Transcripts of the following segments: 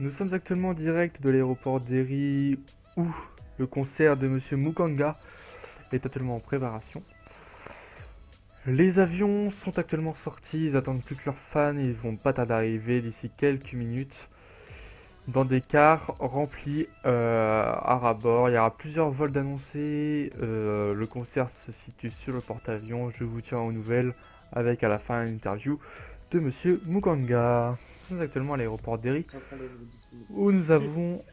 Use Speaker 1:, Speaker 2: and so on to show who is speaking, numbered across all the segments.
Speaker 1: Nous sommes actuellement en direct de l'aéroport d'Eri où le concert de Monsieur Mukanga est actuellement en préparation. Les avions sont actuellement sortis, ils attendent plus que leurs fans et ils vont pas tarder à arriver d'ici quelques minutes dans des cars remplis à ras-bord. Il y aura plusieurs vols d'annoncés, le concert se situe sur le porte-avions, je vous tiens aux nouvelles avec à la fin une interview de Monsieur Mukanga. Nous sommes actuellement à l'aéroport d'Eri où nous avons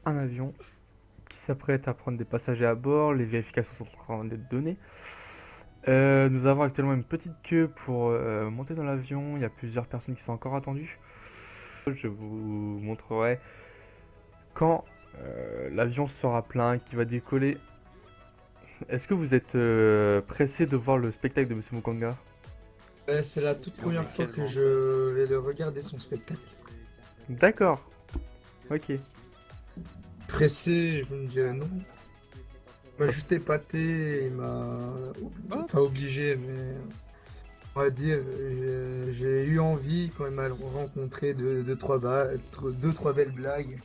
Speaker 1: un avion qui s'apprête à prendre des passagers à bord. Les vérifications sont en train d'être données. Nous avons actuellement une petite queue pour monter dans l'avion. Il y a plusieurs personnes qui sont encore attendues. Je vous montrerai quand l'avion sera plein, qui va décoller. Est-ce que vous êtes pressé de voir le spectacle de Monsieur Mukanga?
Speaker 2: C'est la toute première fois que je vais le regarder son spectacle.
Speaker 1: D'accord. Ok.
Speaker 2: Pressé, je me dirais non. Il m'a juste épaté, il m'a... Enfin obligé, mais on va dire, j'ai eu envie quand il m'a rencontré de deux, trois belles blagues.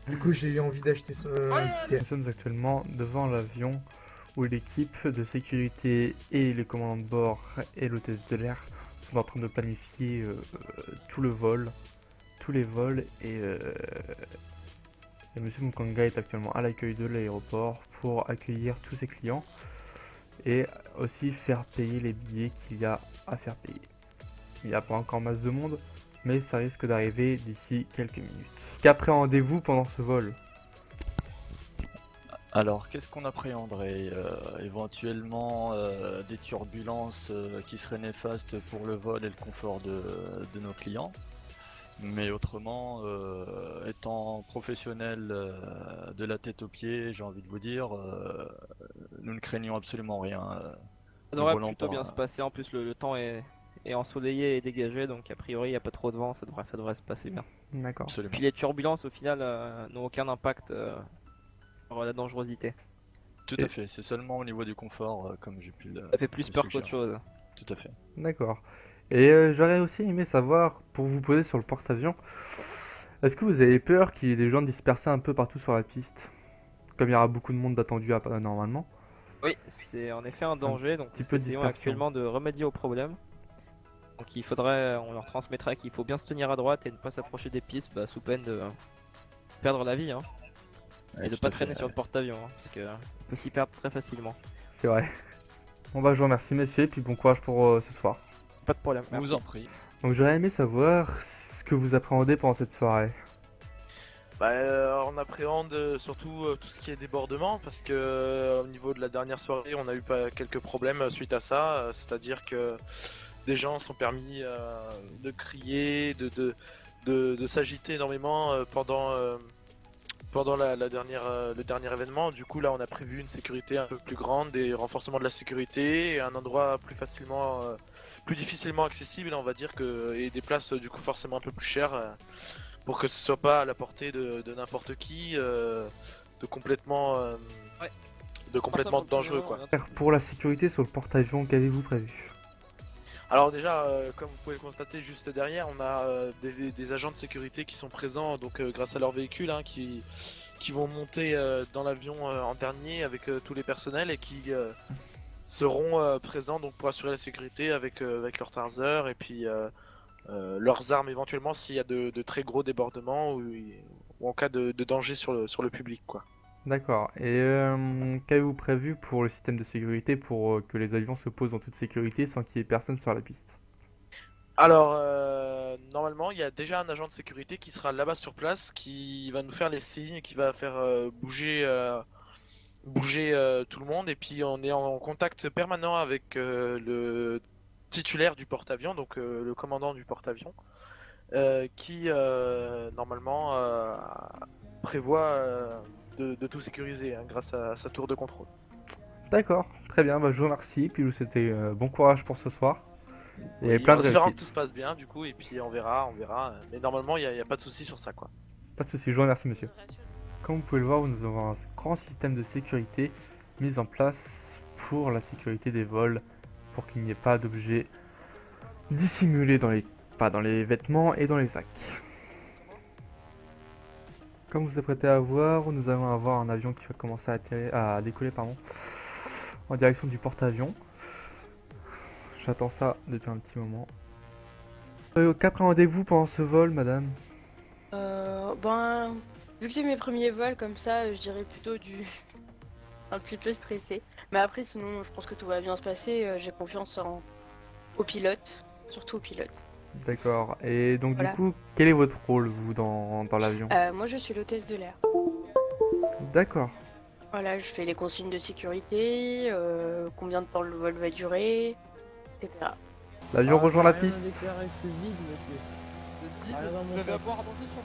Speaker 2: Du coup, j'ai eu envie d'acheter un ticket.
Speaker 1: Nous sommes actuellement devant l'avion où l'équipe de sécurité et les commandants de bord et l'hôtesse de l'air sont en train de planifier tout le vol, tous les vols et Monsieur Mukanga est actuellement à l'accueil de l'aéroport pour accueillir tous ses clients et aussi faire payer les billets qu'il y a à faire payer. Il n'y a pas encore masse de monde, mais ça risque d'arriver d'ici quelques minutes. Qu'appréhendez-vous pendant ce vol?
Speaker 3: Alors, qu'est-ce qu'on appréhenderait? Éventuellement des turbulences qui seraient néfastes pour le vol et le confort de nos clients. Mais autrement, étant professionnel de la tête aux pieds, j'ai envie de vous dire, nous ne craignons absolument rien.
Speaker 4: Ça
Speaker 3: Nous
Speaker 4: devrait
Speaker 3: volons
Speaker 4: plutôt
Speaker 3: par
Speaker 4: bien se passer. En plus, le temps est ensoleillé et dégagé, donc a priori, il n'y a pas trop de vent. Ça devrait se passer bien.
Speaker 1: D'accord.
Speaker 3: absolument.
Speaker 4: Puis les turbulences, au final, n'ont aucun impact sur la dangerosité.
Speaker 3: Tout
Speaker 1: Et-
Speaker 3: à fait, c'est seulement au niveau du confort, comme j'ai pu
Speaker 4: Ça fait plus
Speaker 3: le
Speaker 4: peur qu'autre
Speaker 3: suggérer.
Speaker 4: chose.
Speaker 3: Tout à fait.
Speaker 1: D'accord. Et j'aurais aussi aimé savoir, pour vous poser sur le porte-avions, est-ce que vous avez peur qu'il y ait des gens dispersés un peu partout sur la piste? Comme il y aura beaucoup de monde d'attendu normalement.
Speaker 4: Oui, c'est en effet un danger, donc
Speaker 1: Petit
Speaker 4: nous
Speaker 1: peu de
Speaker 4: essayons
Speaker 1: dispersion.
Speaker 4: actuellement de remédier au problème. Donc on leur transmettra qu'il faut bien se tenir à droite et ne pas s'approcher des pistes, sous peine de perdre la vie, hein,
Speaker 3: Ouais,
Speaker 4: et de
Speaker 3: tout
Speaker 4: pas
Speaker 3: à fait,
Speaker 4: traîner sur le porte-avions, hein, parce que on peut s'y perdre très facilement.
Speaker 1: C'est vrai. Bon bah je vous remercie messieurs et puis bon courage pour ce soir.
Speaker 4: Pas de problème,
Speaker 3: Vous
Speaker 4: merci.
Speaker 3: en prie.
Speaker 1: Donc j'aurais aimé savoir ce que vous appréhendez pendant cette soirée.
Speaker 5: On appréhende surtout tout ce qui est débordement parce que au niveau de la dernière soirée, on a eu pas quelques problèmes suite à ça, c'est-à-dire que des gens sont permis de crier, de s'agiter énormément pendant le dernier événement. Du coup, là, on a prévu une sécurité un peu plus grande, des renforcements de la sécurité, et un endroit plus difficilement accessible, on va dire que, et des places du coup forcément un peu plus chères. Pour que ce soit pas à la portée de n'importe qui, de complètement, euh,
Speaker 4: Ouais.
Speaker 5: de complètement dangereux quoi.
Speaker 1: Pour la sécurité sur le porte-avions, qu'avez-vous prévu?
Speaker 5: Alors déjà, comme vous pouvez le constater juste derrière, on a des agents de sécurité qui sont présents, donc grâce à leur véhicule, hein, qui vont monter dans l'avion en dernier avec tous les personnels et qui seront présents donc pour assurer la sécurité avec leur taser et puis leurs armes éventuellement s'il y a de très gros débordements ou en cas de danger sur le public quoi.
Speaker 1: D'accord. Et qu'avez-vous prévu pour le système de sécurité pour que les avions se posent en toute sécurité sans qu'il y ait personne sur la piste?
Speaker 5: Alors normalement il y a déjà un agent de sécurité qui sera là-bas sur place qui va nous faire les signes, qui va faire bouger tout le monde et puis on est en contact permanent avec le titulaire du porte-avions, donc le commandant du porte-avions, qui normalement prévoit de tout sécuriser hein, grâce à sa tour de contrôle.
Speaker 1: D'accord, très bien, bah, je vous remercie, puis je vous souhaite bon courage pour ce soir, et
Speaker 5: Oui,
Speaker 1: plein
Speaker 5: en
Speaker 1: de
Speaker 5: espérant que
Speaker 1: réussite.
Speaker 5: tout se passe bien du coup et puis on verra. Mais normalement il y a pas de souci sur ça quoi.
Speaker 1: Pas de soucis, je vous remercie monsieur. Comme vous pouvez le voir, nous avons un grand système de sécurité mis en place pour la sécurité des vols, pour qu'il n'y ait pas d'objets dissimulés dans les, pas dans les vêtements et dans les sacs. Comme vous apprêtez à voir, nous allons avoir un avion qui va commencer à décoller en direction du porte-avions. J'attends ça depuis un petit moment. Qu'appréhendez-vous pendant ce vol, madame?
Speaker 6: Ben, vu que c'est mes premiers vols comme ça, je dirais plutôt un petit peu stressé. Mais après, sinon, je pense que tout va bien se passer. J'ai confiance au pilote, surtout au pilote.
Speaker 1: D'accord. Et donc
Speaker 6: Voilà.
Speaker 1: du coup, quel est votre rôle, vous, dans l'avion?
Speaker 6: Moi, je suis l'hôtesse de l'air.
Speaker 1: D'accord.
Speaker 6: Voilà, je fais les consignes de sécurité, combien de temps le vol va durer, etc.
Speaker 1: L'avion rejoint la piste.
Speaker 7: Vous avez à boire à manger sur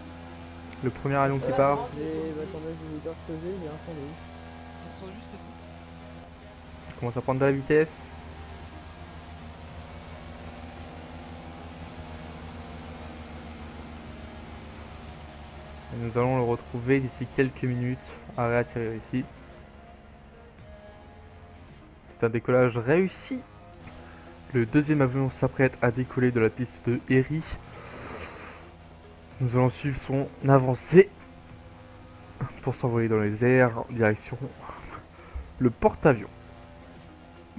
Speaker 1: Le premier avion qui part. Commence à prendre de la vitesse. Et nous allons le retrouver d'ici quelques minutes à réatterrir ici. C'est un décollage réussi. Le deuxième avion s'apprête à décoller de la piste de Herry. Nous allons suivre son avancée pour s'envoler dans les airs en direction le porte-avions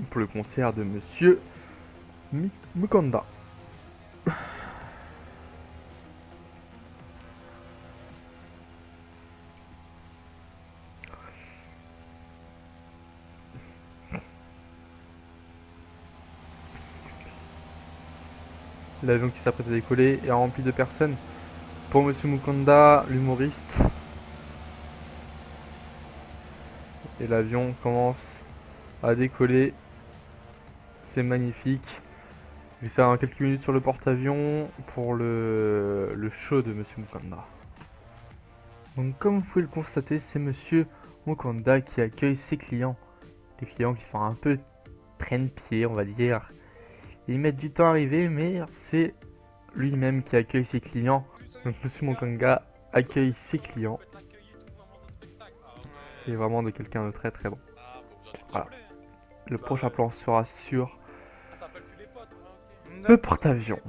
Speaker 1: pour le concert de Monsieur Mukanda. L'avion qui s'apprête à décoller est rempli de personnes. Pour Monsieur Mukanda, l'humoriste. Et l'avion commence à décoller. C'est magnifique. Je vais faire quelques minutes sur le porte-avions pour le show de Monsieur Mukanda. Donc comme vous pouvez le constater, c'est Monsieur Mukanda qui accueille ses clients. Des clients qui sont un peu traîne-pied, on va dire. Ils mettent du temps à arriver, mais c'est lui-même qui accueille ses clients. Donc Monsieur Mukanda accueille ses clients. C'est vraiment de quelqu'un de très très bon. Voilà. Le prochain plan sera sur le porte-avions.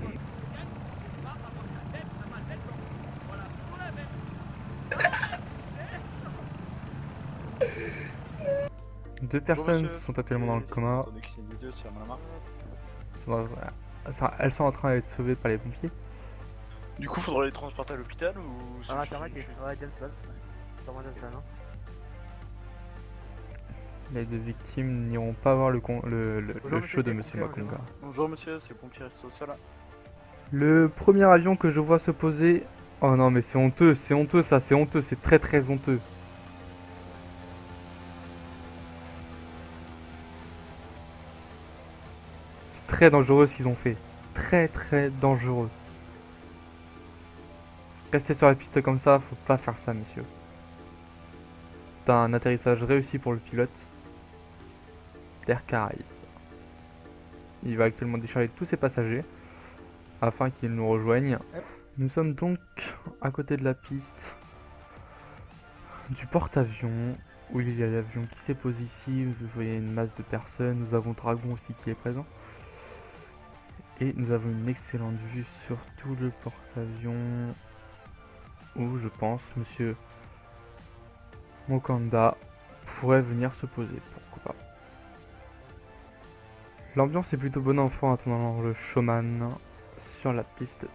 Speaker 1: Deux personnes sont actuellement dans le coma. Elles sont en train d'être sauvées par les pompiers.
Speaker 5: Du coup, faudrait les transporter à l'hôpital ou...
Speaker 1: Les deux victimes n'iront pas voir le show de Monsieur Mukanda.
Speaker 8: Bonjour monsieur, c'est le pompier social.
Speaker 1: Le premier avion que je vois se poser... Oh non mais c'est honteux ça, c'est honteux, c'est très très honteux. C'est très dangereux ce qu'ils ont fait. Très très dangereux. Rester sur la piste comme ça, faut pas faire ça messieurs. C'est un atterrissage réussi pour le pilote d'Air Caraïbes. Il va actuellement décharger tous ses passagers afin qu'ils nous rejoignent. Nous sommes donc à côté de la piste du porte-avions où il y a l'avion qui s'est posé ici. Vous voyez une masse de personnes. Nous avons Dragon aussi qui est présent. Et nous avons une excellente vue sur tout le porte-avions où je pense Monsieur Mukanda pourrait venir se poser. Pourquoi pas. L'ambiance est plutôt bon enfant en attendant le showman sur la piste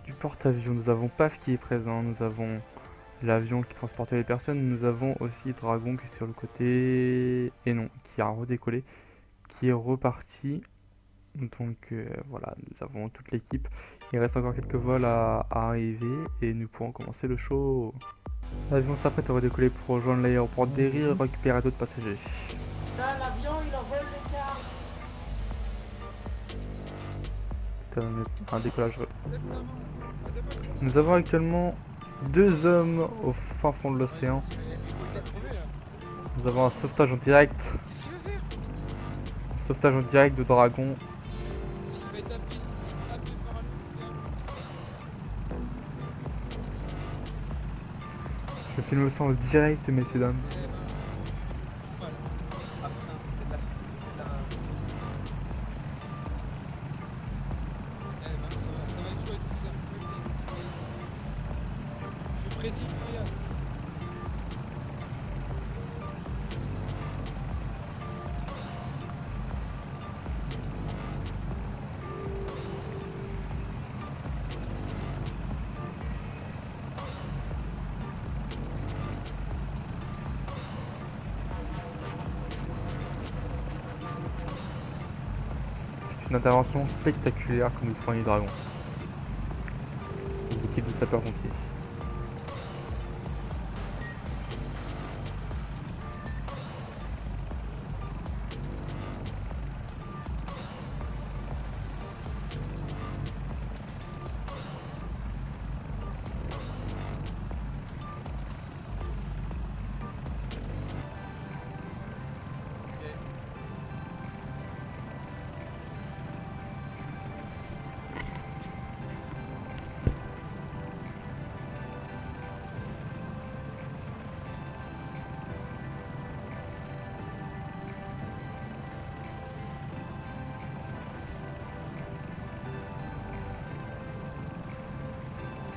Speaker 1: du porte-avions. Nous avons PAF qui est présent, nous avons l'avion qui transportait les personnes, nous avons aussi Dragon qui est sur le côté et non, qui a redécollé, qui est reparti. Donc voilà, nous avons toute l'équipe. Il reste encore quelques vols à arriver et nous pourrons commencer le show. L'avion s'apprête à redécoller pour rejoindre l'aéroport d'Herry et récupérer d'autres passagers.
Speaker 9: L'avion il envole le car.
Speaker 1: C'est un décollage. Nous avons actuellement deux hommes au fin fond de l'océan. Nous avons un sauvetage en direct. Sauvetage en direct de Dragon. Je filme ça en direct, messieurs dames.
Speaker 7: Je prédis, regarde.
Speaker 1: C'est une intervention spectaculaire que nous font les dragons. Les équipes de sapeurs-pompiers.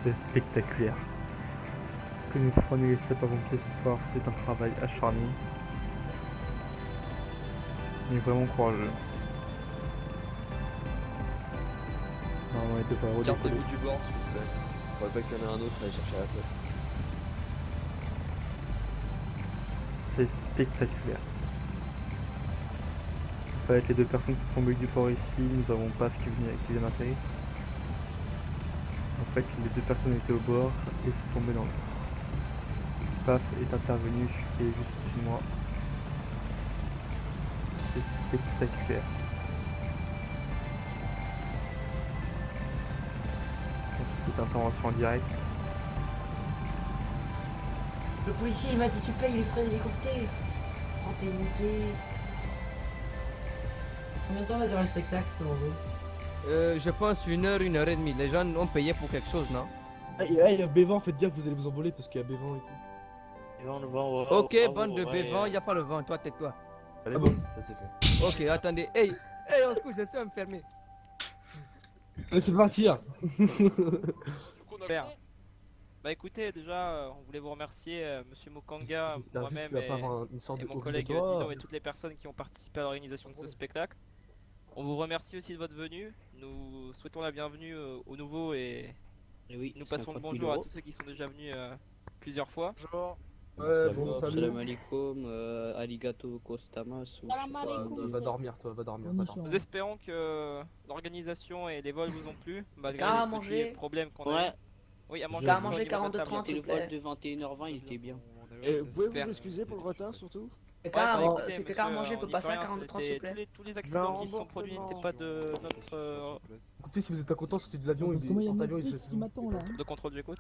Speaker 1: C'est spectaculaire. Que nous ferons les sapeurs-pompiers ce soir, c'est un travail acharné. Mais vraiment courageux. Normalement, il devrait redécoller.
Speaker 10: Sortez-vous du bord s'il vous plaît. Faudrait pas qu'il y en ait un autre à aller chercher la flotte.
Speaker 1: C'est spectaculaire. Avec les deux personnes qui sont tombées du port ici, nous avons PAF qui vient d'atterrir. En fait, les deux personnes étaient au bord et sont tombées dans l'eau. PAF est intervenu et juste au-dessus de moi. C'est spectaculaire. Petite intervention en direct.
Speaker 9: Le policier il m'a dit tu payes les frais d'hélicoptère. Oh t'es niqué. Combien de temps va durer le spectacle selon vous?
Speaker 11: Je pense 1 heure et demie. Les gens ont payé pour quelque chose, non?
Speaker 12: Il y a Bévent, faites gaffe, vous allez vous envoler parce qu'il y a Bévent et tout.
Speaker 11: Ok, bande de bévents, y a pas le vent, toi tais-toi.
Speaker 12: Allez, bon, ça c'est fait.
Speaker 11: Ok, attendez, hey, on se couche, je suis enfermé.
Speaker 12: Laissez partir.
Speaker 4: Super. Bah écoutez, déjà, on voulait vous remercier, Monsieur Mukanga,
Speaker 12: J'espère juste
Speaker 4: moi-même
Speaker 12: qu'il va pas avoir une sorte
Speaker 4: et
Speaker 12: de
Speaker 4: mon collègue
Speaker 12: obligatoire.
Speaker 4: Dino et toutes les personnes qui ont participé à l'organisation de ce spectacle. On vous remercie aussi de votre venue. Nous souhaitons la bienvenue aux nouveaux et nous passons le bonjour à tous ceux qui sont déjà venus plusieurs fois.
Speaker 5: Bonjour.
Speaker 12: Ouais, bon, salut.
Speaker 13: Salam alaikum, arigato kostamas.
Speaker 12: Va dormir, toi, va dormir.
Speaker 4: Nous espérons que l'organisation et les vols vous ont plu, malgré
Speaker 6: À
Speaker 4: les
Speaker 6: manger.
Speaker 4: petits problèmes qu'on a
Speaker 13: Ouais.
Speaker 4: eu. Oui, à manger.
Speaker 6: À
Speaker 4: c'est
Speaker 6: manger
Speaker 4: au niveau de la
Speaker 6: 42-30,
Speaker 4: table.
Speaker 6: s'il
Speaker 13: Le
Speaker 6: vous plaît.
Speaker 13: vol de 21h20 il était bien.
Speaker 12: Et vous pouvez
Speaker 4: Super.
Speaker 12: vous excuser pour le retard surtout?
Speaker 6: C'est
Speaker 4: Ouais, bah,
Speaker 6: c'est
Speaker 4: écoutez,
Speaker 6: quelqu'un à
Speaker 4: monsieur,
Speaker 6: manger
Speaker 4: on
Speaker 6: peut
Speaker 4: y
Speaker 6: passer
Speaker 4: peut
Speaker 6: à
Speaker 4: rien,
Speaker 6: 42-30 s'il vous
Speaker 4: c'était-
Speaker 6: plaît.
Speaker 4: tous les accidents qui se sont produits n'étaient pas de notre
Speaker 12: Écoutez, si vous êtes pas content, c'était de l'avion,
Speaker 14: Parce que moi, il y a
Speaker 12: porte-avions,
Speaker 14: Netflix qui m'attend là.
Speaker 4: de contrôle, j'écoute.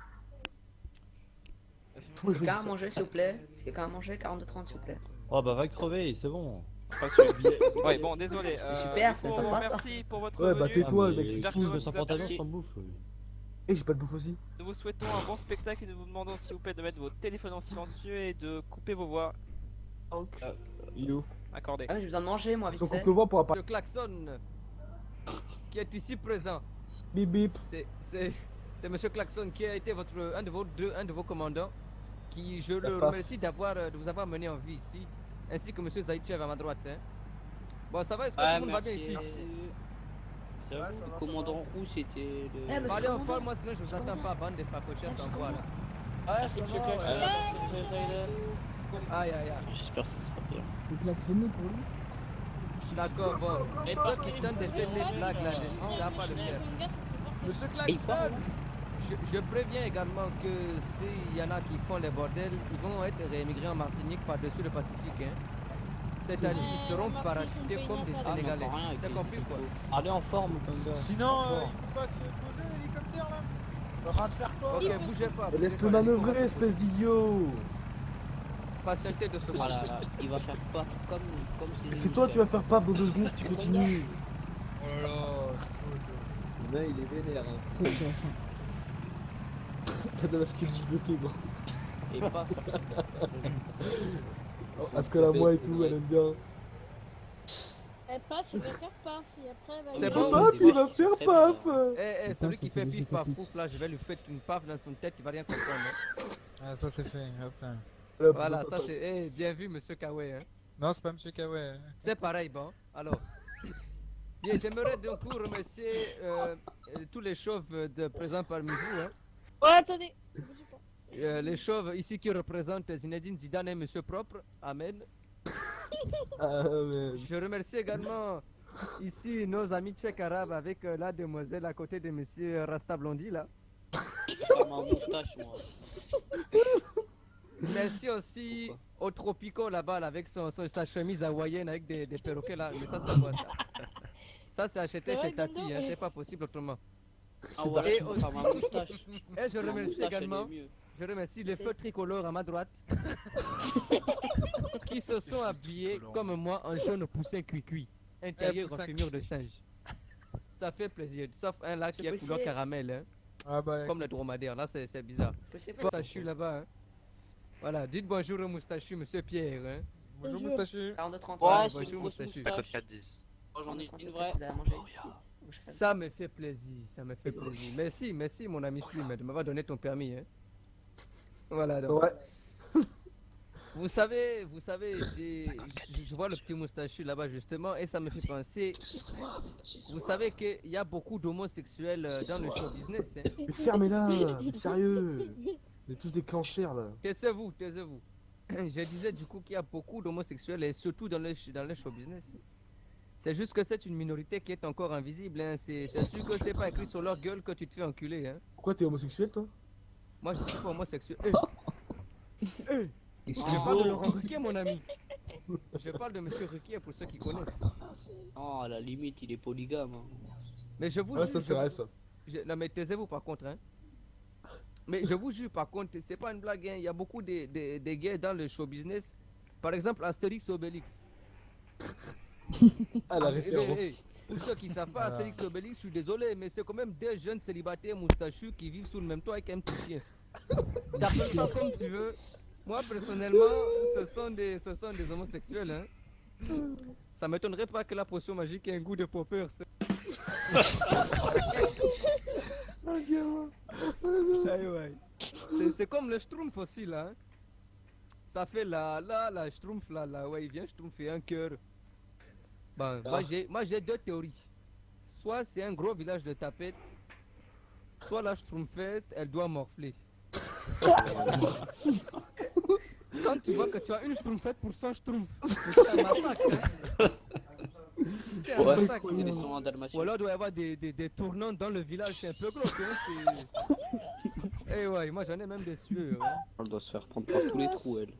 Speaker 6: Quelqu'un à manger s'il vous plaît. Si quelqu'un à manger 42-30 s'il vous plaît.
Speaker 14: Oh bah va crever, c'est bon.
Speaker 4: Ouais, bon, désolé.
Speaker 6: Super,
Speaker 4: du
Speaker 6: c'est
Speaker 4: coup,
Speaker 6: sympa, ça.
Speaker 4: Merci pour votre
Speaker 12: Ouais, bah
Speaker 4: venue.
Speaker 12: tais-toi, mec, tu
Speaker 4: J'espère que
Speaker 12: saoules.
Speaker 4: ça
Speaker 14: Sans
Speaker 4: vous a
Speaker 14: pantalon,
Speaker 4: plu.
Speaker 14: sans bouffe.
Speaker 12: Et j'ai pas de bouffe aussi.
Speaker 4: Nous vous souhaitons un bon spectacle et nous vous demandons s'il vous plaît de mettre vos téléphones en silencieux et de couper vos voix.
Speaker 14: You.
Speaker 4: Accordé.
Speaker 6: Ah, j'ai besoin de manger moi,
Speaker 12: Si
Speaker 6: vite
Speaker 12: on
Speaker 6: fait.
Speaker 12: coupe le voix, on pourra pas.
Speaker 11: Le klaxon qui est ici présent,
Speaker 12: Bip bip.
Speaker 11: c'est Monsieur Klaxon qui a été un de vos commandants, qui je le
Speaker 12: paf.
Speaker 11: remercie de vous avoir mené en vie ici, ainsi que Monsieur Zaïtchev à ma droite. Hein. Bon, ça va, est-ce que tout le monde va bien ici?
Speaker 14: C'est à vous.
Speaker 13: Le commandant roux c'était le.
Speaker 6: Eh, monsieur
Speaker 11: Parlez en
Speaker 6: commandant.
Speaker 11: fort, moi sinon je vous entends pas, bande de fracochères sans voix là.
Speaker 9: Ouais, c'est monsieur Klaxon.
Speaker 11: Aïe aïe aïe.
Speaker 13: J'espère que ça sera bien.
Speaker 14: Faut klaxonner pour lui.
Speaker 11: D'accord, bon. Et toi qui tente de faire les blagues là, ça va pas le faire.
Speaker 12: Monsieur
Speaker 13: Et il parle.
Speaker 11: Je préviens également que s'il y en a qui font les bordels, ils vont être réémigrés en Martinique par-dessus le Pacifique. Hein. C'est-à-dire qu'ils seront parachutés comme des Sénégalais.
Speaker 13: encore rien avec
Speaker 11: C'est
Speaker 13: les
Speaker 11: compris quoi?
Speaker 14: Allez en forme, Mukanga.
Speaker 5: Sinon, il passe poser l'hélicoptère là. En train de faire quoi?
Speaker 11: Ok, bougez pas.
Speaker 12: Laisse-le manœuvrer, espèce d'idiot.
Speaker 11: Patientez de ce
Speaker 13: Voilà,
Speaker 11: côté.
Speaker 13: il va faire paf comme
Speaker 12: Et c'est toi, tu vas faire paf dans 2 secondes si tu continues.
Speaker 11: Oh là là.
Speaker 10: Le mec il est vénère.
Speaker 14: C'est ça.
Speaker 12: T'as de la skill gigoté, gros.
Speaker 13: Et paf.
Speaker 12: Parce qu'elle a moi et tout, elle aime bien.
Speaker 15: Paf, il va faire paf et après
Speaker 11: C'est
Speaker 15: il va
Speaker 11: bon.
Speaker 12: Paf, il va faire paf.
Speaker 11: Eh, celui qui fait pif paf pouf là, je vais lui faire une paf dans son tête, il va rien comprendre.
Speaker 16: Ah, ça c'est fait, hop là.
Speaker 11: Voilà, ça c'est. Eh, bien vu, monsieur Kawe. Hein.
Speaker 16: Non, c'est pas Monsieur Kawaii.
Speaker 11: C'est pareil, bon. Alors, Bien, j'aimerais donc vous remercier tous les chauves présents parmi vous. Hein.
Speaker 15: Oh, attendez.
Speaker 11: Les chauves ici qui représentent Zinedine Zidane et Monsieur Propre. Amen.
Speaker 12: Amen.
Speaker 11: Je remercie également ici nos amis tchèques arabes avec la demoiselle à côté de Monsieur Rasta Blondie là.
Speaker 13: Pas ma moustache, moi.
Speaker 11: Merci aussi au Tropico là-bas là, avec sa chemise hawaïenne avec des perroquets là. Mais ça c'est quoi ça? Ça c'est acheté
Speaker 15: C'est vrai,
Speaker 11: chez Tati,
Speaker 15: Bendo,
Speaker 11: hein,
Speaker 15: mais-
Speaker 11: c'est pas possible autrement.
Speaker 13: Ah ouais,
Speaker 11: Et aussi,
Speaker 13: pas ma moustache.
Speaker 11: et je
Speaker 13: Ma
Speaker 11: remercie
Speaker 13: moustache, elle
Speaker 11: également,
Speaker 13: est mieux.
Speaker 11: je remercie les feux tricolores à ma droite qui se sont habillés comme moi en jaune poussin cuit-cuit, intérieur en
Speaker 4: poussin
Speaker 11: fumure de singe. Ça fait plaisir, sauf un là qui
Speaker 6: C'est
Speaker 11: est couleur
Speaker 6: possible.
Speaker 11: caramel, hein,
Speaker 4: Ah bah,
Speaker 11: comme le dromadaire, là c'est bizarre. Moustachu là-bas, hein. Voilà, dites bonjour au moustachu, monsieur Pierre. Hein.
Speaker 4: bonjour moustachu.
Speaker 6: 42-30.
Speaker 13: Ouais,
Speaker 11: bonjour,
Speaker 13: c'est une grosse
Speaker 11: moustachu.
Speaker 13: moustache.
Speaker 5: 4-10.
Speaker 13: Oh, j'en ai une vraie.
Speaker 11: Ça me fait plaisir, ça me fait plaisir. Merci, merci mon ami Slim de m'avoir donné ton permis. Hein. Voilà donc.
Speaker 12: Ouais.
Speaker 11: Vous savez, je vois le petit moustachu là-bas justement et ça me fait penser. Vous savez qu'il y a beaucoup d'homosexuels dans le show business. Hein.
Speaker 12: Mais fermez-la, mais sérieux. On est tous des cancers là.
Speaker 11: Taisez-vous, taisez-vous. Je disais du coup qu'il y a beaucoup d'homosexuels et surtout dans le show business. C'est juste que c'est une minorité qui est encore invisible. Hein. C'est sûr que c'est pas écrit sur leur gueule que tu te fais enculer. Hein.
Speaker 12: Pourquoi t'es homosexuel toi?
Speaker 11: Moi je suis pas homosexuel. Je parle de Laurent Ruquier mon ami. Je parle de Monsieur Ruquier pour ceux qui connaissent.
Speaker 13: Oh, à la limite, il est polygame. Hein.
Speaker 11: Mais je vous
Speaker 12: Ouais,
Speaker 11: jure,
Speaker 12: ça c'est vrai ça.
Speaker 11: non mais taisez-vous par contre. Hein. Mais je vous jure par contre, c'est pas une blague. Hein. Il y a beaucoup de gays dans le show business. Par exemple Astérix Obélix.
Speaker 12: Ah la référence.
Speaker 11: Pour ceux qui savent pas, Astérix et Obélix, je suis désolé, mais c'est quand même des jeunes célibataires moustachus qui vivent sous le même toit avec un petit chien. T'appelles ça comme tu veux. Moi personnellement, ce sont des homosexuels. Hein. Ça m'étonnerait pas que la potion magique ait un goût de popper. C'est comme le schtroumpf aussi là. Hein. Ça fait la schtroumpf là, ouais, il vient schtroumpfer un cœur. Bon, moi j'ai deux théories. Soit c'est un gros village de tapettes, soit la schtroumpfette, elle doit morfler. Quand tu vois que tu as une schtroumpfette pour 100 schtroumpfs, c'est un massacre. Hein. C'est un massacre.
Speaker 13: C'est des sons en dalmatien.
Speaker 11: Ou alors il doit y avoir des tournants dans le village, c'est un peu gros. Hein, eh ouais, moi j'en ai même des sueurs. Hein.
Speaker 13: Elle doit se faire prendre par tous les trous, elle.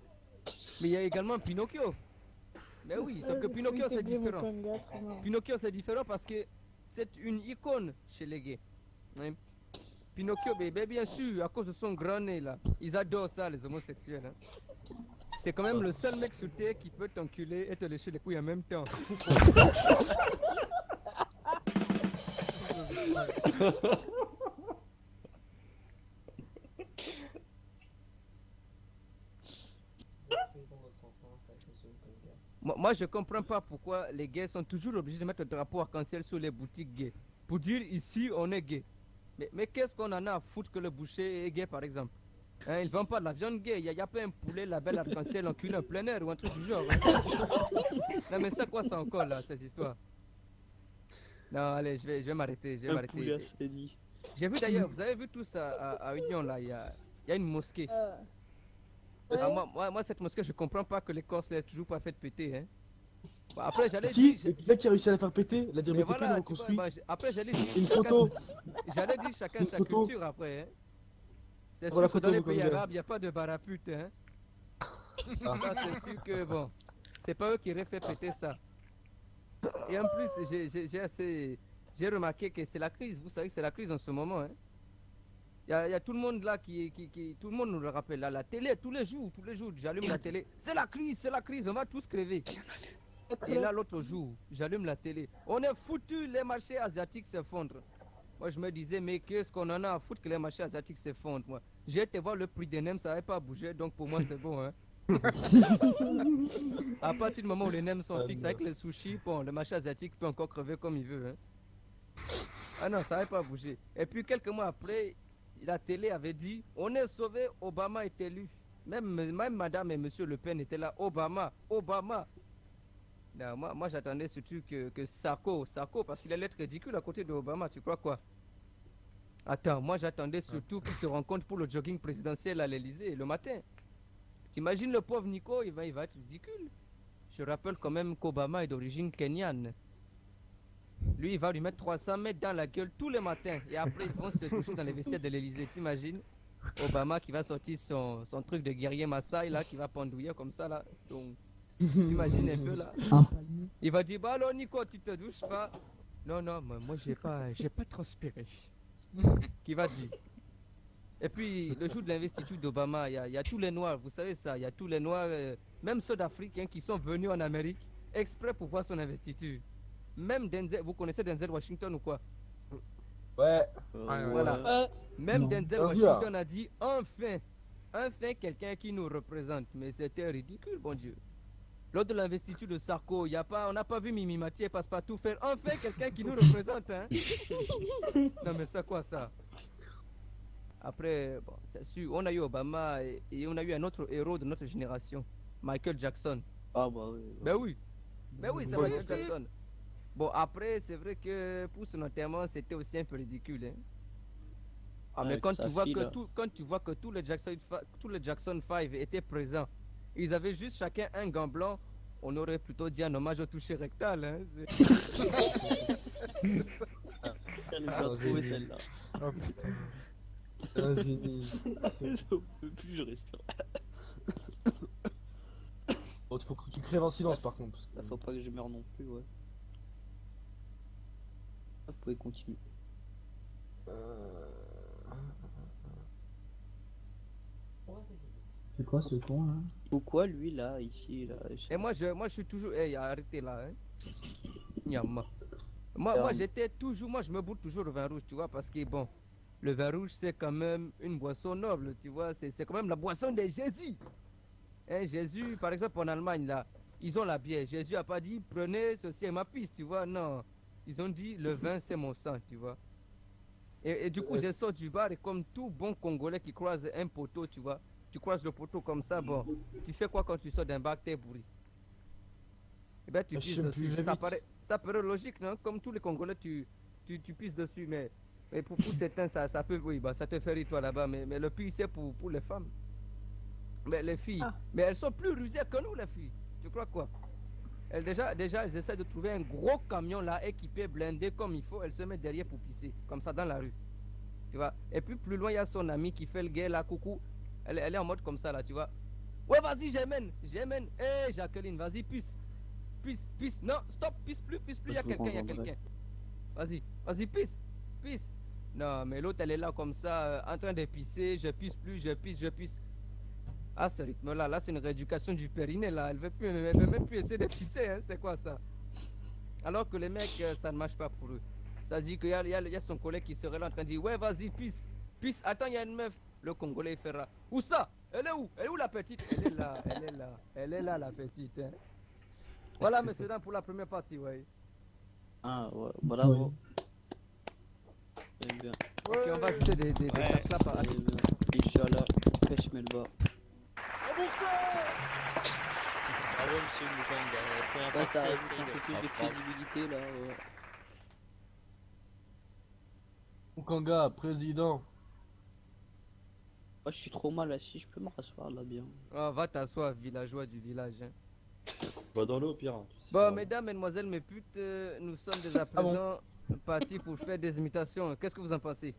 Speaker 11: Mais il y a également Pinocchio. Mais oui, sauf que Pinocchio c'est différent. Pinocchio c'est différent parce que c'est une icône chez les gays. Hein. Pinocchio, bien sûr, à cause de son grand nez là, ils adorent ça les homosexuels. Hein. C'est quand même le seul mec sur terre qui peut t'enculer et te lécher les couilles en même temps. Moi, je comprends pas pourquoi les gays sont toujours obligés de mettre le drapeau arc-en-ciel sur les boutiques gays. Pour dire ici, on est gay. Mais qu'est-ce qu'on en a à foutre que le boucher est gay, par exemple? Hein, ils vendent pas de la viande gay. Il n'y a pas un poulet label arc-en-ciel en cuit en plein air ou un truc du genre. Hein. Non, mais c'est quoi ça encore, là, cette histoire? Non, allez, je vais m'arrêter. J'ai vu d'ailleurs, vous avez vu tous à Union, là, il y a une mosquée. Moi, cette mosquée, je comprends pas que les Corses l'aient toujours pas fait péter. Hein. Bon, après, j'allais
Speaker 12: si,
Speaker 11: dire.
Speaker 12: là qui a réussi à la faire péter, la dire
Speaker 11: Mais
Speaker 12: BTP
Speaker 11: voilà,
Speaker 12: l'a reconstruit.
Speaker 11: après, j'allais dire.
Speaker 12: Une photo.
Speaker 11: J'allais dire chacun sa culture après. Hein. C'est
Speaker 12: Voilà,
Speaker 11: sûr que dans les
Speaker 12: photo,
Speaker 11: pays
Speaker 12: Mukonga.
Speaker 11: arabes, il n'y a pas de barapute. Hein. Ça, c'est sûr que bon, c'est pas eux qui auraient fait péter ça. Et en plus, j'ai remarqué que c'est la crise. Vous savez que c'est la crise en ce moment. Hein. Il y a tout le monde là tout le monde nous le rappelle. À la télé, tous les jours, j'allume la télé. C'est la crise, on va tous crever. Et là, l'autre jour, j'allume la télé. On est foutu, les marchés asiatiques s'effondrent. Moi, je me disais, mais qu'est-ce qu'on en a à foutre que les marchés asiatiques s'effondrent, moi. J'ai été voir le prix des nems, ça n'avait pas bougé, donc pour moi, c'est bon, hein. À partir du moment où les nems sont fixes avec les sushis, bon, le marché asiatique peut encore crever comme il veut, hein. Ah non, ça n'avait pas bougé. Et puis, quelques mois après, la télé avait dit, on est sauvé, Obama est élu. Même madame et monsieur Le Pen étaient là, Obama. Non, moi j'attendais surtout que Sarko, parce qu'il allait être ridicule à côté de Obama, tu crois quoi? Attends, moi j'attendais surtout qu'ils se rencontrent pour le jogging présidentiel à l'Elysée le matin. T'imagines le pauvre Nico, il va être ridicule. Je rappelle quand même qu'Obama est d'origine kenyane. Lui, il va lui mettre 300 mètres dans la gueule tous les matins. Et après, ils vont se toucher dans les vestiaires de l'Elysée. T'imagines? Obama qui va sortir son truc de guerrier Maasai là, qui va pendouiller comme ça là. Donc, t'imagines un peu là? Il va dire, bah alors Nico, tu te douches pas? Non, moi j'ai pas transpiré. Qui va dire? Et puis, le jour de l'investiture d'Obama, il y a tous les Noirs, vous savez ça, il y a tous les Noirs, même ceux d'Afrique qui sont venus en Amérique exprès pour voir son investiture. Même Denzel, vous connaissez Denzel Washington ou quoi?
Speaker 12: Ouais.
Speaker 11: Voilà. Même Denzel Washington a dit enfin quelqu'un qui nous représente. Mais c'était ridicule, bon Dieu. Lors de l'investiture de Sarko, on n'a pas vu Mimi Mathieu Passepartout faire enfin quelqu'un qui nous représente, hein. Non mais c'est quoi ça? Après, bon, c'est sûr, on a eu Obama et on a eu un autre héros de notre génération, Michael Jackson.
Speaker 13: Ah bah oui.
Speaker 11: Ben oui, c'est Michael Jackson. Bon, après, c'est vrai que pour son enterrement, c'était aussi un peu ridicule, hein. Ah, mais quand tu vois que tous les Jackson 5 étaient présents, ils avaient juste chacun un gant blanc, on aurait plutôt dit un hommage au toucher rectal, hein.
Speaker 13: Celle-là.
Speaker 12: Oh putain. Un génie.
Speaker 13: J'en peux plus, je respire.
Speaker 12: Bon, faut que tu crèves en silence par contre.
Speaker 13: Là, faut pas que je meure non plus, ouais. Vous pouvez continuer.
Speaker 14: C'est quoi ce con là?
Speaker 13: Pourquoi lui là, ici, là?
Speaker 11: Et moi je suis toujours. Hey, arrêtez là, hein. Nyama. Moi j'étais toujours. Moi je me bourre toujours le vin rouge, tu vois, parce que bon. Le vin rouge, c'est quand même une boisson noble, tu vois. C'est quand même la boisson de Jésus. Hein, Jésus, par exemple, en Allemagne, là, ils ont la bière. Jésus a pas dit, prenez ceci est ma piste, tu vois. Non. Ils ont dit, le vin, c'est mon sang, tu vois. Et du coup, je sors du bar et comme tout bon Congolais qui croise un poteau, tu vois. Tu croises le poteau comme ça, bon. Tu fais quoi quand tu sors d'un bar, t'es bourré? Eh bien, tu pisses dessus. Ça paraît logique, non? Comme tous les Congolais, tu pisses dessus, mais pour certains, ça peut, oui, bah, ça te fait rire toi là-bas, mais le pire c'est pour les femmes. Mais les filles, mais elles sont plus rusées que nous les filles. Tu crois quoi? Elles déjà elles essaient de trouver un gros camion là, équipé, blindé comme il faut, elles se mettent derrière pour pisser, comme ça dans la rue. Tu vois? Et puis plus loin, il y a son ami qui fait le gay là, coucou. Elle est en mode comme ça là, tu vois? Ouais, vas-y, j'amène. Hé, Jacqueline, vas-y, pisse. Non, stop, pisse plus, il y a quelqu'un. Vas-y, pisse. Non, mais l'autre, elle est là comme ça, en train de pisser, je pisse plus, je pisse. À ce rythme-là, là, c'est une rééducation du périnée, là. Elle veut même plus essayer de pisser, hein, c'est quoi ça? Alors que les mecs, ça ne marche pas pour eux. C'est-à-dire qu'il y a son collègue qui serait là en train de dire, ouais, vas-y, pisse. Attends, il y a une meuf. Le Congolais, il fera, où ça? Elle est où la petite? Elle est là, la petite, hein. Voilà, monsieur, pour la première partie, ouais.
Speaker 13: Ah, ouais, bravo. Très bien.
Speaker 11: Ok, on va ajouter des claps là par là.
Speaker 13: Inch'Allah, pêche Melba.
Speaker 14: Bravo monsieur Mukanga, la première
Speaker 13: Ouais, ça
Speaker 14: partie
Speaker 13: rajoute un
Speaker 14: de
Speaker 13: peu plus de crédibilité là, ouais.
Speaker 12: Mukanga, président.
Speaker 13: Moi je suis trop mal assis, je peux me rasseoir là bien.
Speaker 11: Oh, va t'asseoir, villageois du village, hein.
Speaker 10: Va dans l'eau, pire.
Speaker 11: Bon, mesdames, mesdemoiselles, mes putes, nous sommes déjà présents, partis pour faire des imitations. Qu'est-ce que vous en pensez?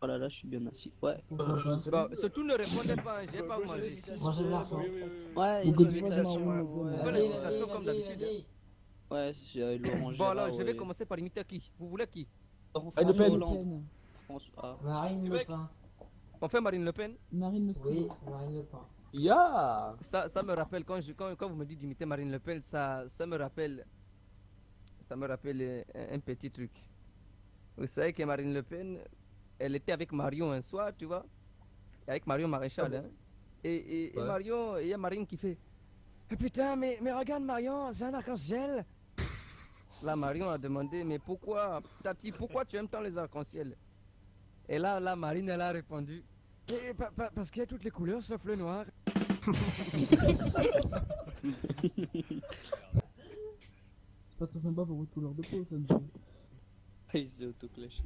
Speaker 13: Oh là là, je suis bien assis. Ouais.
Speaker 11: Bon, surtout ne répondez pas, hein, j'ai pas mangé.
Speaker 9: Moi j'aime bien ça.
Speaker 13: Ouais,
Speaker 9: Beaucoup de
Speaker 13: une
Speaker 9: choses,
Speaker 13: imitation.
Speaker 11: Une imitation comme d'habitude.
Speaker 13: Ouais, j'ai l'orange.
Speaker 11: Bon, alors, je vais commencer par imiter qui? Vous voulez qui?
Speaker 12: Le Pen.
Speaker 13: François.
Speaker 9: Marine Le Pen.
Speaker 11: On fait Marine Le Pen?
Speaker 9: Marine Le Pen. Oui, Marine Le Pen.
Speaker 12: Yeah.
Speaker 11: Ça me rappelle, quand vous me dites d'imiter Marine Le Pen, ça me rappelle un petit truc. Vous savez que Marine Le Pen, elle était avec Marion un soir, tu vois, avec Marion Maréchal, hein. Et Marion, il y a Marine qui fait, putain, mais regarde Marion, j'ai un arc-en-ciel. Là, Marion a demandé, mais pourquoi, Tati, pourquoi tu aimes tant les arcs-en-ciel? Et là, Marine, elle a répondu, parce qu'il y a toutes les couleurs sauf le noir.
Speaker 14: C'est pas très sympa pour votre couleur de peau, ça. Monsieur.
Speaker 13: Il s'est auto-clashé.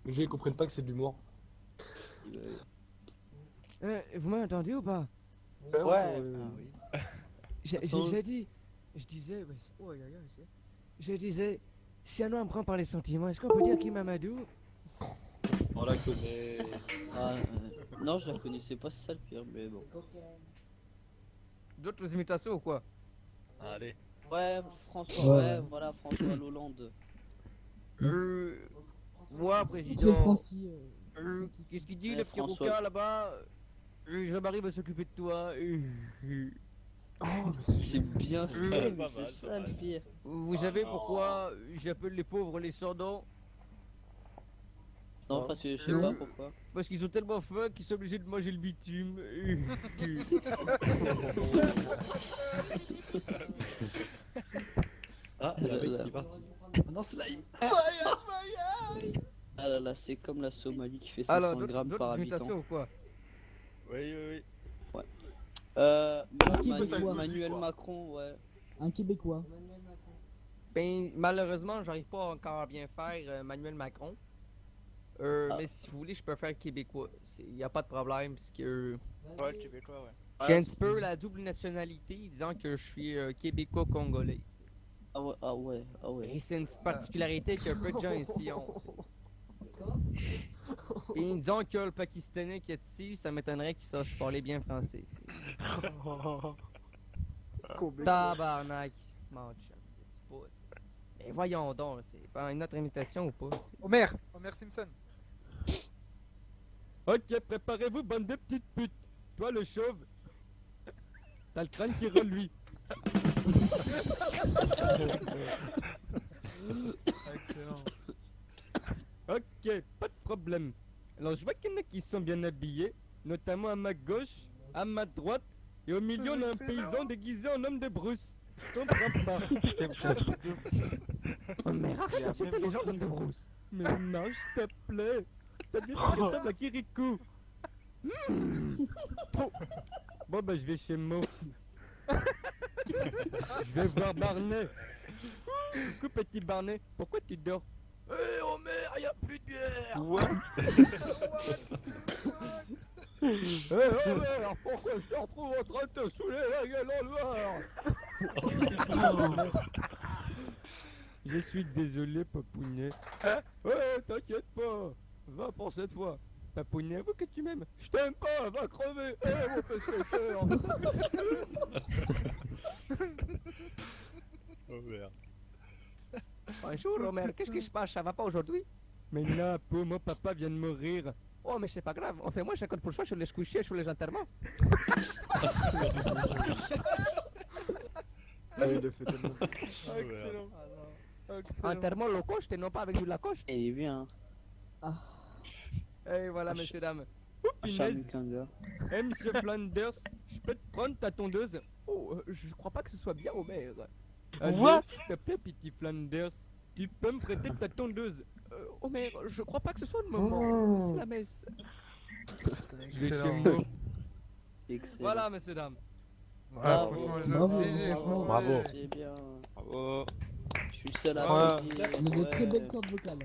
Speaker 12: Les gens ils comprennent pas que c'est de l'humour.
Speaker 11: Vous m'avez entendu ou pas?
Speaker 13: Ouais.
Speaker 11: J'ai dit, je disais, je disais, si un homme prend par les sentiments, est-ce qu'on peut dire qu'il est Mamadou?
Speaker 8: On la connaît.
Speaker 13: Ah, non, je la connaissais pas, c'est ça le pire, mais bon.
Speaker 11: D'autres imitations ou quoi?
Speaker 3: Allez.
Speaker 13: Ouais, François, ouais, voilà, François Hollande.
Speaker 11: Moi,
Speaker 14: C'est
Speaker 11: président.
Speaker 14: Francis.
Speaker 11: Qu'est-ce qu'il dit,
Speaker 13: Ouais,
Speaker 11: le petit
Speaker 13: François.
Speaker 11: rouquin là-bas? Jean-Marie va s'occuper de toi.
Speaker 12: Oh, mais c'est
Speaker 13: C'est bien
Speaker 11: Mmh.
Speaker 13: fait,
Speaker 3: Pas
Speaker 13: c'est
Speaker 3: mal,
Speaker 13: ça
Speaker 3: pas
Speaker 13: le
Speaker 3: mal.
Speaker 13: pire.
Speaker 11: Vous savez pourquoi j'appelle les pauvres les sans-dents?
Speaker 13: Non, parce que je sais
Speaker 14: Non.
Speaker 13: pas pourquoi.
Speaker 11: Parce qu'ils ont tellement faim qu'ils sont obligés de manger le bitume.
Speaker 8: Ah,
Speaker 13: il y a un mec qui est
Speaker 8: parti. Non, slime.
Speaker 13: Ah là là, c'est comme la Somalie qui fait 500
Speaker 11: Alors,
Speaker 13: grammes par
Speaker 11: d'autres
Speaker 13: habitant.
Speaker 11: imitations ou quoi?
Speaker 3: Oui, oui, oui.
Speaker 14: Québécois.
Speaker 13: Emmanuel Macron, ouais.
Speaker 14: Un Québécois.
Speaker 11: Ben, malheureusement, j'arrive pas encore à bien faire Emmanuel Macron. Mais si vous voulez, je peux faire québécois. Il n'y a pas de problème, parce que
Speaker 5: Ouais, le Québécois, ouais.
Speaker 11: j'ai un petit peu la double nationalité, disant que je suis québécois-congolais.
Speaker 13: Ah ouais, ah ouais, ah ouais.
Speaker 11: Et c'est une petite particularité qu'un peu de gens ici ont. Et disons que le Pakistanais qui est ici, ça m'étonnerait qu'il sache parler bien français. Tabarnak, mon chum, c'est pas ça. Mais voyons donc, c'est pas une autre imitation ou pas?
Speaker 5: Homer Simpson.
Speaker 11: Ok, préparez-vous, bande de petites putes. Toi, le chauve, t'as le crâne qui roule, lui.
Speaker 5: Excellent.
Speaker 11: Ok, pas de problème. Alors, je vois qu'il y en a qui sont bien habillés, notamment à ma gauche, à ma droite, et au milieu, on a un paysan déguisé en homme de brousse. Je comprends pas. Oh, mais arrête d'insulter les gens d'homme de brousse. Mais non, s'il te plaît. T'as dit que ça ressemble à Kirikou. Trop. Bon, bah, je vais chez Mo. Je vais voir Barney. Coucou, petit Barney. Pourquoi tu dors? Hé, Homer, y'a plus de bière! What? Hé, Homer, pourquoi je te retrouve en train de te saouler la gueule en noir? Je suis désolé, Papounet. Ouais, t'inquiète pas. Va pour cette fois. Papounet, avoue que tu m'aimes. Je t'aime pas, va crever. Eh, mon pacemaker.
Speaker 3: Oh merde.
Speaker 11: Bonjour, Homer. Qu'est-ce qui se passe? Ça va pas aujourd'hui? Mais non, pour moi, papa vient de mourir. Oh, mais c'est pas grave. On fait moins 50% sur les squishies et sur les enterrements.
Speaker 12: Ah, il le fait tellement.
Speaker 5: Excellent.
Speaker 11: Enterrement low cost et non pas avec du Lacoste.
Speaker 13: Et bien.
Speaker 11: Et voilà, messieurs, dames. Oh,
Speaker 13: Charles
Speaker 11: punaise. Monsieur Flanders, je peux te prendre ta tondeuse? Oh, je crois pas que ce soit bien, Homer. Allô, s'il te plaît, petit Flanders, tu peux me prêter ta tondeuse? Homer, je crois pas que ce soit le moment. C'est la messe. Je vais chez moi.
Speaker 13: Excellent.
Speaker 11: Voilà, messieurs, dames.
Speaker 5: Bravo.
Speaker 14: Bravo,
Speaker 5: GG.
Speaker 14: franchement.
Speaker 12: Bravo.
Speaker 13: C'est bien.
Speaker 3: Bravo.
Speaker 13: Je suis le seul à
Speaker 5: Ouais.
Speaker 13: applaudir,
Speaker 14: On a de
Speaker 13: ouais.
Speaker 14: très belles cordes vocales.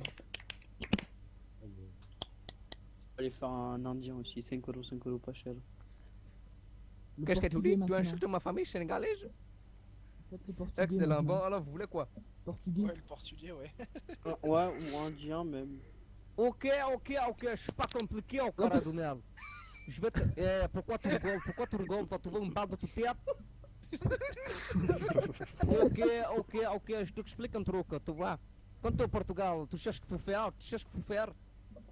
Speaker 13: Aller faire un indien aussi, 5 euros pas cher.
Speaker 14: Le
Speaker 11: Qu'est-ce que tu
Speaker 14: portugais
Speaker 11: dis? Tu
Speaker 14: maintenant.
Speaker 11: insultes ma famille sénégalaise?
Speaker 14: Faites le portugais
Speaker 11: Excellent.
Speaker 14: maintenant.
Speaker 11: Bon, alors, vous voulez quoi?
Speaker 14: Portugais.
Speaker 5: Ouais, le portugais, ouais.
Speaker 13: Ouais, ou indien même.
Speaker 11: Ok, je suis pas compliqué au cara de merde. Je vais te... pourquoi tu rigoles? Pourquoi tu rigoles? T'as trouvé une balle de toute tête? Ok, je t'explique un truc, tu vois. Quand tu es au Portugal, tu sais ce qu'il faut faire,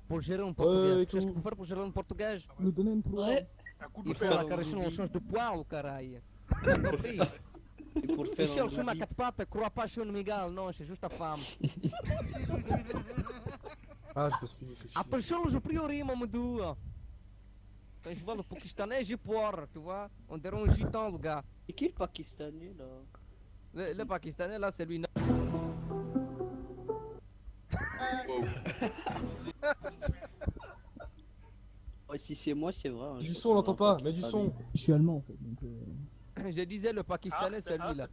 Speaker 11: pour gérer un portugais. Tu sais ce qu'il faut faire pour gérer un portugais?
Speaker 14: Nous donner une trois.
Speaker 5: Un coup de
Speaker 11: Il faut
Speaker 5: fer.
Speaker 11: la caresser dans le sens de poil, caralho. T'as compris?
Speaker 13: Et pour le
Speaker 11: Et
Speaker 13: faire
Speaker 11: si
Speaker 13: en
Speaker 11: elle se met à
Speaker 13: Bolivie.
Speaker 11: quatre pattes, crois pas sur une migale, non, c'est juste ta femme.
Speaker 12: Ah, je me suis fait chier.
Speaker 11: Attention aux priori, Mamadou. Quand je vois le Pakistanais, j'ai peur, tu vois. On dirait un gitan, le gars.
Speaker 13: C'est qui le Pakistanais là?
Speaker 11: Le Pakistanais, là, c'est lui.
Speaker 13: Ouais, si c'est moi, c'est vrai. hein,
Speaker 12: Du
Speaker 13: je
Speaker 12: son, on l'entend
Speaker 13: comprends
Speaker 12: pas, mets du
Speaker 13: pas
Speaker 12: son.
Speaker 14: Je suis allemand en fait, donc.
Speaker 11: Je disais le Pakistanais, celui-là.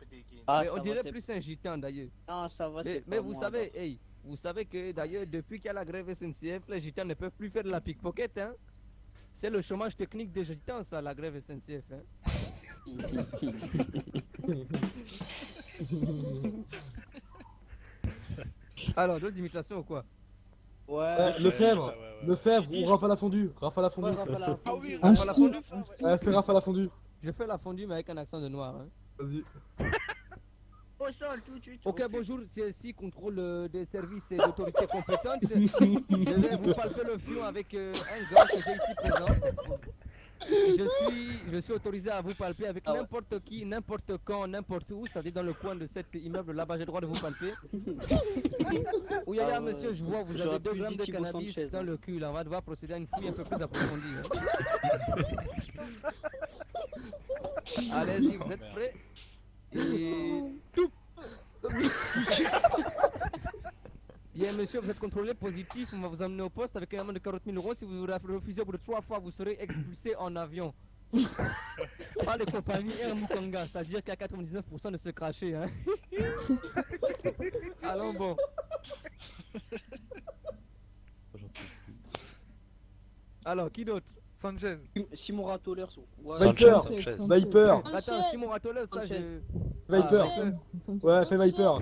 Speaker 13: Ah,
Speaker 11: Mais on
Speaker 13: ça va,
Speaker 11: dirait
Speaker 13: c'est-
Speaker 11: plus un gitan d'ailleurs.
Speaker 13: Non, ça va, c'est
Speaker 11: Mais
Speaker 13: pas
Speaker 11: vous
Speaker 13: moi,
Speaker 11: savez,
Speaker 13: alors.
Speaker 11: hey, vous savez que d'ailleurs, depuis qu'il y a la grève SNCF, les gitans ne peuvent plus faire de la pickpocket, hein. C'est le chômage technique des gitans, ça, la grève SNCF, hein. Alors, d'autres imitations ou quoi?
Speaker 12: Ouais, Lefebvre, Lefebvre ou Raphaël a fondu. Raphaël a fondu.
Speaker 13: Ouais, Raphaël a
Speaker 11: Ah oui,
Speaker 14: Un
Speaker 11: Raphaël a
Speaker 14: ch'ti,
Speaker 11: fondu.
Speaker 14: un ch'ti.
Speaker 12: Ouais, fais Raphaël a fondu.
Speaker 11: Je fais la fondue mais avec un accent de noir, hein.
Speaker 12: Vas-y.
Speaker 13: Au sol, tout de suite.
Speaker 11: Ok, bonjour, c'est ici contrôle des services et d'autorités compétentes. Je vais vous palper le fion avec un gars que j'ai ici présent. Je suis autorisé à vous palper avec n'importe qui, n'importe quand, n'importe où. Ça dit dans le coin de cet immeuble là-bas, j'ai le droit de vous palper. Oui, monsieur, je vois, vous avez 2 grammes de cannabis dans le cul. Là, on va devoir procéder à une fouille un peu plus approfondie. Hein. Allez-y, vous êtes prêts? Et tout. Bien monsieur, vous êtes contrôlé positif, on va vous emmener au poste avec un amende de 40 000 €. Si vous refusez au bout de 3 fois, vous serez expulsé en avion. Pas de compagnie Air Mukanga, c'est-à-dire qu'il y a 99% de se cracher. Hein. Allons bon. Alors, qui d'autre?
Speaker 4: Sanchez.
Speaker 13: Simon Ratolers.
Speaker 12: Viper.
Speaker 14: Sanchez.
Speaker 12: Viper.
Speaker 11: Attends, Simon Ratolers, ça
Speaker 13: Sanchez.
Speaker 11: je...
Speaker 12: Viper.
Speaker 14: Sanchez.
Speaker 12: Ouais, fais Viper.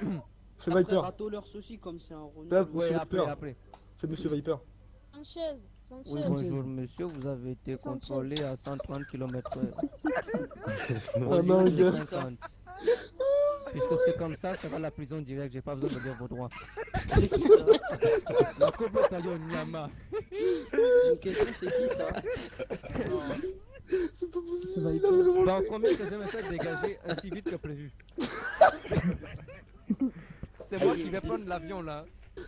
Speaker 12: Fais
Speaker 13: Après
Speaker 12: Viper.
Speaker 13: Ratolers aussi, comme c'est un Renault.
Speaker 12: Fais
Speaker 11: Ouais,
Speaker 12: Monsieur
Speaker 11: après,
Speaker 12: Viper.
Speaker 11: après.
Speaker 12: Fais Monsieur Viper.
Speaker 15: Sanchez. Sanchez.
Speaker 11: Oui, bonjour monsieur, vous avez été
Speaker 15: Sanchez.
Speaker 11: contrôlé à 130 km/h.
Speaker 12: Ah non,
Speaker 11: c'est
Speaker 12: gars.
Speaker 11: 50. Puisque c'est comme ça va à la prison directe, j'ai pas besoin de dire vos droits. La couple taillon Nyama.
Speaker 13: Une question, c'est qui ça?
Speaker 12: C'est pas possible.
Speaker 14: C'est
Speaker 12: il a
Speaker 14: Viper.
Speaker 12: vraiment-
Speaker 11: Bon, combien que je me fais dégager ainsi vite que prévu? C'est moi qui vais prendre l'avion là.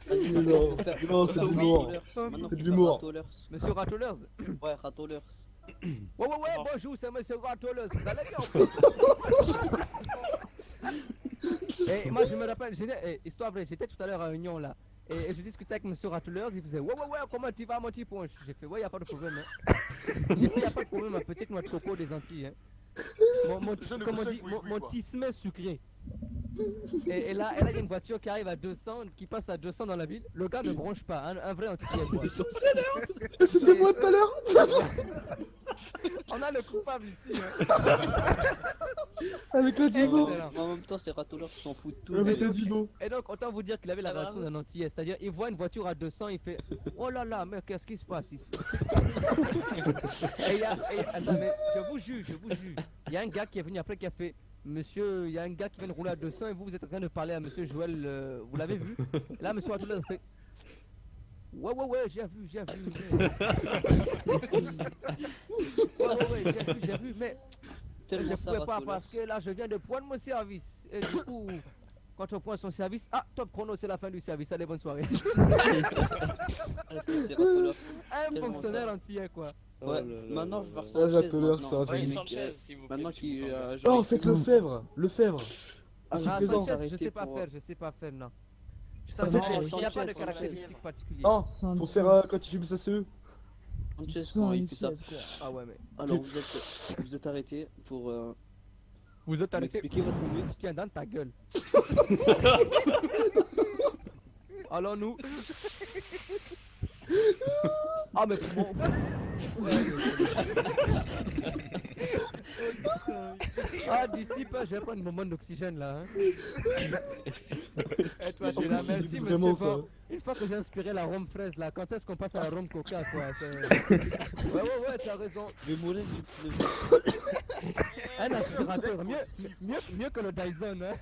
Speaker 12: Non, non, c'est de l'humour.
Speaker 13: Maintenant,
Speaker 12: C'est de
Speaker 13: tu
Speaker 12: l'humour.
Speaker 13: Ratolers.
Speaker 11: Monsieur Ratolers?
Speaker 13: Ouais, Ratolers.
Speaker 11: Ouais, bonjour, c'est monsieur Ratolers. Vous allez bien? Et moi je me rappelle, histoire vraie, j'étais tout à l'heure à Union là. Et je discutais avec monsieur Ratolers, il faisait ouais, comment tu vas mon petit ponche? J'ai fait ouais, y a pas de problème. Hein. J'ai fait y a pas de problème, ma petite noix de coco des Antilles. Hein. Comme on dit, mon tismet sucré. Et là, il y a une voiture qui arrive à 200, qui passe à 200 dans la ville. Le gars ne bronche pas, un vrai antillais quoi.
Speaker 12: C'était moi tout à l'heure.
Speaker 11: On a le coupable ici. Hein.
Speaker 12: Avec le Divo.
Speaker 11: Excellent.
Speaker 13: En même temps, c'est Ratolers qui s'en fout de tout.
Speaker 12: Avec le Divo.
Speaker 11: Et donc, autant vous dire qu'il avait la réaction d'un antillais. C'est-à-dire, il voit une voiture à 200, il fait oh là là, mais qu'est-ce qui se passe ici? Attends, mais je vous jure, il y a un gars qui est venu après qui a fait monsieur, il y a un gars qui vient de rouler à 200 et vous êtes en train de parler à monsieur Joël, vous l'avez vu? Et là, monsieur Ratolers fait ouais, j'ai vu. J'ai vu, mais je pouvais pas parce que là, je viens de prendre mon service. Et du coup, quand on prend son service, top chrono, c'est la fin du service. Allez, bonne soirée. Un fonctionnaire entier, quoi.
Speaker 13: Ouais, maintenant je vais
Speaker 12: Ah,
Speaker 13: faire
Speaker 12: Ratolers,
Speaker 13: Sanchez.
Speaker 12: ça,
Speaker 13: Ouais,
Speaker 12: c'est-
Speaker 13: Sanchez, s'il vous plaît. Maintenant qui.
Speaker 12: Oh, faites Lefebvre. Lefebvre.
Speaker 11: Ah,
Speaker 12: C'est présent.
Speaker 11: Sanchez, je sais pas faire, non.
Speaker 12: Ça
Speaker 11: Ça
Speaker 12: fait-
Speaker 11: fait, il n'y a pas de
Speaker 13: Sanchez.
Speaker 11: caractéristiques particulières.
Speaker 12: Oh, pour faire quand tu filmes ça CE.
Speaker 13: Sanchez,
Speaker 14: Sans
Speaker 13: non, il fait ça.
Speaker 14: Sanchez, quoi.
Speaker 11: Ah ouais, mais.
Speaker 13: Alors vous êtes arrêté pour.
Speaker 11: Vous êtes arrêté.
Speaker 13: m'expliquer votre minute.
Speaker 11: Tiens, dans ta gueule. Allons-nous. Ah, mais bon. Ah, d'ici peu, je vais prendre mon monde d'oxygène là. Hein. Et toi, tu es là, merci monsieur.
Speaker 12: Vraiment, ça.
Speaker 11: Bon, une fois que j'ai inspiré la rhum fraise là, quand est-ce qu'on passe à la rhum coca quoi? Ouais, t'as raison.
Speaker 13: Je vais mourir
Speaker 11: Un aspirateur, mieux que le Dyson. Hein.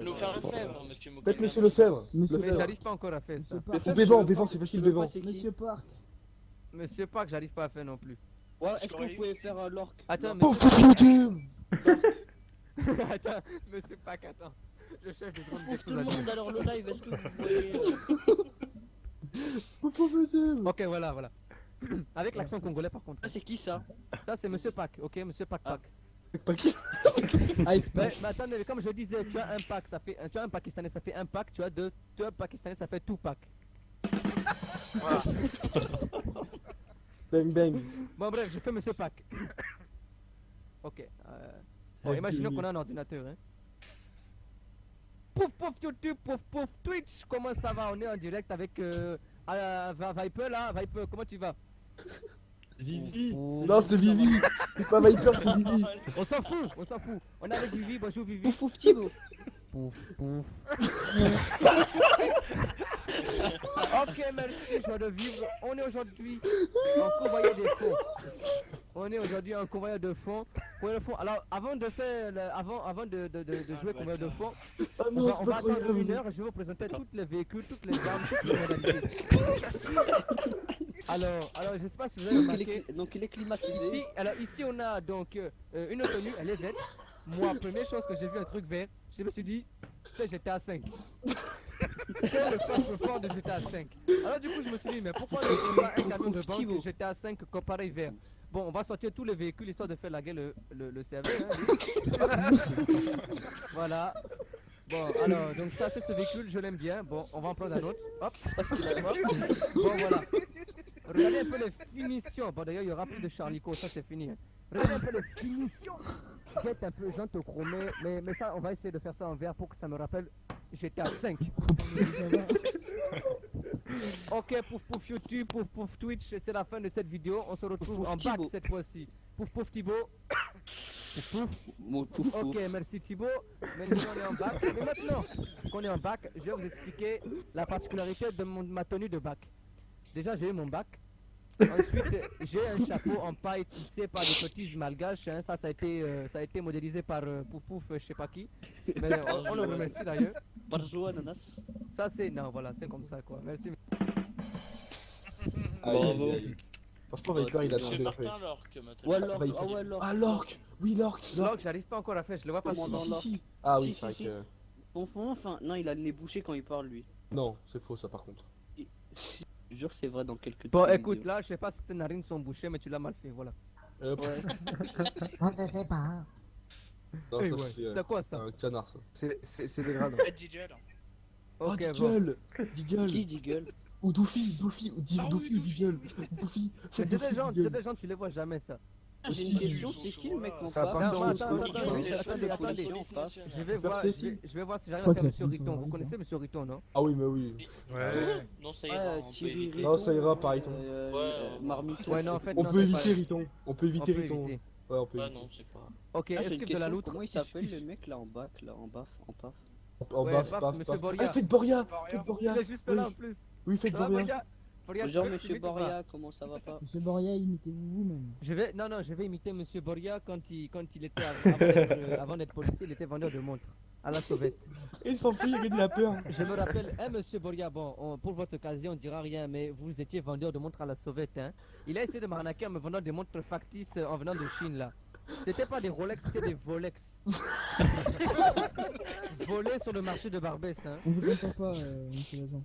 Speaker 16: Nous faire Lefebvre, monsieur Mukanga.
Speaker 12: Faites Monsieur Lefebvre.
Speaker 11: Mais
Speaker 12: Lefebvre.
Speaker 11: j'arrive pas encore à faire ça.
Speaker 12: Ou Bévan, Bévan, c'est facile Bévan.
Speaker 14: Monsieur Park.
Speaker 11: Monsieur Park, j'arrive pas à faire non plus.
Speaker 13: Ouais, est-ce que vous pouvez faire l'orque?
Speaker 11: Attends,
Speaker 12: Oh, putain.
Speaker 11: Attends, monsieur Park, attends. Le chef est
Speaker 13: Pour tout le monde, alors le live, est-ce que vous voyez.
Speaker 11: Ok, voilà. Avec l'accent congolais par contre.
Speaker 13: Ah, c'est qui ça?
Speaker 11: Ça c'est monsieur Park, ok, monsieur Park.
Speaker 12: Pas qui?
Speaker 11: Mais attendez, comme je disais, tu as un pack, ça fait, tu as un pakistanais, ça fait un pack, tu as deux pakistanais, ça fait tout pack.
Speaker 5: Voilà.
Speaker 12: Bang bang.
Speaker 11: Bon bref, je fais monsieur Pack. Ok. Bon, imaginons qu'on a un ordinateur. Hein. Pouf pouf YouTube, pouf pouf Twitch. Comment ça va? On est en direct avec Viper là. Viper, comment tu vas?
Speaker 12: Vivi. Non, c'est Vivi. C'est pas Viper, c'est Vivi.
Speaker 11: On s'en fout, on s'en fout. On est avec Vivi, bonjour Vivi.
Speaker 6: Pouf pouf Thibaut.
Speaker 11: Pouf pouf. Ok, merci, joie de vivre. On est aujourd'hui en convoyeur des fonds. On est aujourd'hui en convoyeur de fonds. Alors, avant de faire, avant de jouer convoyeur de fonds, on va attendre une heure. Je vais vous présenter tous les véhicules, toutes les armes, toutes les modalités. Alors, je sais pas si vous avez remarqué.
Speaker 13: Donc il est climatisé.
Speaker 11: Ici, on a donc une tenue, elle est verte. Moi, première chose que j'ai vu un truc vert, je me suis dit, c'est GTA 5. C'est le coffre fort de GTA 5. Alors du coup, je me suis dit, mais pourquoi ne pas un camion de banque GTA 5 comparé vert? Bon, on va sortir tous les véhicules histoire de faire laguer le serveur. Hein. Voilà. Bon, alors, donc ça, c'est ce véhicule, je l'aime bien. Bon, on va en prendre un autre. Hop, parce qu'il est mort. Bon, voilà. Regardez un peu les finitions. Bon, d'ailleurs, il y aura plus de Charlico, ça c'est fini. Hein. Regardez un peu les finitions. Peut-être un peu gentochromé, mais ça, on va essayer de faire ça en vert pour que ça me rappelle GTA 5. Ok, pouf pouf YouTube, pouf pouf Twitch, c'est la fin de cette vidéo. On se retrouve
Speaker 13: pouf
Speaker 11: en bac
Speaker 13: Thibaut.
Speaker 11: cette fois-ci. Pouf pouf Thibaut. Pouf pouf. Ok, merci Thibaut. Maintenant on est en bac. Mais maintenant qu'on est en bac, je vais vous expliquer la particularité de ma tenue de bac. Déjà, j'ai eu mon bac. Ensuite, j'ai un chapeau en paille tissé par des cotises malgaches. Hein. Ça a été modélisé par Pouf Pouf, je sais pas qui. Mais on le remercie d'ailleurs.
Speaker 13: Par Joe Ananas.
Speaker 11: Ça c'est... Non, voilà, c'est comme ça quoi. Merci.
Speaker 12: Bravo. Franchement, Viper, il a
Speaker 16: C'est
Speaker 12: demandé.
Speaker 16: Martin Lorque maintenant.
Speaker 13: Ouais, Lorque. Ah ouais, Lorque.
Speaker 12: Ah, Lorque. Oui, Lorque.
Speaker 11: Lorque, j'arrive pas encore à faire, je le vois pas
Speaker 13: Comment
Speaker 11: souvent.
Speaker 13: dans Lorque?
Speaker 12: Ah oui,
Speaker 13: Si,
Speaker 12: c'est vrai
Speaker 13: si,
Speaker 12: que...
Speaker 13: Bon, enfin, non, il a le nez bouché quand il parle, lui.
Speaker 12: Non, c'est faux ça par contre.
Speaker 13: Je jure, c'est vrai dans quelques
Speaker 11: Bon,
Speaker 13: vidéos.
Speaker 11: écoute, là, je sais pas si tes narines sont bouchées, mais tu l'as mal fait, voilà.
Speaker 12: Hop.
Speaker 13: Ouais.
Speaker 9: On ne sait pas.
Speaker 12: Non,
Speaker 11: Eh
Speaker 12: ça
Speaker 11: ouais, c'est quoi ça?
Speaker 12: un canard ça.
Speaker 10: C'est des grades.
Speaker 16: Diggle.
Speaker 12: Oh,
Speaker 11: Ok,
Speaker 12: Diggle. Diggle.
Speaker 13: Qui Diggle?
Speaker 12: Ou Doofy, Doofy, ou Doofy, Diggle. Doofy,
Speaker 11: Mais
Speaker 12: faites
Speaker 11: c'est
Speaker 12: Doofy,
Speaker 11: des gens,
Speaker 12: Diggle.
Speaker 11: tu les vois jamais ça.
Speaker 13: J'ai une question, c'est qui le mec en
Speaker 10: Ça
Speaker 13: face?
Speaker 10: appartient
Speaker 11: Non,
Speaker 10: au
Speaker 11: attends,
Speaker 10: sport.
Speaker 11: attendez. Je vais voir,
Speaker 12: Faire
Speaker 11: je vais voir si j'arrive
Speaker 14: Soit
Speaker 11: à faire
Speaker 14: que la
Speaker 11: Monsieur
Speaker 14: police
Speaker 11: Riton.
Speaker 14: en
Speaker 11: Vous
Speaker 14: avise,
Speaker 11: connaissez Monsieur Riton, non?
Speaker 12: Ah oui, mais oui.
Speaker 16: Ouais. Non, ça ira, on peut
Speaker 13: Thierry
Speaker 16: éviter.
Speaker 12: Non, ça ira, par Riton.
Speaker 13: Marmito.
Speaker 11: Ouais, non, en fait,
Speaker 12: On
Speaker 11: non,
Speaker 12: peut
Speaker 11: c'est
Speaker 12: éviter
Speaker 11: pas-
Speaker 12: Riton. On peut éviter
Speaker 11: on peut
Speaker 12: Riton.
Speaker 11: éviter.
Speaker 12: Ouais, on peut
Speaker 16: Ouais,
Speaker 12: éviter.
Speaker 16: non, c'est pas.
Speaker 11: Ok,
Speaker 13: Ah, j'ai une
Speaker 11: esquive de la
Speaker 13: question,
Speaker 11: loutre.
Speaker 13: comment il s'appelle le mec là en bac, là, en baf, en paf?
Speaker 12: En
Speaker 11: Ouais,
Speaker 12: baf,
Speaker 11: paf,
Speaker 12: paf,
Speaker 11: Monsieur
Speaker 12: paf.
Speaker 11: Boria.
Speaker 12: Ah, faites Boria. Faites Boria.
Speaker 11: Il est juste
Speaker 12: Oui.
Speaker 11: là en plus.
Speaker 12: Oui, faites
Speaker 11: Ça va,
Speaker 12: Boria.
Speaker 11: Boria? Boria,
Speaker 13: Genre
Speaker 11: tu veux que je
Speaker 13: Monsieur
Speaker 11: t'imite ou pas?
Speaker 13: Boria, comment ça va pas?
Speaker 14: Monsieur Boria, imitez-vous vous-même.
Speaker 11: Je vais imiter Monsieur Boria quand il était avant d'être policier, il était vendeur de montres à la sauvette.
Speaker 12: Il s'enfuit, il a de la peur.
Speaker 11: Je me rappelle, hein, Monsieur Boria, bon, pour votre occasion, on dira rien, mais vous étiez vendeur de montres à la sauvette, hein. Il a essayé de m'arnaquer en me vendant des montres factices en venant de Chine, là. C'était pas des Rolex, c'était des Volex. Volés sur le marché de Barbès, hein.
Speaker 14: On vous entend pas, monsieur l'agent.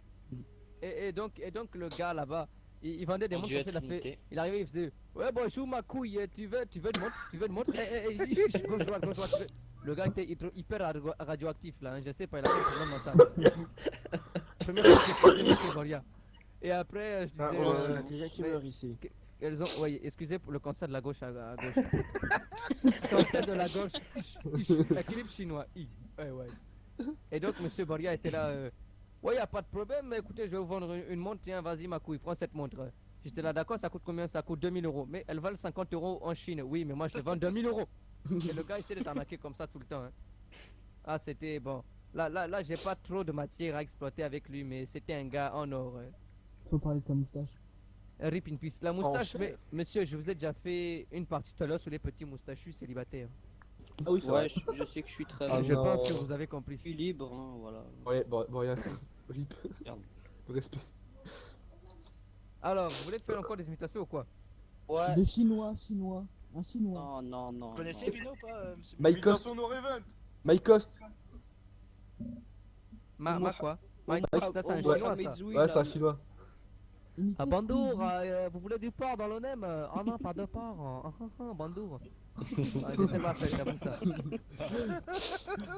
Speaker 11: Et donc le gars là-bas, il vendait des
Speaker 16: On
Speaker 11: montres,
Speaker 16: dû
Speaker 11: comme ça,
Speaker 16: être limité.
Speaker 11: il arrivait, il faisait ouais bonjour ma couille, tu veux une montre, tu veux une montre, gauche droite, tu veux... Le gars était hyper radioactif là, hein, je sais pas, il a un problème mental. Première fois que j'ai fait Boria. Et après je disais
Speaker 10: On a quelqu'un qui
Speaker 11: mais-
Speaker 10: meurt ici.
Speaker 11: elles ont, ouais, excusez pour le cancer de la gauche à gauche. Cancer de la gauche, la clip chinois, ouais. Et donc monsieur Boria était là, ouais y a pas de problème, mais écoutez je vais vous vendre une montre, tiens vas-y ma couille, prends cette montre. J'étais là d'accord, ça coûte combien? Ça coûte 2000 €. Mais elles valent 50 € en Chine, oui mais moi je les vends 2000 €. Et le gars essaie de t'arnaquer comme ça tout le temps. Hein. Ah c'était bon, là j'ai pas trop de matière à exploiter avec lui, mais c'était un gars en or.
Speaker 14: Faut parler de ta moustache.
Speaker 11: Rip in peace. La moustache,
Speaker 10: chef.
Speaker 11: mais monsieur, je vous ai déjà fait une partie tout à l'heure sur les petits moustachus célibataires.
Speaker 12: Ah oui, c'est
Speaker 13: Ouais,
Speaker 12: vrai.
Speaker 13: je sais que je suis très
Speaker 12: Ah
Speaker 11: Je
Speaker 12: non.
Speaker 11: pense que vous avez compris.
Speaker 13: Je suis libre, hein, voilà.
Speaker 12: Ouais, Boria. Rip.
Speaker 13: Merde.
Speaker 12: Respect.
Speaker 11: Alors, vous voulez faire encore des imitations ou quoi?
Speaker 13: Ouais.
Speaker 14: Des Chinois. Un Chinois.
Speaker 13: Non, non, non.
Speaker 16: Vous connaissez Vino ou pas, monsieur?
Speaker 12: Mike Cost. Mike Cost.
Speaker 11: Ma quoi?
Speaker 13: Ouais,
Speaker 11: Mike, ça c'est un
Speaker 12: ouais.
Speaker 11: chinois ça.
Speaker 12: Ouais, c'est un chinois.
Speaker 11: Ah, Bandour, vous voulez du porc dans l'ONEM? Oh non, pas de porc. Bandour. Je sais pas, j'avoue ça.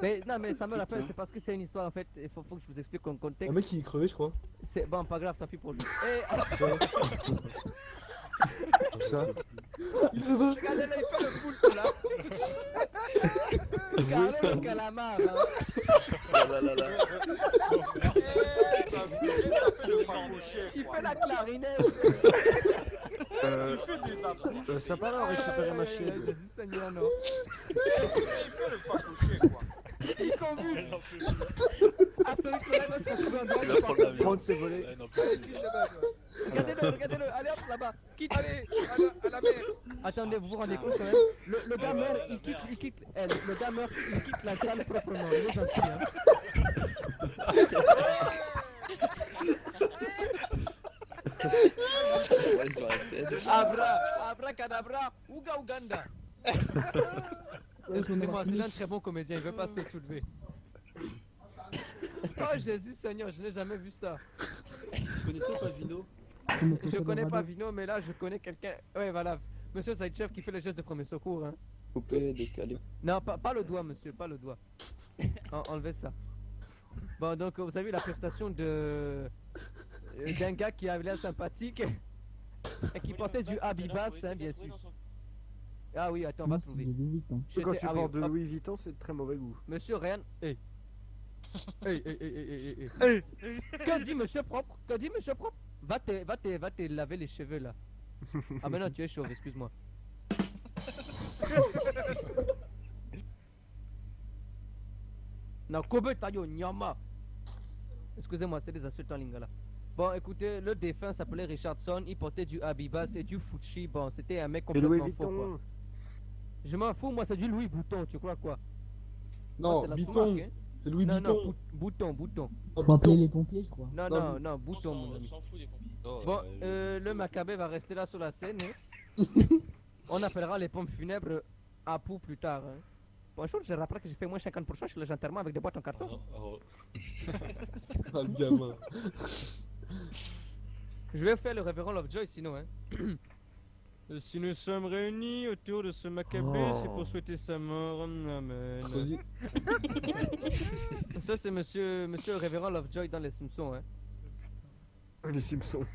Speaker 11: Mais non, mais ça me rappelle, c'est parce que c'est une histoire en fait. Il faut que je vous explique le contexte.
Speaker 12: Un mec qui est crevé, je crois.
Speaker 11: C'est bon, pas grave, tant pis pour lui.
Speaker 10: Tout ça.
Speaker 11: Regardez là, il fait le poulpe là. Regardez le calamar. Il fait la clarinette.
Speaker 10: Ça va là, récupérer ma chaise.
Speaker 11: Seigneur, non. Il convulse. Ah, c'est vrai que là, c'est un doigt.
Speaker 10: Prendre ses volets.
Speaker 11: Regardez-le, allez hop là-bas. Quitte. Allez, à la mer. Attendez, vous vous rendez compte quand même? Le gars meurt, il quitte. Le gars meurt, il quitte la salle proprement. Il est gentil, hein. Abracadabra, Ouga Ouganda. Excusez-moi, c'est un très bon comédien, il veut pas se soulever. Oh Jésus Seigneur, je n'ai jamais vu ça.
Speaker 8: Vous connaissez pas Vino?
Speaker 11: Je connais pas Vino, mais là je connais quelqu'un. Ouais, voilà. Monsieur Saïdchev qui fait le geste de premier secours. Hein.
Speaker 10: Coupé, décalé.
Speaker 11: Non, pas le doigt, monsieur, pas le doigt. Enlevez ça. Bon, donc vous avez vu la prestation d'un gars qui avait l'air sympathique et qui portait du Habibas, hein, bien sûr. Ah oui, attends, on va trouver.
Speaker 10: Quand tu portes de Louis Vuitton, c'est de très mauvais goût.
Speaker 11: Monsieur, rien. Que dit monsieur propre? Que dit monsieur propre? Va te laver les cheveux là. Ah mais non, tu es chauve, excuse-moi. Non, Kobe Tayo Nyama. Excusez-moi, c'est des insultes en lingala. Bon, écoutez, le défunt s'appelait Richardson, il portait du Habibas et du Fucci. Bon, c'était un mec complètement faux, quoi. Je m'en fous, moi c'est du Louis Vuitton, tu crois quoi?
Speaker 12: Non, Vuitton.
Speaker 11: Hein.
Speaker 12: C'est Louis Vuitton.
Speaker 11: Non, Bouton.
Speaker 14: Faut appeler les pompiers, je crois.
Speaker 11: Non, Bouton, mon ami.
Speaker 16: On s'en fout des pompiers.
Speaker 11: Bon, le Maccabée va rester là sur la scène. Hein. On appellera les pompes funèbres à Pou plus tard. Hein. Bonjour, je rappelle que j'ai fait moins 50% sur les enterrements avec des boîtes en carton.
Speaker 12: Ah, le gamin.
Speaker 11: Je vais faire le révérend Lovejoy sinon. Hein. Si nous sommes réunis autour de ce Maccabée, c'est pour souhaiter sa mort. Amen. Ça, c'est monsieur révérend Lovejoy dans les Simpsons. Hein.
Speaker 10: Les Simpsons.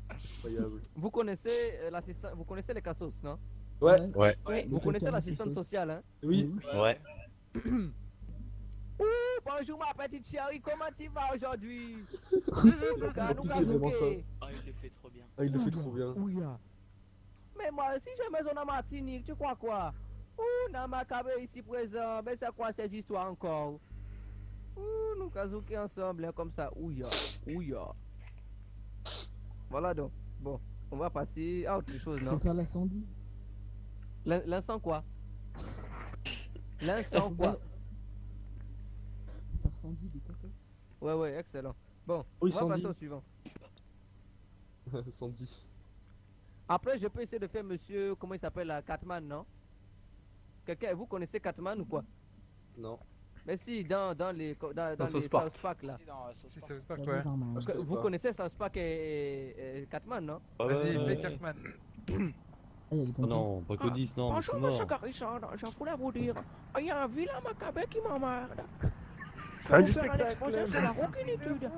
Speaker 12: Incroyable.
Speaker 11: Vous connaissez l'assistant, vous connaissez les Cassos, non?
Speaker 12: Ouais.
Speaker 11: Vous connaissez l'assistante sociale, hein?
Speaker 12: Oui.
Speaker 16: Ouais.
Speaker 11: Bonjour ma petite chérie, comment tu vas aujourd'hui?
Speaker 12: C'est vraiment ça.
Speaker 16: Ah, il le fait trop bien.
Speaker 12: Ah, il le fait trop bien.
Speaker 11: Mais moi aussi j'ai maison en Martinique, tu crois quoi? Dans ma cabane ici présent, mais c'est quoi ces histoires encore? Nous casouquer ensemble, hein, comme ça. Ouya. Voilà donc. Bon, on va passer à autre chose, non?
Speaker 14: Faut faire l'incendie.
Speaker 11: L'instant quoi? L'instant quoi?
Speaker 14: Faire Sandy des cassos.
Speaker 11: Ouais, excellent. Bon,
Speaker 12: Oui,
Speaker 11: on va passer
Speaker 12: Sandy.
Speaker 11: au suivant.
Speaker 12: 110.
Speaker 11: Après, je peux essayer de faire monsieur, comment il s'appelle là, Catman, non? Quelqu'un, vous connaissez Catman ou quoi?
Speaker 12: Non.
Speaker 11: Mais si, dans les
Speaker 1: South
Speaker 11: South
Speaker 1: Park.
Speaker 11: Park là.
Speaker 16: Si, South
Speaker 14: Ça bouge en main.
Speaker 11: Vous connaissez South Park et Catman, non?
Speaker 17: Vas-y, fais Catman.
Speaker 14: Ah, il y a les pompiers.
Speaker 8: Non, pas que 10, non, mais c'est
Speaker 11: Bonjour monsieur
Speaker 8: mort.
Speaker 11: Garrison, je voulais vous dire, il y a un vilain Maccabée qui m'emmerde.
Speaker 10: Fin du
Speaker 11: Faire un
Speaker 10: spectacle.
Speaker 11: exposé sur la rouquinitude.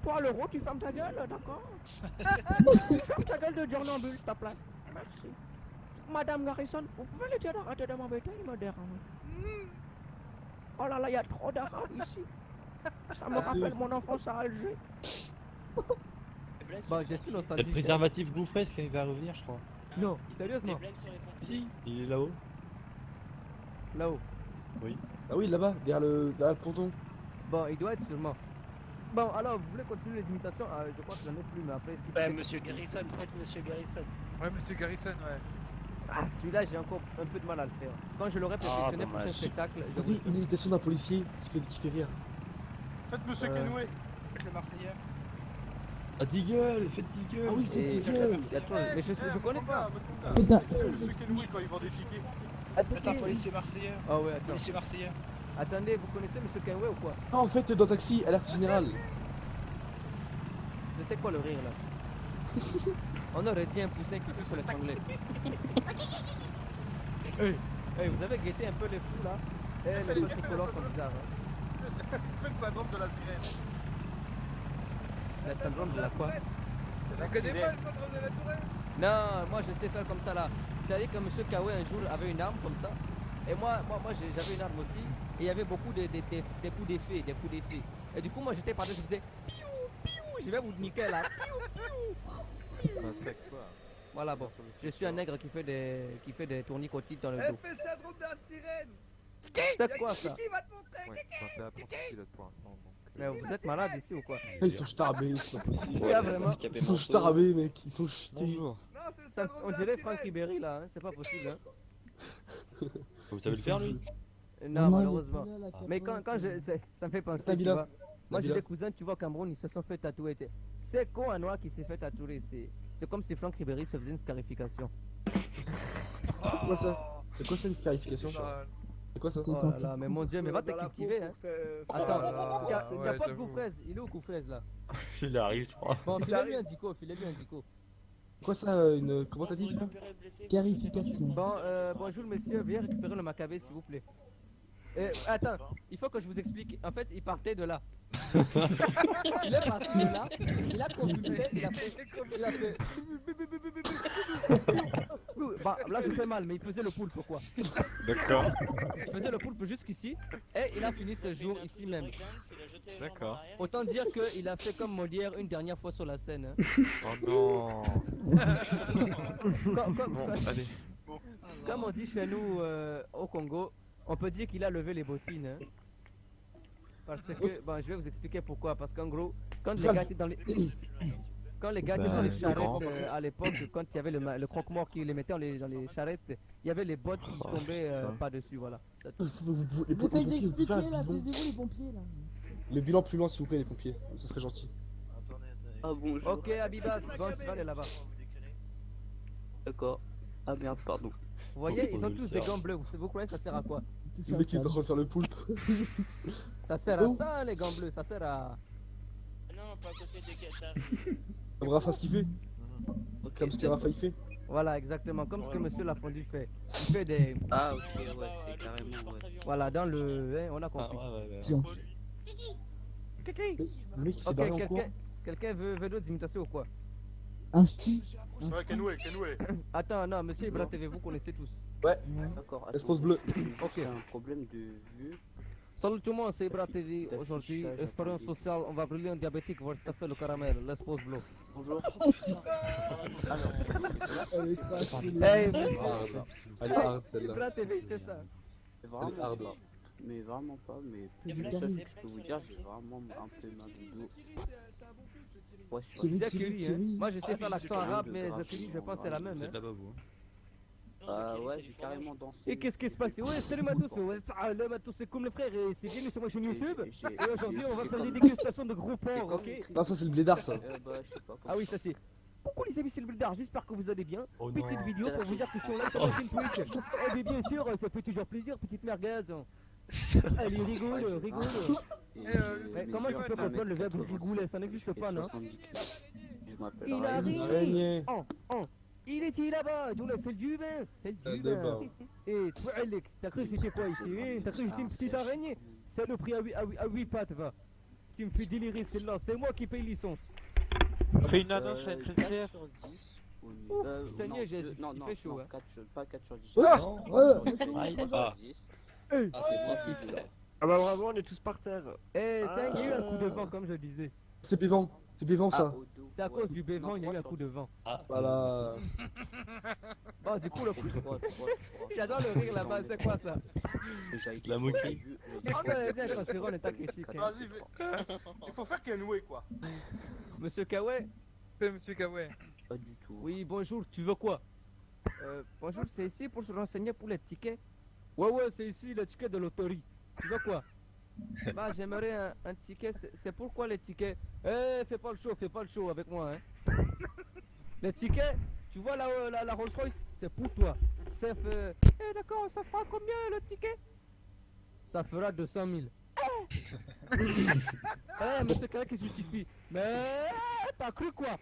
Speaker 11: Toi l'euro, tu fermes ta gueule, d'accord? Tu fermes ta gueule de Durnambule, s'il te plaît. Merci. Madame Garrison, vous pouvez lui dire d'arrêter de m'embêter, il me dérange. Oh là là, il y a trop d'arabes ici. Ça me rappelle mon enfance à Alger. Bah, j'ai su
Speaker 8: Le
Speaker 11: nostalgique.
Speaker 8: préservatif Goufresque il va revenir, je crois.
Speaker 11: Non, sérieusement.
Speaker 8: Si, il est là-haut.
Speaker 11: Là-haut.
Speaker 8: Oui.
Speaker 12: Ah oui, là-bas, derrière le ponton.
Speaker 11: Bon, il doit être sûrement. Bon, alors, vous voulez continuer les imitations? Je crois que j'en ai plus, mais après, si...
Speaker 7: Ouais, monsieur Garrison, faites monsieur Garrison.
Speaker 17: Ouais, monsieur Garrison, ouais.
Speaker 11: Ah, celui-là, j'ai encore un peu de mal à le faire. Quand je l'aurai perfectionné pour son spectacle, je
Speaker 12: Attendez, une imitation d'un policier qui fait rire.
Speaker 17: Faites monsieur Kenway. Faites le Marseillais.
Speaker 8: Ah, Deagle, faites Deagle.
Speaker 12: Ah oui, faites Deagle.
Speaker 11: Mais je connais pas.
Speaker 14: Faites un-
Speaker 17: Monsieur Kenway quand il vend des tickets.
Speaker 16: C'est un policier marseillais.
Speaker 11: Ah ouais, attends.
Speaker 16: Policier marseillais.
Speaker 11: Attendez, vous connaissez monsieur Kenway ou quoi?
Speaker 12: Ah, en fait, dans Taxi, alerte générale.
Speaker 11: C'était quoi le rire là? On aurait dit un poussin qui pousse sur l'étrangler. Hey, vous avez guetté un peu les fous là? Eh, les feux tricolores sont bizarres. Hein.
Speaker 17: Fais le syndrome de la sirène.
Speaker 11: Le syndrome de la quoi?
Speaker 17: Tu connais pas le syndrome de la tourelle?
Speaker 11: Non, moi je sais faire comme ça là. C'est-à-dire que monsieur Kawe un jour avait une arme comme ça. Et moi j'avais une arme aussi. Et il y avait beaucoup des coups d'effet, Et du coup moi j'étais par-dessus, je faisais piou, piou, je vais vous niquer là. Piou, piou. Voilà bon, je suis un nègre qui fait des tournicotites dans le dos.
Speaker 18: Elle fait le syndrome de la sirène.
Speaker 11: C'est quoi ça?
Speaker 18: Qui va te monter?
Speaker 19: T'es apprenti pilote pour l'instant.
Speaker 11: Mais vous êtes malade ici ou quoi?
Speaker 12: Ils sont starbés, c'est pas possible.
Speaker 11: Ouais, vraiment.
Speaker 12: Ils sont starbés, mec, ils sont cheatés.
Speaker 8: Bonjour.
Speaker 11: On dirait Franck Ribéry là, hein. C'est pas possible. Hein.
Speaker 8: Vous savez le faire lui?
Speaker 11: Non, malheureusement. Mais quand ça me fait penser, tu
Speaker 12: Nabila.
Speaker 11: vois. Moi j'ai
Speaker 12: Nabila.
Speaker 11: des cousins, tu vois, au Cameroun, ils se sont fait tatouer. C'est con un noir qui s'est fait tatouer. C'est comme si Franck Ribéry se faisait une scarification.
Speaker 12: C'est quoi ça? C'est quoi ça une scarification? C'est quoi ça?
Speaker 11: Oh là là, mais mon dieu, mais va te cultiver hein. Attends, il n'y a pas de coup fraise. Il est où coup fraise là?
Speaker 8: Il arrive, je crois.
Speaker 11: Bon, file-lui un dico, file-lui un dico.
Speaker 12: Quoi ça, une... Comment t'as dit?
Speaker 14: Scarification.
Speaker 11: Bon, bonjour messieurs, veuillez récupérer le macabé s'il vous plaît. Attends, il faut que je vous explique. En fait, il partait de là. Il est parti de là, il a convulsé, il a fait... Bah, là je fais mal, mais il faisait le poulpe quoi.
Speaker 8: D'accord.
Speaker 11: Il faisait le poulpe jusqu'ici, et il a fini ce jour ici même.
Speaker 8: D'accord.
Speaker 11: Autant dire qu'il a fait comme Molière une dernière fois sur la scène. Hein.
Speaker 8: Oh non.
Speaker 11: Bon,
Speaker 8: allez.
Speaker 11: Comme on dit chez nous au Congo, on peut dire qu'il a levé les bottines. Hein. Parce que, bon, je vais vous expliquer pourquoi. Parce qu'en gros, quand les gars étaient dans les... Quand les gars étaient dans les charrettes à l'époque, quand il y avait le croque-mort qui les mettait dans les charrettes, il y avait les bottes qui tombaient pas dessus, voilà.
Speaker 14: J'essaye d'expliquer là, taisez-vous les pompiers là.
Speaker 12: Le bilan plus loin s'il vous plaît les pompiers, ce serait gentil.
Speaker 13: Ah bonjour.
Speaker 11: Ok Abibas, bon tu vas aller là-bas.
Speaker 13: D'accord. Ah merde, pardon.
Speaker 11: Vous voyez, ils ont tous des gants bleus, vous croyez ça sert à quoi?
Speaker 12: Le mec qui est en train de faire le poulpe.
Speaker 11: Ça sert à ça les gants bleus, ça sert à...
Speaker 7: Non, pas à côté des guettars.
Speaker 12: Comme Rafa ce qu'il fait. Comme ce que Rafa il fait.
Speaker 11: Voilà, exactement, comme ce que monsieur Lafondu fait. Il fait des...
Speaker 13: Ah ok, ouais, c'est carrément... Ouais.
Speaker 11: Voilà, dans le... Hein, on a compris.
Speaker 12: Le mec il s'est barré en courant.
Speaker 11: Quelqu'un veut d'autres imitations ou quoi?
Speaker 14: Un ch'ti.
Speaker 17: Ouais, Kenoué.
Speaker 11: Attends, non, monsieur Ibra TV, vous connaissez tous.
Speaker 12: Ouais.
Speaker 13: D'accord.
Speaker 12: Espace bleu.
Speaker 11: Ok.
Speaker 13: J'ai un problème de vue.
Speaker 11: Salut tout le monde, c'est Ibra TV. Aujourd'hui, expérience sociale, on va brûler un diabétique, voir si ça fait le caramel, l'espace bleu.
Speaker 13: Bonjour.
Speaker 11: Hey,
Speaker 12: Elle est hard celle-là.
Speaker 11: Ibra TV, c'est ça.
Speaker 12: Elle est hard là.
Speaker 13: Mais vraiment pas, mais le seul que je peux vous dire, j'ai vraiment un peu mal au dos. Ouais, je suis
Speaker 11: Zakiri, hein. Moi je sais faire l'accent arabe, mais Zakiri, je pense que c'est la même. Hein.
Speaker 13: Ouais, j'ai carrément dansé.
Speaker 11: Et qu'est-ce qui se passe? Ouais, salut Matos, ouais, salut Matos, c'est comme le frère, et c'est bienvenue sur ma chaîne YouTube. Et aujourd'hui, on va faire des dégustations de gros porc, ok?
Speaker 12: Non, ça c'est le blédard ça.
Speaker 13: Bah, je sais pas.
Speaker 11: Ah oui, ça c'est. Coucou les amis, c'est le Blédard, j'espère que vous allez bien. Petite vidéo pour vous dire que je suis en live sur ma chaîne Twitch. Et bien sûr, ça fait toujours plaisir, petite merguez. Allez, rigole. Comment tu peux comprendre le verbe rigouler? Ça n'existe pas, non? Il arrive. Il est là-bas, c'est du bain. C'est du bain. Et toi, Alec, t'as cru que c'était quoi ici? T'as cru que j'étais une petite araignée? C'est le prix à 8 pattes, va. Tu me fais délirer celle-là, c'est moi qui paye licence.
Speaker 4: Fais une annonce à SNCF.
Speaker 11: Seigneur Jésus, il fait chaud.
Speaker 13: Pas 4 sur 10.
Speaker 10: Ah, c'est pratique ça.
Speaker 4: Ah bah bravo, on est tous par terre.
Speaker 11: Eh, ça il y a eu un coup de vent, comme je disais.
Speaker 12: C'est Bévent ça.
Speaker 11: C'est à cause du bévent, il y a eu un coup de vent.
Speaker 12: Voilà.
Speaker 11: Bon, du coup, le coup de vent. J'adore le rire là-bas, c'est quoi ça?
Speaker 8: La moquerie.
Speaker 11: On va dire quand c'est Ron est à critique.
Speaker 17: Vas-y, il faut faire Kenoué quoi.
Speaker 11: Monsieur Kawe?
Speaker 17: Monsieur Kawe.
Speaker 13: Pas du tout.
Speaker 11: Oui, bonjour, tu veux quoi? Bonjour, c'est ici pour se renseigner pour les tickets. Ouais, c'est ici le ticket de loterie. Tu veux quoi? Bah, j'aimerais un ticket. C'est pourquoi les tickets? Eh, fais pas le show avec moi, hein. Les tickets, tu vois la Rolls Royce, c'est pour toi. Ça fait... Eh, d'accord, ça fera combien le ticket? Ça fera 200 000. Eh, monsieur Kara qui justifie. Mais t'as cru quoi?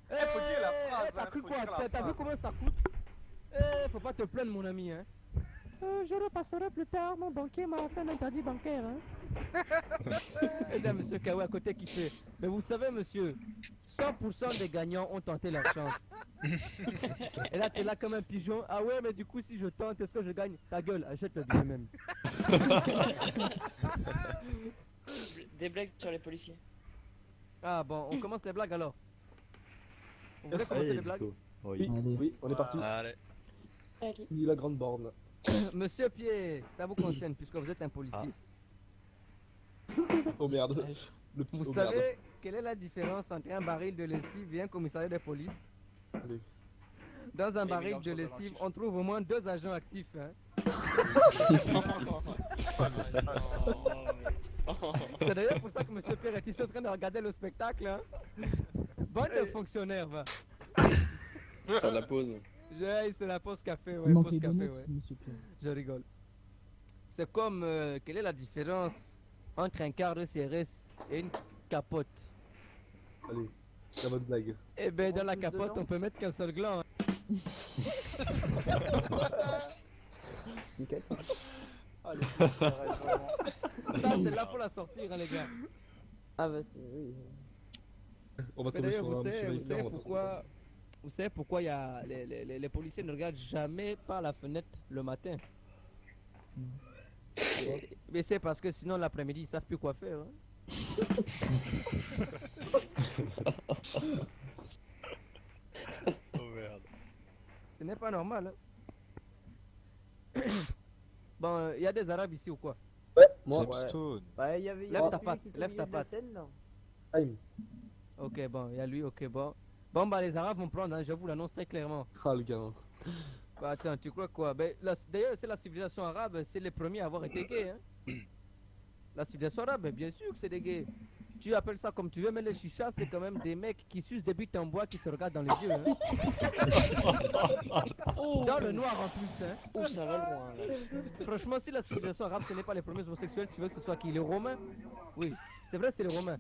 Speaker 17: faut dire la phrase,
Speaker 11: T'as
Speaker 17: hein,
Speaker 11: cru
Speaker 17: faut
Speaker 11: quoi?
Speaker 17: dire la
Speaker 11: T'as vu
Speaker 17: phrase.
Speaker 11: comment ça coûte? Faut pas te plaindre, mon ami, hein. Je repasserai plus tard, mon banquier m'a fait un interdit bancaire, hein. Et là, monsieur Kawa à côté qui fait. Mais vous savez, monsieur, 100% des gagnants ont tenté leur chance. Et là, t'es là comme un pigeon. Ah ouais, mais du coup, si je tente, est-ce que je gagne? Ta gueule, achète le billet même.
Speaker 7: Des blagues sur les policiers.
Speaker 11: Ah bon, on commence les blagues alors. On voulait commencer les blagues?
Speaker 12: Oui, oui, on est parti.
Speaker 3: Allez.
Speaker 12: Oui, la grande borne.
Speaker 11: Monsieur Pierre, ça vous concerne puisque vous êtes un policier.
Speaker 12: Oh merde. Le petit
Speaker 11: Vous
Speaker 12: oh
Speaker 11: savez
Speaker 12: merde.
Speaker 11: quelle est la différence entre un baril de lessive et un commissariat de police?
Speaker 12: Allez.
Speaker 11: Dans un baril
Speaker 17: mélange
Speaker 11: de
Speaker 17: dans un
Speaker 11: lessive,
Speaker 17: entier.
Speaker 11: on trouve au moins 2 agents actifs. Hein. C'est d'ailleurs pour ça que Monsieur Pierre est ici en train de regarder le spectacle. Hein. Bande de fonctionnaires, va.
Speaker 10: Ça la pause.
Speaker 11: C'est la pause café,
Speaker 14: Il
Speaker 11: ouais,
Speaker 14: manque
Speaker 11: pause
Speaker 14: les
Speaker 11: café,
Speaker 14: donuts,
Speaker 11: ouais.
Speaker 14: monsieur Pierre.
Speaker 11: Je rigole. C'est comme, quelle est la différence entre un quart de CRS et une capote?
Speaker 12: Allez, la bonne blague.
Speaker 11: Eh ben, dans la capote, on peut mettre qu'un seul gland. Hein.
Speaker 12: Nickel.
Speaker 11: Ça, celle-là, faut la sortir, hein, les gars.
Speaker 13: Ah bah c'est... Oui.
Speaker 12: On va
Speaker 11: Mais
Speaker 12: tomber
Speaker 11: d'ailleurs,
Speaker 12: sur
Speaker 11: vous
Speaker 12: un
Speaker 11: savez,
Speaker 12: petit
Speaker 11: vous savez
Speaker 12: Reiner, on va
Speaker 11: pourquoi... Vous savez pourquoi il y a les policiers ne regardent jamais par la fenêtre le matin? Mais c'est parce que sinon l'après-midi ils savent plus quoi faire. Hein.
Speaker 3: Oh merde.
Speaker 11: Ce n'est pas normal. Hein. Bon, il y a des arabes ici ou quoi?
Speaker 12: Moi,
Speaker 8: Stone.
Speaker 13: Bah il y avait...
Speaker 11: Lève ta patte, lève ta patte.
Speaker 12: Time.
Speaker 11: Ok, bon, il y a lui, ok, bon. Bon, bah les arabes vont prendre, hein, je vous l'annonce très clairement.
Speaker 12: Ah, le gamin.
Speaker 11: Bah attends, tu crois quoi? Ben, d'ailleurs, c'est la civilisation arabe, c'est les premiers à avoir été gays. Hein. La civilisation arabe, bien sûr que c'est des gays. Tu appelles ça comme tu veux, mais les chichas, c'est quand même des mecs qui sucent des buts en bois qui se regardent dans les yeux. Hein. Dans le noir en plus. Hein.
Speaker 7: Oh, ça va loin là.
Speaker 11: Franchement, si la civilisation arabe, ce n'est pas les premiers homosexuels, tu veux que ce soit qui? Les Romains? Oui, c'est vrai, c'est les Romains.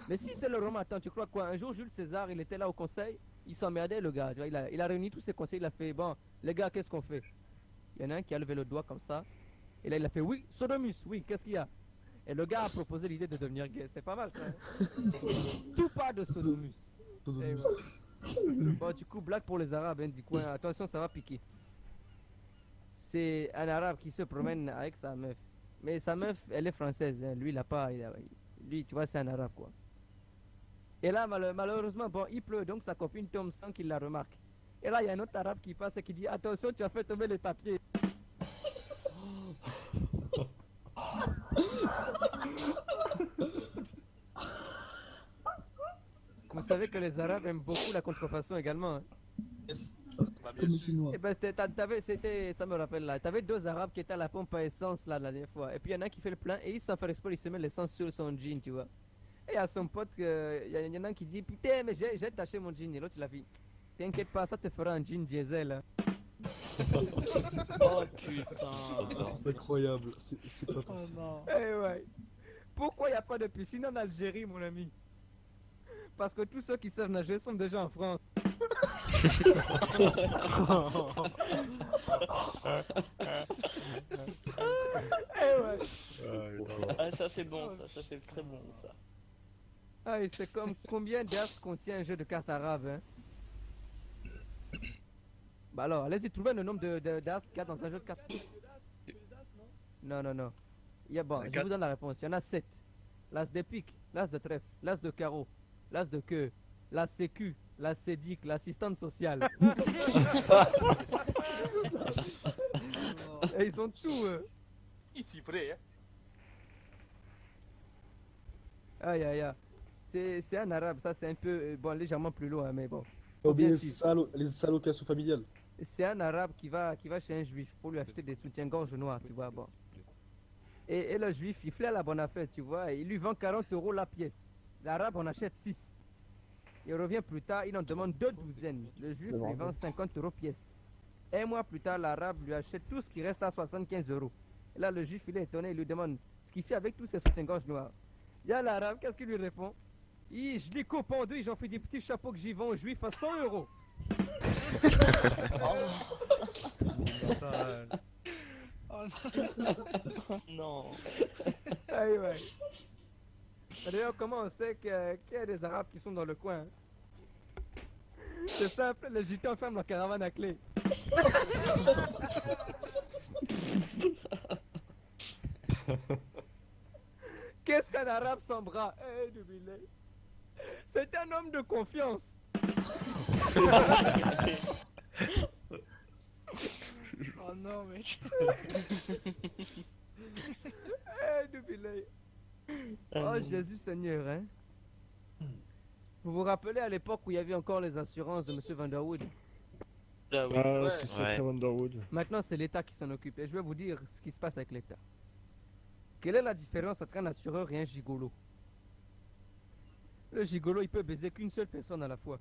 Speaker 11: Mais si c'est le Romain, attends, tu crois quoi? Un jour, Jules César, il était là au conseil, il s'emmerdait, le gars. Tu vois, il a réuni tous ses conseils, il a fait, bon, les gars, qu'est-ce qu'on fait? Il y en a un qui a levé le doigt comme ça. Et là, il a fait, oui, Sodomus, oui, qu'est-ce qu'il y a? Et le gars a proposé l'idée de devenir gay. C'est pas mal, ça. Hein. Tout part de Sodomus.
Speaker 12: Sodomus.
Speaker 11: Bon, du coup, blague pour les Arabes, hein, du coup, hein, attention, ça va piquer. C'est un Arabe qui se promène avec sa meuf. Mais sa meuf, elle est française. Hein. Lui, il a pas. Lui, tu vois, c'est un Arabe, quoi. Et là, malheureusement, bon, il pleut, donc sa copine tombe sans qu'il la remarque. Et là, il y a un autre Arabe qui passe et qui dit, attention, tu as fait tomber les papiers. Vous savez que les Arabes aiment beaucoup la contrefaçon également. Hein.
Speaker 17: Bah, bien
Speaker 14: Comme les
Speaker 17: sûr.
Speaker 14: Chinois.
Speaker 11: Et ben, ça me rappelle là. T'avais 2 Arabes qui étaient à la pompe à essence là la dernière fois. Et puis il y en a un qui fait le plein et il s'en fait exprès, il se met l'essence sur son jean, tu vois. Et à son pote, il y en a un qui dit putain, mais j'ai taché mon jean. Et l'autre il a dit t'inquiète pas, ça te fera un jean diesel. Hein.
Speaker 7: Oh putain.
Speaker 12: C'est incroyable. C'est pas possible.
Speaker 11: Eh ouais. Pourquoi il n'y a pas de piscine en Algérie, mon ami? Parce que tous ceux qui savent nager sont déjà en France. Eh ouais.
Speaker 7: Ah, ça c'est bon, ça c'est très bon ça.
Speaker 11: Ah, et c'est comme combien d'as contient un jeu de cartes arabe, hein? Bah alors, allez-y, trouvez le nombre d'as qu'il y a dans un jeu de cartes. Non, non, non. Il y a, bon, je vous donne la réponse. Il y en a 7. L'as de pique, l'as de trèfle, l'as de carreau, l'as de queue, la sécu, la sédic, l'assistante sociale. Et ils ont tout.
Speaker 17: Ici, vrai, hein.
Speaker 11: Aïe aïe aïe. C'est un arabe, ça c'est un peu, bon, légèrement plus loin, mais bon.
Speaker 12: Faut oublier
Speaker 11: bien
Speaker 12: les allocations familiales.
Speaker 11: C'est un arabe qui va chez un juif pour lui acheter des soutiens-gorge noirs, tu vois, bon. Et le juif, il fait la bonne affaire, tu vois, et il lui vend 40 € la pièce. L'arabe en achète 6. Il revient plus tard, il en demande 2 douzaines. Le juif lui vend 50 € pièce. Un mois plus tard, l'arabe lui achète tout ce qui reste à 75 €. Et là, le juif, il est étonné, il lui demande ce qu'il fait avec tous ces soutiens-gorge noirs. Il y a l'arabe, qu'est-ce qu'il lui répond? Je les coupe en deux et j'en fais des petits chapeaux que j'y vends aux juifs à 100 €.
Speaker 7: Oh non.
Speaker 11: Aïe, ouais. D'ailleurs, comment on sait qu'il y a des Arabes qui sont dans le coin? C'est simple, les gitans ferment leur caravane à clé. Qu'est-ce qu'un Arabe sans bras? Eh, Dubilé. C'est un homme de confiance.
Speaker 7: Oh non, mec.
Speaker 11: Eh, Dubilé. Oh, Jésus Seigneur, hein. Vous vous rappelez à l'époque où il y avait encore les assurances de Monsieur Vanderwood?
Speaker 12: Ah, c'est sacré Vanderwood.
Speaker 11: Maintenant, c'est l'État qui s'en occupe. Et je vais vous dire ce qui se passe avec l'État. Quelle est la différence entre un assureur et un gigolo? Le gigolo, il peut baiser qu'une seule personne à la fois.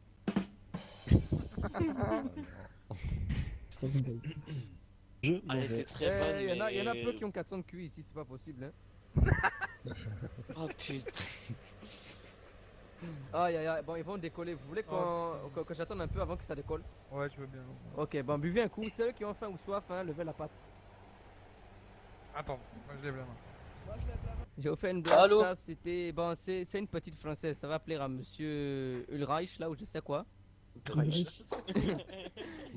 Speaker 7: Elle était très bonne.
Speaker 11: Il y en a
Speaker 7: mais-
Speaker 11: peu qui ont 400 de QI ici, c'est pas possible, hein.
Speaker 7: Oh putain.
Speaker 11: Aïe aïe aïe, bon, ils vont décoller. Vous voulez que j'attende un peu avant que ça décolle?
Speaker 16: Ouais, je veux bien.
Speaker 11: Ok, bon, buvez un coup. C'est eux qui ont faim ou soif, hein, levez la patte.
Speaker 16: Attends, moi je lève la main.
Speaker 11: J'ai offert une blague,
Speaker 16: Allô?
Speaker 11: ça c'était. Bon, c'est une petite française, ça va plaire à monsieur Ulreich, là, ou je sais quoi.
Speaker 14: Ulreich.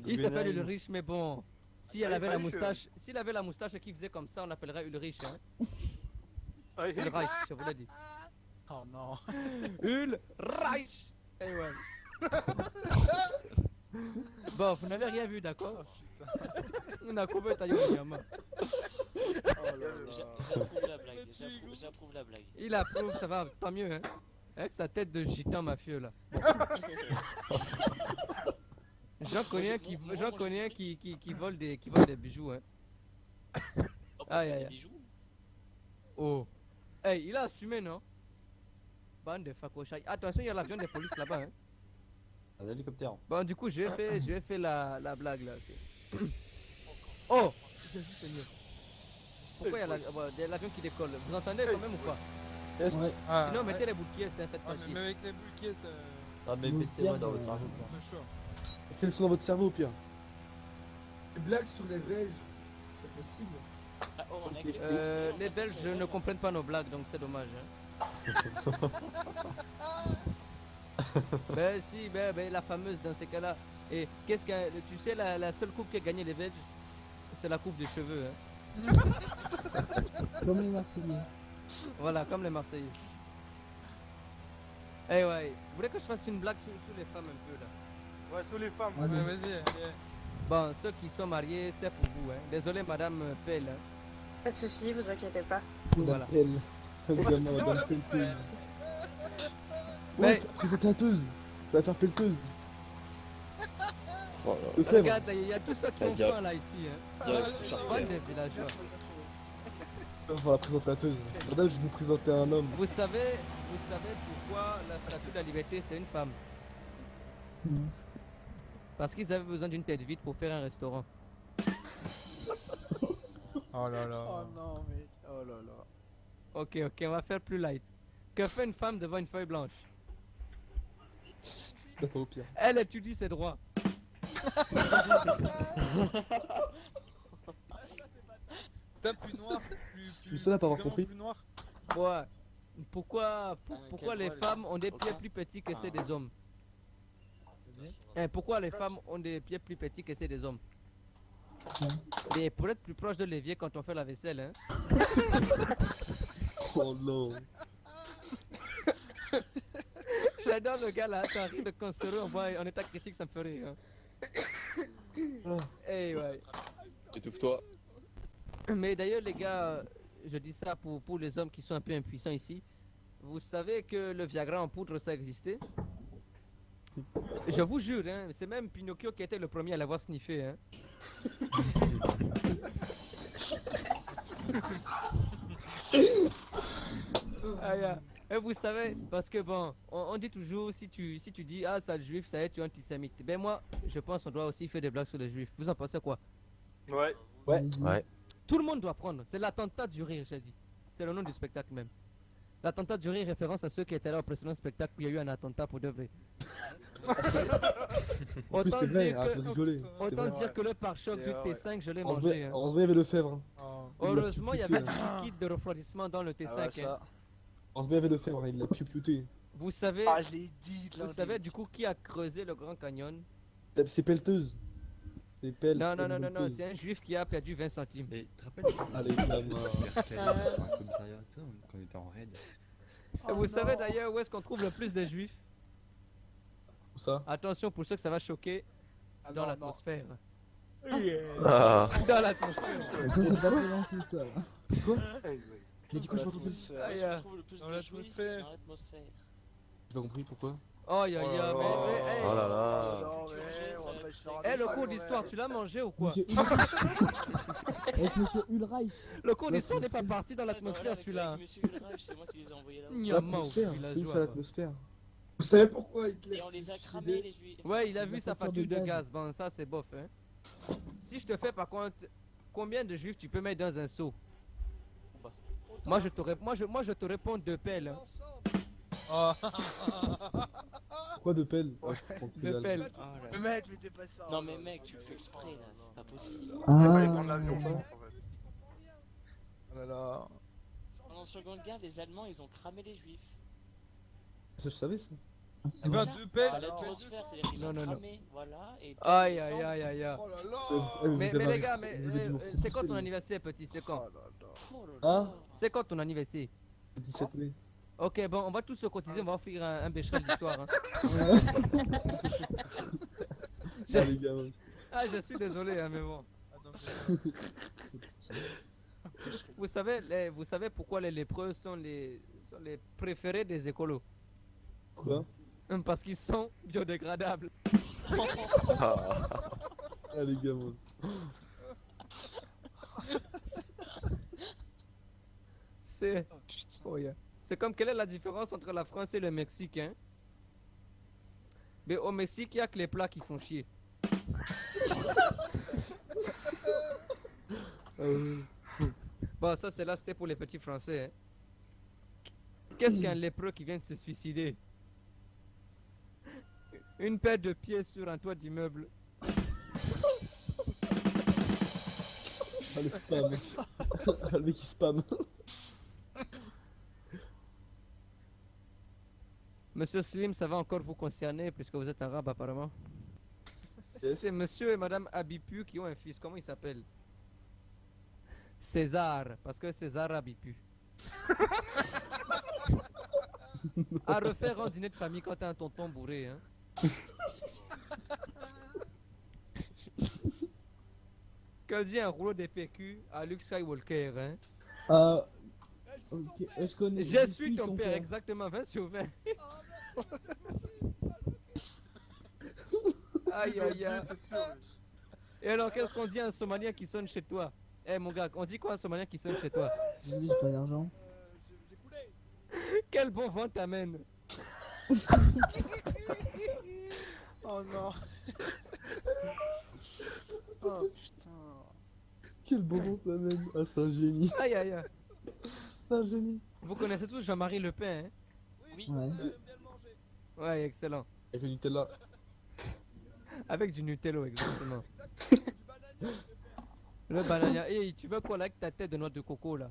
Speaker 11: Il s'appelle Ulrich, mais bon. S'il
Speaker 17: Ah, il
Speaker 11: avait la
Speaker 17: fallait
Speaker 11: moustache, s'il avait la moustache et qu'il faisait comme ça, on l'appellerait Ulrich, hein.
Speaker 17: Ah, il-
Speaker 11: Ulreich, je vous l'ai dit.
Speaker 17: Oh non.
Speaker 11: Ulreich! Eh ouais. Bon, vous n'avez rien vu, d'accord? On a coupé ta gueule, gamin.
Speaker 7: J'approuve la blague. J'approuve la blague.
Speaker 11: Il approuve, ça va, tant mieux, hein. Avec sa tête de gitan mafieux, là. Bon. J'en connais un qui vole des bijoux, hein. Aïe aïe aïe. Oh. Hey, il a assumé, non? Bande de facochailles. Attention, il y a l'avion de police là-bas, hein.
Speaker 20: Un hélicoptère.
Speaker 11: Bon, du coup, je vais faire la blague, là. Oh! Jésus Seigneur. Pourquoi il y a l'avion qui décolle? Vous entendez quand même ou pas?
Speaker 12: Yes.
Speaker 14: Ouais.
Speaker 16: Ah,
Speaker 11: Sinon, mettez
Speaker 16: ouais.
Speaker 11: les boucliers, c'est un fait
Speaker 16: Ah,
Speaker 11: pas
Speaker 16: mais
Speaker 11: chier.
Speaker 16: avec les bouquets, ça.
Speaker 20: Ah, mais baissez-moi dans votre cerveau. quoi.
Speaker 16: C'est chaud.
Speaker 12: C'est le son dans votre cerveau au pire.
Speaker 2: Des blagues sur les Belges, c'est possible.
Speaker 7: Ah, oh, on a
Speaker 2: Ok.
Speaker 7: que
Speaker 11: Les Belges ne comprennent pas nos blagues, donc c'est dommage, hein. Ben si, ben la fameuse dans ces cas-là. Et qu'est-ce que tu sais la seule coupe qui a gagné les Belges, c'est la coupe des cheveux, hein.
Speaker 14: Comme les Marseillais.
Speaker 11: Voilà, comme les Marseillais. Eh ouais, vous voulez que je fasse une blague sur les femmes un peu là?
Speaker 17: Ouais, sur les femmes.
Speaker 16: Ouais, vas-y. allez.
Speaker 11: Bon, ceux qui sont mariés, c'est pour vous, hein. Désolé Madame Pelle, hein.
Speaker 6: Pas de soucis, vous inquiétez pas.
Speaker 11: Voilà.
Speaker 12: Pelle. Évidemment, madame pelleteuse.
Speaker 11: Mais-
Speaker 12: Ouais, présentateuse. Ça va faire pelleteuse.
Speaker 10: Oh là.
Speaker 12: Lefebvre.
Speaker 11: Regarde, il y a tous ceux qui
Speaker 10: Ah,
Speaker 11: ont
Speaker 10: direct.
Speaker 11: faim là ici, hein.
Speaker 10: Direction Charter.
Speaker 11: Bande de villageois.
Speaker 12: Enfin, la présentateuse. Madame, je vais vous présenter un homme.
Speaker 11: Vous savez pourquoi la statue de la liberté c'est une femme?
Speaker 14: Non.
Speaker 11: Parce qu'ils avaient besoin d'une tête vide pour faire un restaurant.
Speaker 16: Oh là là.
Speaker 7: Oh non, mec. Oh là là.
Speaker 11: Ok, on va faire plus light. Que fait une femme devant une feuille blanche?
Speaker 12: Attends, au pire.
Speaker 11: Elle étudie ses droits.
Speaker 16: T'as plus noir, plus.
Speaker 12: Je suis le seul à pas avoir
Speaker 16: vraiment
Speaker 12: compris.
Speaker 16: Plus noir.
Speaker 11: Ouais. Pourquoi
Speaker 7: quel
Speaker 11: les
Speaker 7: droit,
Speaker 11: femmes ont des pieds
Speaker 7: aucun
Speaker 11: plus petits que ceux
Speaker 7: Ah.
Speaker 11: des hommes? Pourquoi les femmes ont des pieds plus petits que ceux des hommes? Et pour être plus proche de l'évier quand on fait la vaisselle, hein.
Speaker 12: Oh non.
Speaker 11: J'adore le gars là, ça arrive de cancéreux en état critique, ça me fait rire. Hein. Eh ouais.
Speaker 10: Étouffe-toi.
Speaker 11: Mais d'ailleurs les gars, je dis ça pour les hommes qui sont un peu impuissants ici. Vous savez que le Viagra en poudre ça existait? Je vous jure, hein, c'est même Pinocchio qui était le premier à l'avoir sniffé. Hein. Aïe, aïe. Et vous savez, parce que bon, on dit toujours si tu dis ah ça le juif, ça y est, tu es antisémite. Ben moi, je pense qu'on doit aussi faire des blagues sur les juifs. Vous en pensez quoi?
Speaker 17: Ouais.
Speaker 12: Ouais.
Speaker 10: Ouais.
Speaker 11: Tout le monde doit prendre. C'est l'attentat du rire, j'ai dit. C'est le nom du spectacle même. L'attentat de jury référence à ceux qui étaient là au précédent spectacle où il y a eu un attentat pour de vrai.
Speaker 12: En plus, c'est vrai, faut rigoler.
Speaker 11: Autant dire que le pare-choc du T5, je l'ai mangé.
Speaker 12: Heureusement, il y avait le Fèvre.
Speaker 11: Heureusement, il y avait du liquide de refroidissement dans le T5.
Speaker 12: Heureusement, il y avait le Fèvre, il l'a piouté.
Speaker 11: Vous savez,
Speaker 5: Ah, je l'ai dit.
Speaker 11: vous savez du coup qui a creusé le Grand Canyon?
Speaker 12: C'est pelleteuse. C'est pelle.
Speaker 11: Non, c'est un juif qui a perdu 20 centimes.
Speaker 8: Et tu te rappelles
Speaker 12: Allez,
Speaker 8: sur un commissariat, tu sais, quand on était en raid.
Speaker 11: Et vous savez d'ailleurs où est-ce qu'on trouve le plus de juifs?
Speaker 12: Où ça?
Speaker 11: Attention pour ceux que ça va choquer, dans l'atmosphère.
Speaker 10: Ah.
Speaker 11: Dans l'atmosphère.
Speaker 14: Ça, c'est pas très gentil, ça.
Speaker 12: Quoi?
Speaker 14: Mais du coup, je retrouve plus.
Speaker 7: On trouve le plus de juifs dans l'atmosphère.
Speaker 12: J'ai pas compris pourquoi.
Speaker 11: Oh ya ya, mais.
Speaker 10: Oh là là.
Speaker 11: Eh, le cours d'histoire, tu l'as mangé ou quoi?
Speaker 14: Monsieur Ulreich. Avec Monsieur Ulreich.
Speaker 11: Le cours d'histoire n'est pas parti dans l'atmosphère celui-là.
Speaker 7: Monsieur Ulreich, c'est moi qui les ai envoyés là.
Speaker 12: L'atmosphère, c'est une fois l'atmosphère.
Speaker 2: Vous savez pourquoi Hitler
Speaker 7: Et on
Speaker 2: s'est
Speaker 7: les a
Speaker 2: suicidé
Speaker 7: cramés les juifs.
Speaker 11: Ouais, il a vu sa facture de
Speaker 14: gaz.
Speaker 11: gaz. Bon, ça c'est bof, hein. Si je te fais par contre, combien de juifs tu peux mettre dans un seau? Moi je te réponds 2 pelles. Hein.
Speaker 12: Quoi de pelle? Ouais, je comprends plus
Speaker 11: 2
Speaker 12: dalle.
Speaker 11: pelles.
Speaker 5: Mais mec, mais t'es pas ça.
Speaker 7: Non mais mec, tu le fais exprès là, c'est pas possible.
Speaker 16: Il fallait prendre l'avion, je pense, en fait.
Speaker 5: Oh là là.
Speaker 7: Pendant la Seconde Guerre, les Allemands ils ont cramé les juifs.
Speaker 12: Ça, je savais ça.
Speaker 16: Eh ben, 2 pelles.
Speaker 7: Ah, l'atmosphère, c'est-à-dire qu'ils ont
Speaker 11: Non.
Speaker 7: cramé, voilà. Et
Speaker 11: Aïe
Speaker 7: descendent.
Speaker 11: aïe aïe aïe.
Speaker 16: Oh là là.
Speaker 11: Mais les gars, c'est quand ton anniversaire petit? C'est quand?
Speaker 7: Oh là là.
Speaker 12: Ah,
Speaker 11: C'est quand ton anniversaire?
Speaker 12: le 17 mai.
Speaker 11: Ok, bon, on va tous se cotiser, on va offrir un bécherel d'histoire. Hein.
Speaker 12: Ah, les gars, ouais.
Speaker 11: Ah, je suis désolé, hein, mais bon. Vous savez pourquoi les lépreux sont les préférés des écolos?
Speaker 12: Quoi?
Speaker 11: Parce qu'ils sont biodégradables.
Speaker 10: Ah.
Speaker 12: Ah, les gars, ouais.
Speaker 11: C'est. Oh, yeah. C'est comme quelle est la différence entre la France et le Mexique, hein? Mais au Mexique, il n'y a que les plats qui font chier. Bon, ça, c'est là, c'était pour les petits Français. Hein. Qu'est-ce qu'un lépreux qui vient de se suicider? Une paire de pieds sur un toit d'immeuble.
Speaker 12: Ah, le spam. Ah, le mec qui spam.
Speaker 11: Monsieur Slim, ça va encore vous concerner puisque vous êtes arabe apparemment.
Speaker 12: Yes.
Speaker 11: C'est monsieur et madame Abipu qui ont un fils. Comment il s'appelle? César, parce que César Abipu. À refaire en dîner de famille quand t'as un tonton bourré, hein. Que dit un rouleau de PQ à Luke Skywalker, hein?
Speaker 14: Ok, je connais.
Speaker 11: Je suis ton père, exactement, 20 sur 20. Aïe aïe aïe. Et alors, qu'est-ce qu'on dit à un Somalien qui sonne chez toi? Eh mon gars, on dit quoi à un Somalien qui sonne chez toi?
Speaker 14: J'ai dit, j'ai pas d'argent.
Speaker 11: Quel bon vent t'amène?
Speaker 5: Oh non. Oh putain.
Speaker 12: Quel bon vent t'amène. Ah, c'est un génie.
Speaker 11: Aïe aïe aïe.
Speaker 12: C'est un génie.
Speaker 11: Vous connaissez tous Jean-Marie Le Pen, hein?
Speaker 7: Oui.
Speaker 14: Ouais.
Speaker 11: Ouais, excellent.
Speaker 12: Avec le Nutella.
Speaker 11: Avec du Nutella, exactement. Le banania. Hey, tu veux quoi là avec ta tête de noix de coco là?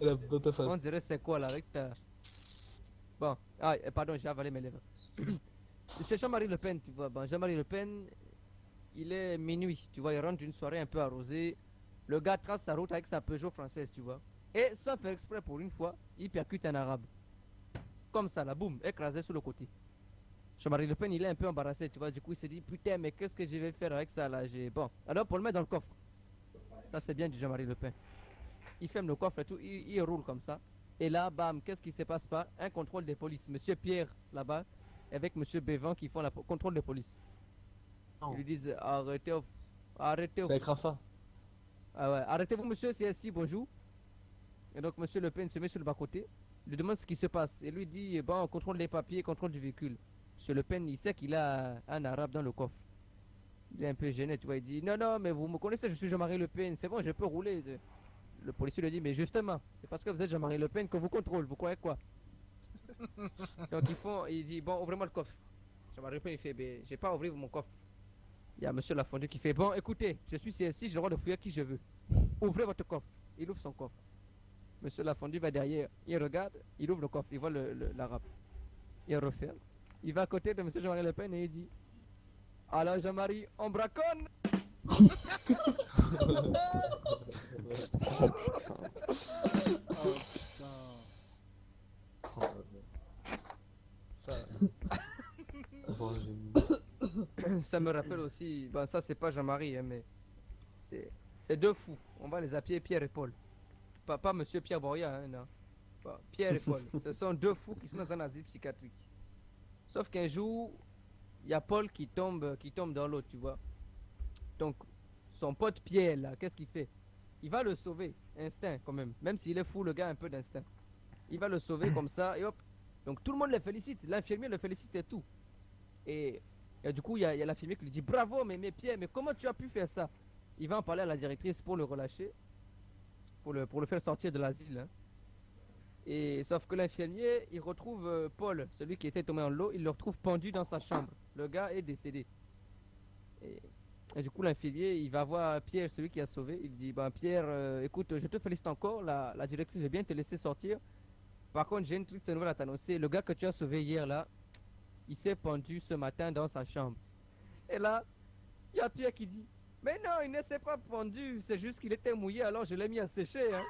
Speaker 12: Là, dans ta face.
Speaker 11: On dirait c'est quoi là avec ta... Bon, ah, pardon, j'ai avalé mes lèvres. C'est Jean-Marie Le Pen, tu vois. Bon, Jean-Marie Le Pen, il est minuit, tu vois, il rentre d'une soirée un peu arrosée. Le gars trace sa route avec sa Peugeot française, tu vois. Et sans faire exprès pour une fois, il percute un arabe. Comme ça, là, boum, écrasé sur le côté. Jean-Marie Le Pen, il est un peu embarrassé, tu vois. Du coup, il s'est dit, putain, mais qu'est-ce que je vais faire avec ça, là? Bon, alors pour le mettre dans le coffre. Ça, c'est bien du Jean-Marie Le Pen. Il ferme le coffre et tout, il roule comme ça. Et là, bam, qu'est-ce qui se passe pas? Un contrôle des polices. Monsieur Pierre, là-bas, avec Monsieur Bévan qui font le contrôle des polices. Ils lui disent, arrêtez, arrêtez.
Speaker 12: C'est avec Rafa.
Speaker 11: Ah ouais, arrêtez-vous monsieur, c'est ici, bonjour. Et donc monsieur Le Pen se met sur le bas-côté, lui demande ce qui se passe. Et lui dit, bon, contrôle les papiers, contrôle du véhicule. Monsieur Le Pen, il sait qu'il a un arabe dans le coffre. Il est un peu gêné, tu vois, il dit, non, non, mais vous me connaissez, je suis Jean-Marie Le Pen, c'est bon, je peux rouler. le policier lui dit, mais justement, c'est parce que vous êtes Jean-Marie Le Pen qu'on vous contrôle, vous croyez quoi? Donc il dit, bon, ouvrez-moi le coffre. Jean-Marie Le Pen, il fait, ben, j'ai pas à ouvrir mon coffre. Il y a monsieur Lafondue qui fait, bon, écoutez, je suis CSI, j'ai le droit de fouiller qui je veux. Ouvrez votre coffre. Il ouvre son coffre. Monsieur Lafondue va derrière, il regarde, il ouvre le coffre, il voit l'arabe. Il referme. Il va à côté de monsieur Jean-Marie Le Pen et il dit, alors Jean-Marie, on braconne.
Speaker 10: Oh putain.
Speaker 16: Oh putain.
Speaker 11: Ça me rappelle aussi, ben ça c'est pas Jean-Marie, hein, mais c'est deux fous. On va les appeler Pierre et Paul. Pas monsieur Pierre Boria, hein, non. Pas Pierre et Paul. Ce sont deux fous qui sont dans un asile psychiatrique. Sauf qu'un jour, il y a Paul qui tombe dans l'eau, tu vois. Donc, son pote Pierre, là, qu'est-ce qu'il fait? Il va le sauver, instinct quand même. Même s'il est fou, le gars a un peu d'instinct. Il va le sauver comme ça, et hop. Donc tout le monde le félicite, l'infirmier le félicite et tout. Et du coup, il y a l'infirmier qui lui dit, bravo, mais Pierre, mais comment tu as pu faire ça? Il va en parler à la directrice pour le relâcher, pour le faire sortir de l'asile. Hein. Et sauf que l'infirmier, il retrouve Paul, celui qui était tombé dans l'eau, il le retrouve pendu dans sa chambre. Le gars est décédé. Et du coup, l'infirmier, il va voir Pierre, celui qui a sauvé. Il dit, bah Pierre, écoute, je te félicite encore, la directrice veut bien te laisser sortir. Par contre, j'ai une triste nouvelle à t'annoncer. Le gars que tu as sauvé hier là, il s'est pendu ce matin dans sa chambre. Et là, il y a Pierre qui dit, mais non, il ne s'est pas pendu, c'est juste qu'il était mouillé, alors je l'ai mis à sécher. Hein.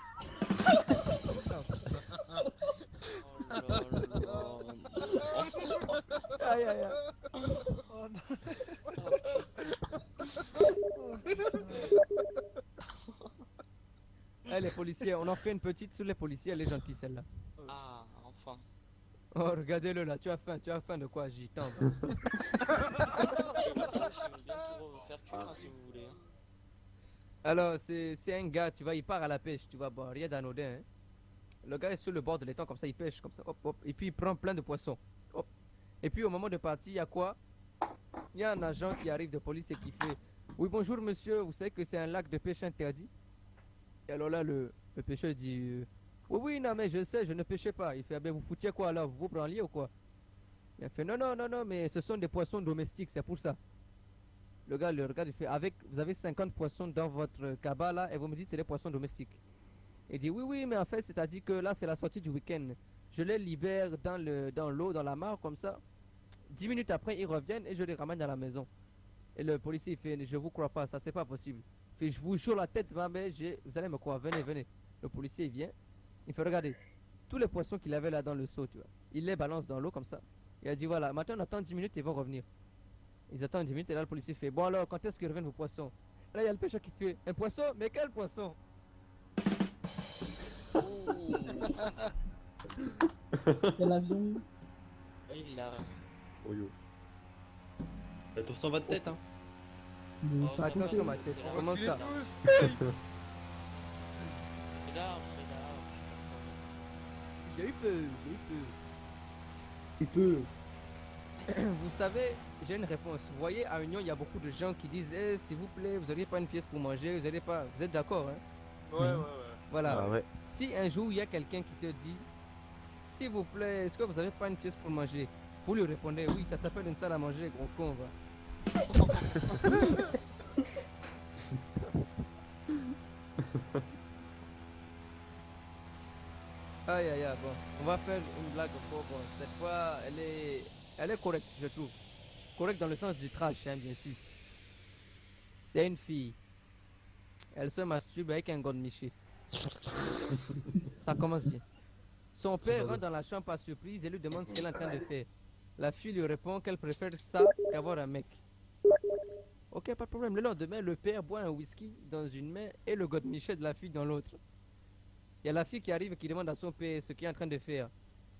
Speaker 11: Aïe aïe aïe.
Speaker 16: Oh non.
Speaker 11: Eh, les policiers, on en fait une petite sur les policiers, elle est gentille celle-là.
Speaker 7: Ah, enfin.
Speaker 11: Oh, regardez-le là, tu as faim de quoi, j'y tends.
Speaker 7: Je vais bientôt faire cuire hein, si vous voulez. Hein.
Speaker 11: Alors, c'est un gars, tu vois, il part à la pêche, tu vois, bon, rien d'anodin. Hein. Le gars est sur le bord de l'étang, comme ça, il pêche, comme ça, hop, hop, et puis il prend plein de poissons. Hop. Et puis au moment de partir, il y a quoi? Il y a un agent qui arrive de police et qui fait, oui, bonjour monsieur, vous savez que c'est un lac de pêche interdit? Et alors là, le pêcheur dit, oui, non, mais je sais, je ne pêchais pas. Il fait, ah ben vous foutiez quoi alors? Vous vous branliez ou quoi? Il a fait, non, mais ce sont des poissons domestiques, c'est pour ça. Le gars le regarde, il fait, vous avez 50 poissons dans votre cabane là, et vous me dites que c'est des poissons domestiques. Il dit, oui, mais en fait, c'est-à-dire que là, c'est la sortie du week-end. Je les libère dans l'eau, dans la mare, comme ça. 10 minutes après, ils reviennent et je les ramène à la maison. Et le policier, il fait, je vous crois pas, ça, c'est pas possible. Il fait, je vous jure la tête, mais vous allez me croire, venez. Le policier, il vient. Il fait, regardez, tous les poissons qu'il avait là dans le seau, tu vois. Il les balance dans l'eau comme ça. Il a dit, voilà, maintenant on attend 10 minutes et ils vont revenir. Ils attendent 10 minutes et là le policier fait, bon alors, quand est-ce qu'ils reviennent vos poissons? Là il y a le pêcheur qui fait, un poisson? Mais quel poisson?
Speaker 14: Quel avion?
Speaker 7: Il l'a.
Speaker 20: Oh yo. Attention à votre tête, hein.
Speaker 14: Mais
Speaker 7: Oh, ça
Speaker 11: attention
Speaker 7: va,
Speaker 11: ma tête,
Speaker 7: c'est
Speaker 11: comment ça?
Speaker 7: C'est large.
Speaker 11: J'ai eu peur.
Speaker 12: Il peut.
Speaker 11: Vous savez, j'ai une réponse. Vous voyez, à Union, il y a beaucoup de gens qui disent, s'il vous plaît, vous n'auriez pas une pièce pour manger, vous êtes d'accord, hein?
Speaker 17: Ouais.
Speaker 11: Voilà.
Speaker 10: Ah ouais.
Speaker 11: Si un jour il y a quelqu'un qui te dit, s'il vous plaît, est-ce que vous n'avez pas une pièce pour manger? Vous lui répondez, oui, ça s'appelle une salle à manger, gros con, va. Aïe, bon, on va faire une blague encore. Bon, cette fois, elle est correcte, je trouve. Correcte dans le sens du trash, hein, bien sûr. C'est une fille. Elle se masturbe avec un godemiché. Ça commence bien. Son père rentre dans la chambre par surprise et lui demande ce qu'elle est en train de faire. La fille lui répond qu'elle préfère ça qu'avoir un mec. Ok, pas de problème. Le lendemain, le père boit un whisky dans une main et le godemiché de la fille dans l'autre. Il y a la fille qui arrive et qui demande à son père ce qu'il est en train de faire.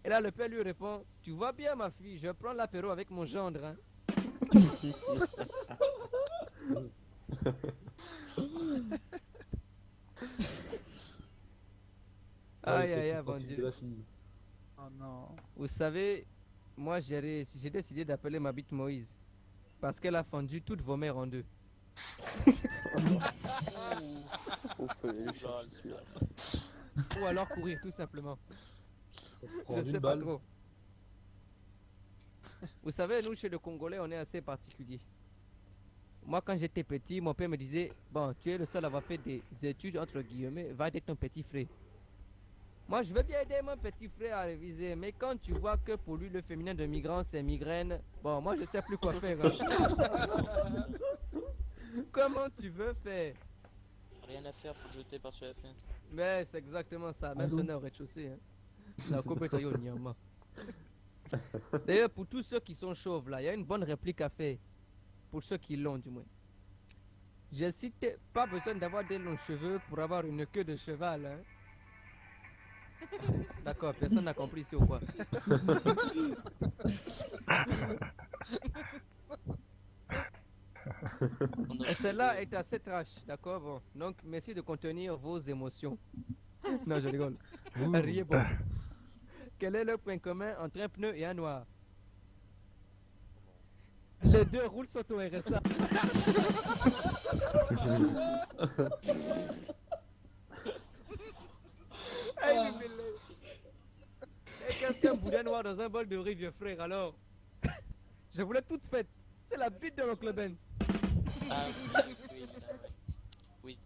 Speaker 11: Et là, le père lui répond, tu vois bien ma fille, je prends l'apéro avec mon gendre. Hein. Aïe, bon Dieu.
Speaker 16: Oh non.
Speaker 11: Vous savez, moi j'ai décidé d'appeler ma bite Moïse. Parce qu'elle a fendu toutes vos mères en deux.
Speaker 10: Oh, fallait le chercher celui-là.
Speaker 11: Ou alors courir tout simplement.
Speaker 12: Prendre
Speaker 11: Je
Speaker 12: une
Speaker 11: sais pas
Speaker 12: balle.
Speaker 11: trop. Vous savez, nous chez le Congolais, on est assez particulier. Moi, quand j'étais petit, mon père me disait, bon, tu es le seul à avoir fait des études, entre guillemets, va aider ton petit frère. Moi, je veux bien aider mon petit frère à réviser, mais quand tu vois que pour lui, le féminin de migrant, c'est migraine, bon, moi, je sais plus quoi faire. Hein. Comment tu veux faire?
Speaker 7: Rien à faire, faut jeter par-dessus la fenêtre.
Speaker 11: Mais c'est exactement ça, même si on est au rez-de-chaussée. Hein. La coupe est au Nyama. D'ailleurs, pour tous ceux qui sont chauves, là, il y a une bonne réplique à faire. Pour ceux qui l'ont, du moins. Je cite, pas besoin d'avoir des longs cheveux pour avoir une queue de cheval. Hein. D'accord, personne n'a compris ici ou quoi? Et celle-là est assez trash, d'accord? Bon, donc merci de contenir vos émotions. Non, je rigole. Riez bon. Quel est le point commun entre un pneu et un noir? Les deux roulent sur ton RSA. Hey, et qu'est-ce qu'un boudin noir dans un bol de riz, vieux frère, alors? Je voulais toute faite. C'est la bite de l'oncle Ben.
Speaker 7: Ah oui, oui.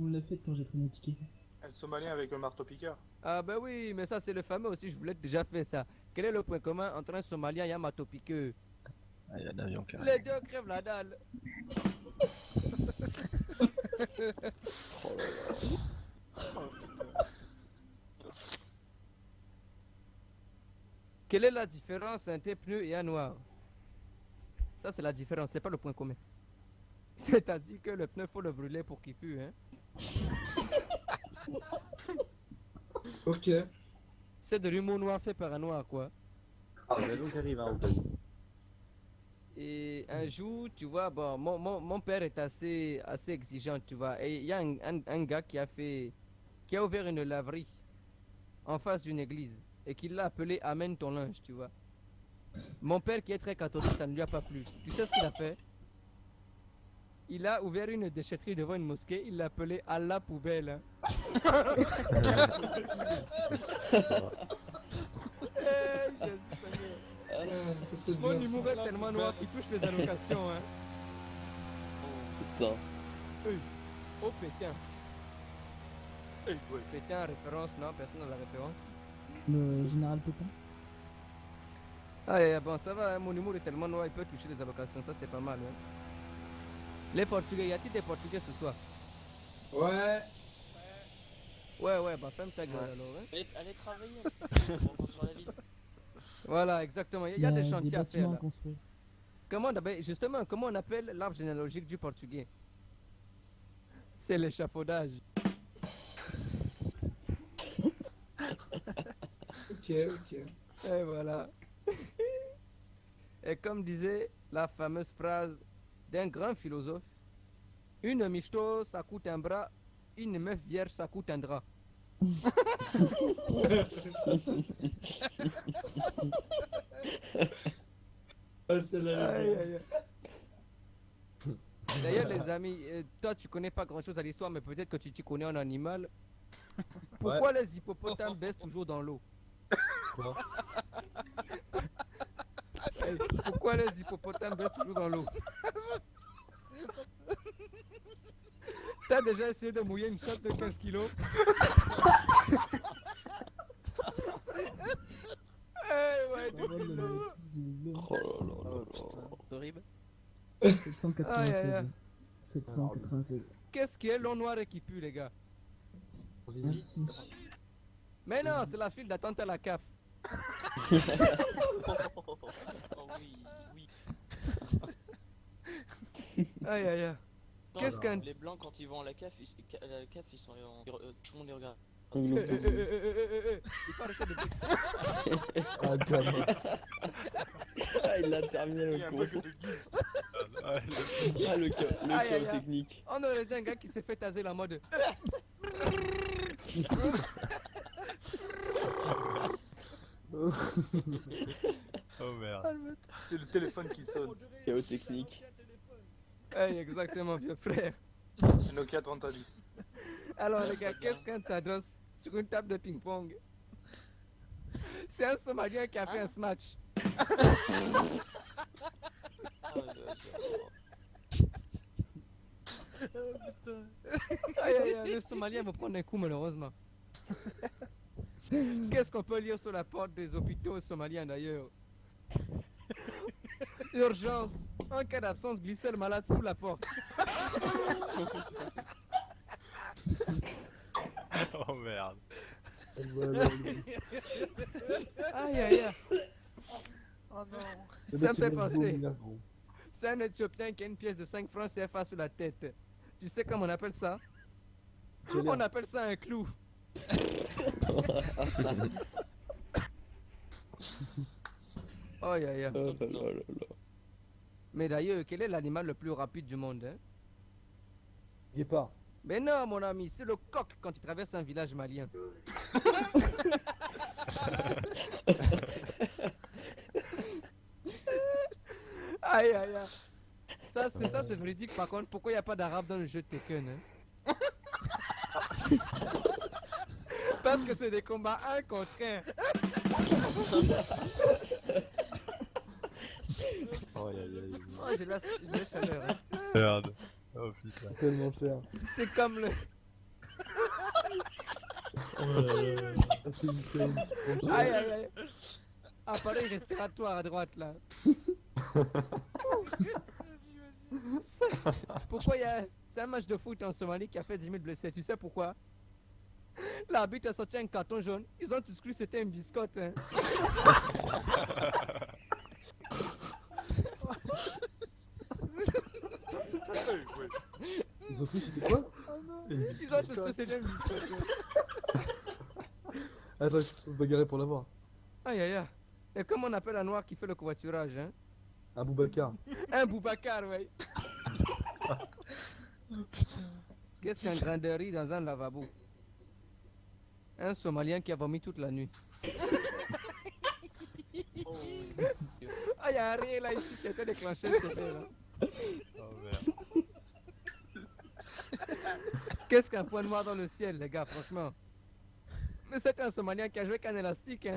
Speaker 14: On l'a fait quand j'ai pris mon ticket.
Speaker 17: Un Somalien avec un marteau-piqueur.
Speaker 11: Ah bah oui, mais ça c'est le fameux aussi, je voulais déjà faire ça. Quel est le point commun entre un Somalien et un marteau-piqueur?
Speaker 3: Ah, il y a un avion qui
Speaker 11: Les
Speaker 3: arrive.
Speaker 11: deux crèvent la dalle.
Speaker 10: Oh là là.
Speaker 11: Quelle est la différence entre un pneu et un noir? Ça c'est la différence, c'est pas le point commun. C'est-à-dire que le pneu faut le brûler pour qu'il pue, hein.
Speaker 2: Ok.
Speaker 11: C'est de l'humour noir fait par un noir, quoi.
Speaker 20: Ah, mais donc arrive, hein, au cas où.
Speaker 11: Et un jour, tu vois, bon, mon père est assez exigeant, tu vois. Et il y a un gars qui a ouvert une laverie en face d'une église et qui l'a appelé Amène ton linge, tu vois. Mon père qui est très catholique, ça ne lui a pas plu. Tu sais ce qu'il a fait? Il a ouvert une déchetterie devant une mosquée, il l'a appelé Allah poubelle. Hein. Hey, Jésus Seigneur.
Speaker 2: Ça, c'est
Speaker 11: Mon
Speaker 2: bien,
Speaker 11: humour
Speaker 2: ça.
Speaker 11: est tellement noir qu'il touche les allocations. Hein.
Speaker 10: Putain.
Speaker 11: Oh pétain.
Speaker 17: Ouais.
Speaker 11: Pétain, référence, non, personne n'a la référence.
Speaker 14: Le général Pétain.
Speaker 11: Ah, bon, ça va, hein, mon humour est tellement noir, il peut toucher les allocations, ça c'est pas mal. Hein. Les Portugais, y a-t-il des Portugais ce soir?
Speaker 2: Ouais.
Speaker 11: Ouais, bah ferme ta gueule alors. Hein.
Speaker 7: Allez travailler un petit peu pour construire la ville.
Speaker 11: Voilà, exactement, il y a des chantiers à faire
Speaker 14: bâtiments
Speaker 11: là.
Speaker 14: à construire.
Speaker 11: Comment, justement, comment on appelle l'arbre généalogique du portugais? C'est l'échafaudage.
Speaker 2: Ok.
Speaker 11: Et voilà. Et comme disait la fameuse phrase d'un grand philosophe, une michto ça coûte un bras, une meuf vierge ça coûte un drap.
Speaker 2: Ah, celle-là, elle est bien.
Speaker 11: Aïe. D'ailleurs les amis, toi tu connais pas grand chose à l'histoire mais peut-être que tu t'y connais en animal. Pourquoi les hippopotames baissent toujours dans l'eau?
Speaker 12: Quoi?
Speaker 11: Pourquoi les hippopotames baissent toujours dans l'eau? T'as déjà essayé de mouiller une chatte de 15 kilos? Hey, ouais,
Speaker 14: Oh là là,
Speaker 10: Oh là là là.
Speaker 7: C'est horrible.
Speaker 14: 796.
Speaker 11: Aïe, aïe, aïe.
Speaker 14: 796.
Speaker 11: Qu'est-ce qui est long noir et qui pue les gars?
Speaker 14: Merci.
Speaker 11: Mais non, c'est la file d'attente à la CAF.
Speaker 7: Oh oui, oui.
Speaker 11: Aïe aïe aïe.
Speaker 7: Attends,
Speaker 11: Qu'est-ce qu'un...
Speaker 7: Les blancs quand ils vont à la CAF, ils sont tout le monde les regarde.
Speaker 11: Il faut arrêter de dire.
Speaker 10: Ah, gamin. Ah, il l'a terminé
Speaker 17: Il y
Speaker 10: le
Speaker 17: a un
Speaker 10: con.
Speaker 17: bug de guide.
Speaker 10: Ah, le
Speaker 11: Aïe,
Speaker 10: chaos
Speaker 11: aïe, aïe.
Speaker 10: technique.
Speaker 11: On aurait dit un gars qui s'est fait taser la mode.
Speaker 3: Oh merde.
Speaker 17: C'est le téléphone qui sonne.
Speaker 10: Chaos technique.
Speaker 11: Hey, exactement, vieux frère.
Speaker 17: Nokia 3010.
Speaker 11: Alors les gars, qu'est-ce qu'un Tados sur une table de ping-pong? C'est un Somalien qui a fait un smash. Aïe aïe aïe, le Somalien va prendre un coup malheureusement. Qu'est-ce qu'on peut lire sur la porte des hôpitaux somaliens d'ailleurs? Urgence. En cas d'absence, glissez le malade sous la porte.
Speaker 3: Oh merde.
Speaker 11: Aïe aïe aïe.
Speaker 16: Oh non.
Speaker 11: Ça me fait penser. C'est un Éthiopien qui a une pièce de 5 francs CFA sur la tête. Tu sais comment on appelle ça? On appelle ça un clou. Aïe aïe aïe.
Speaker 10: Oh là là là là.
Speaker 11: Mais d'ailleurs, quel est l'animal le plus rapide du monde, hein?
Speaker 12: Guépard.
Speaker 11: Mais non, mon ami, c'est le coq quand tu traverses un village malien. Aïe aïe aïe. Ça c'est véridique. Par contre, pourquoi il n'y a pas d'arabe dans le jeu de Tekken, hein? Parce que c'est des combats 1 contre 1.
Speaker 3: Oh, aïe, aïe, aïe.
Speaker 11: Oh, j'ai la chaleur. Hein.
Speaker 3: Merde. Oh putain.
Speaker 12: Tellement cher.
Speaker 11: C'est comme le.
Speaker 12: Oh là là. C'est une scène.
Speaker 11: Aïe aïe aïe. Appareil respiratoire à droite là. Pourquoi il y a. C'est un match de foot en Somalie qui a fait 10 000 blessés. Tu sais pourquoi? L'arbitre a sorti un carton jaune. Ils ont tous cru que c'était une biscotte. Hein.
Speaker 12: Ils ont cru c'était quoi?
Speaker 11: Ils ont tous cru que c'était une biscotte.
Speaker 12: Attends, il faut se bagarrer pour l'avoir.
Speaker 11: Aïe aïe aïe. Et comment on appelle un noir qui fait le covoiturage, hein?
Speaker 12: Un Boubacar.
Speaker 11: Un Boubacar, ouais. Qu'est-ce qu'un grain de riz dans un lavabo? Un Somalien qui a vomi toute la nuit. Ah, il y a un rire là ici qui a été déclenché, c'est vrai là.
Speaker 3: Oh merde.
Speaker 11: Qu'est-ce qu'un point noir dans le ciel, les gars, franchement? Mais c'est un Somalien qui a joué qu'un élastique, hein.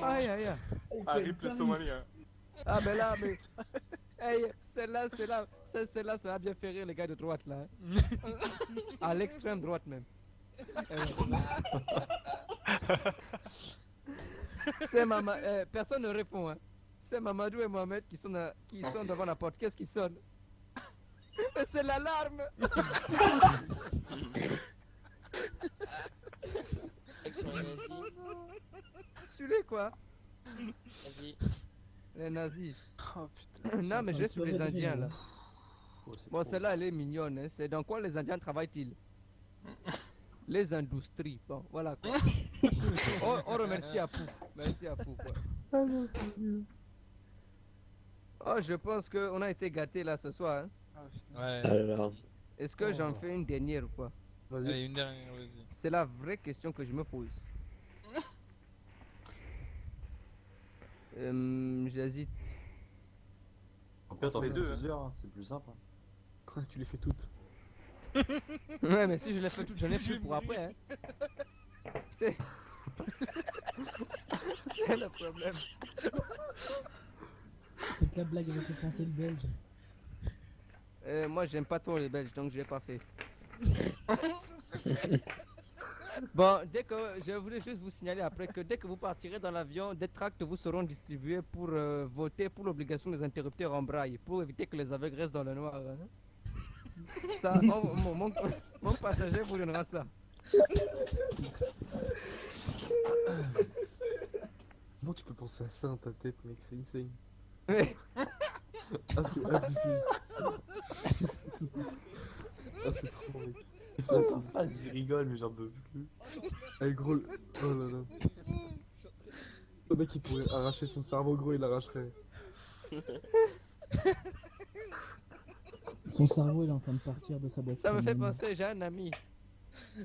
Speaker 11: Aïe aïe aïe.
Speaker 17: Arrive le Somalien.
Speaker 11: Ah ben là, mais... Hey, celle-là, ça va bien faire rire les gars de droite là. Hein. À l'extrême droite même. C'est personne ne répond. Hein. C'est Mamadou et Mohamed qui sont devant la porte. Qu'est-ce qui sonne? Mais c'est l'alarme.
Speaker 7: Sur les nazis.
Speaker 11: Sur les quoi?
Speaker 7: Vas-y.
Speaker 11: Les nazis.
Speaker 16: Oh putain.
Speaker 11: Non, mais je vais sur les Indiens là.
Speaker 20: Oh,
Speaker 11: Bon, celle-là, elle est mignonne. Hein. C'est dans quoi les Indiens travaillent-ils? Les industries. Bon, voilà quoi. On remercie Apou. Merci Apou quoi. Oh, je pense qu'on a été gâtés là ce soir. Hein.
Speaker 16: Oh putain.
Speaker 8: Ouais.
Speaker 10: Ah là là.
Speaker 11: Est-ce que j'en fais une dernière ou quoi?
Speaker 8: Allez, une dernière, vas-y.
Speaker 11: C'est la vraie question que je me pose. J'hésite.
Speaker 20: En fait,
Speaker 17: les deux,
Speaker 20: plusieurs, hein, c'est plus simple. Hein.
Speaker 12: Tu les fais toutes.
Speaker 11: Ouais, mais si je les fais toutes, j'en ai plus pour après. Hein. C'est. C'est le problème.
Speaker 14: Faites la blague avec le français et le belge.
Speaker 11: Moi, j'aime pas trop les Belges, donc je l'ai pas fait. Bon, je voulais juste vous signaler après que dès que vous partirez dans l'avion, des tracts vous seront distribués pour voter pour l'obligation des interrupteurs en braille, pour éviter que les aveugles restent dans le noir. Hein. Ça, mon passager vous donnera ça.
Speaker 12: Comment tu peux penser à ça dans ta tête, mec? C'est insane.
Speaker 11: Ouais.
Speaker 12: Ah, c'est abusé. Ah, c'est trop, mec.
Speaker 20: Vas-y, rigole, mais j'en peux plus.
Speaker 12: Hey, gros. Oh là là. Le mec, il pourrait arracher son cerveau, gros, il l'arracherait.
Speaker 14: Son cerveau, il est en train de partir de sa boîte.
Speaker 11: Ça me fait penser, j'ai un ami.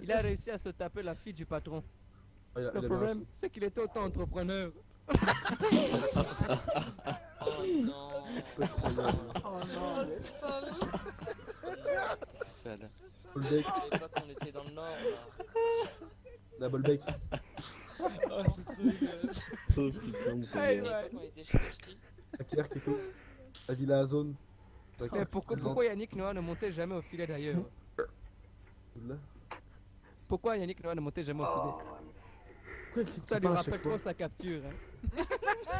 Speaker 11: Il a réussi à se taper la fille du patron. Le problème, c'est qu'il était autant entrepreneur.
Speaker 7: Oh non.
Speaker 16: Oh non, mais
Speaker 20: Sale.
Speaker 12: Bolbec.
Speaker 7: À l'époque, on était dans le nord là.
Speaker 12: La Bolbec.
Speaker 7: Oh
Speaker 10: putain, vous
Speaker 7: À l'époque, on était chez les ch'tis.
Speaker 12: La Kerk et tout. La Villa Zone.
Speaker 11: Mais pourquoi Yannick Noah ne montait jamais au filet d'ailleurs? Pourquoi Yannick Noah ne montait jamais au filet? Ça lui rappelle trop sa capture. Hein.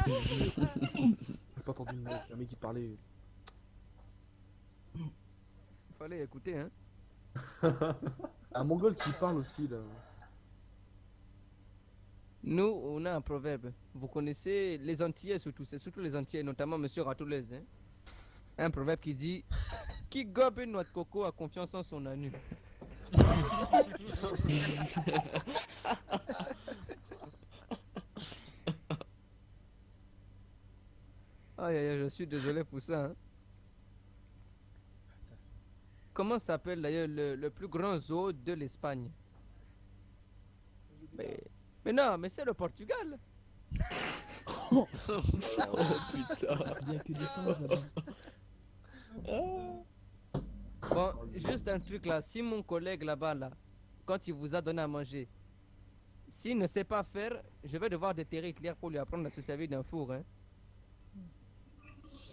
Speaker 12: J'ai pas entendu un mec qui parlait.
Speaker 11: Fallait écouter, hein.
Speaker 12: Un mongol qui parle aussi là.
Speaker 11: Nous, on a un proverbe. Vous connaissez les Antillais surtout, c'est surtout les Antillais, notamment Monsieur Ratoulez. Hein. Un proverbe qui dit: qui gobe une noix de coco a confiance en son anu. Aïe aïe, je suis désolé pour ça. Hein. Comment s'appelle d'ailleurs le plus grand zoo de l'Espagne? Mais non, mais c'est le Portugal.
Speaker 10: Oh putain.
Speaker 14: Il y a que des singes là-bas.
Speaker 11: Bon, juste un truc là, si mon collègue là-bas là, quand il vous a donné à manger, s'il ne sait pas faire, je vais devoir déterrer Hitler pour lui apprendre à se servir d'un four. Hein.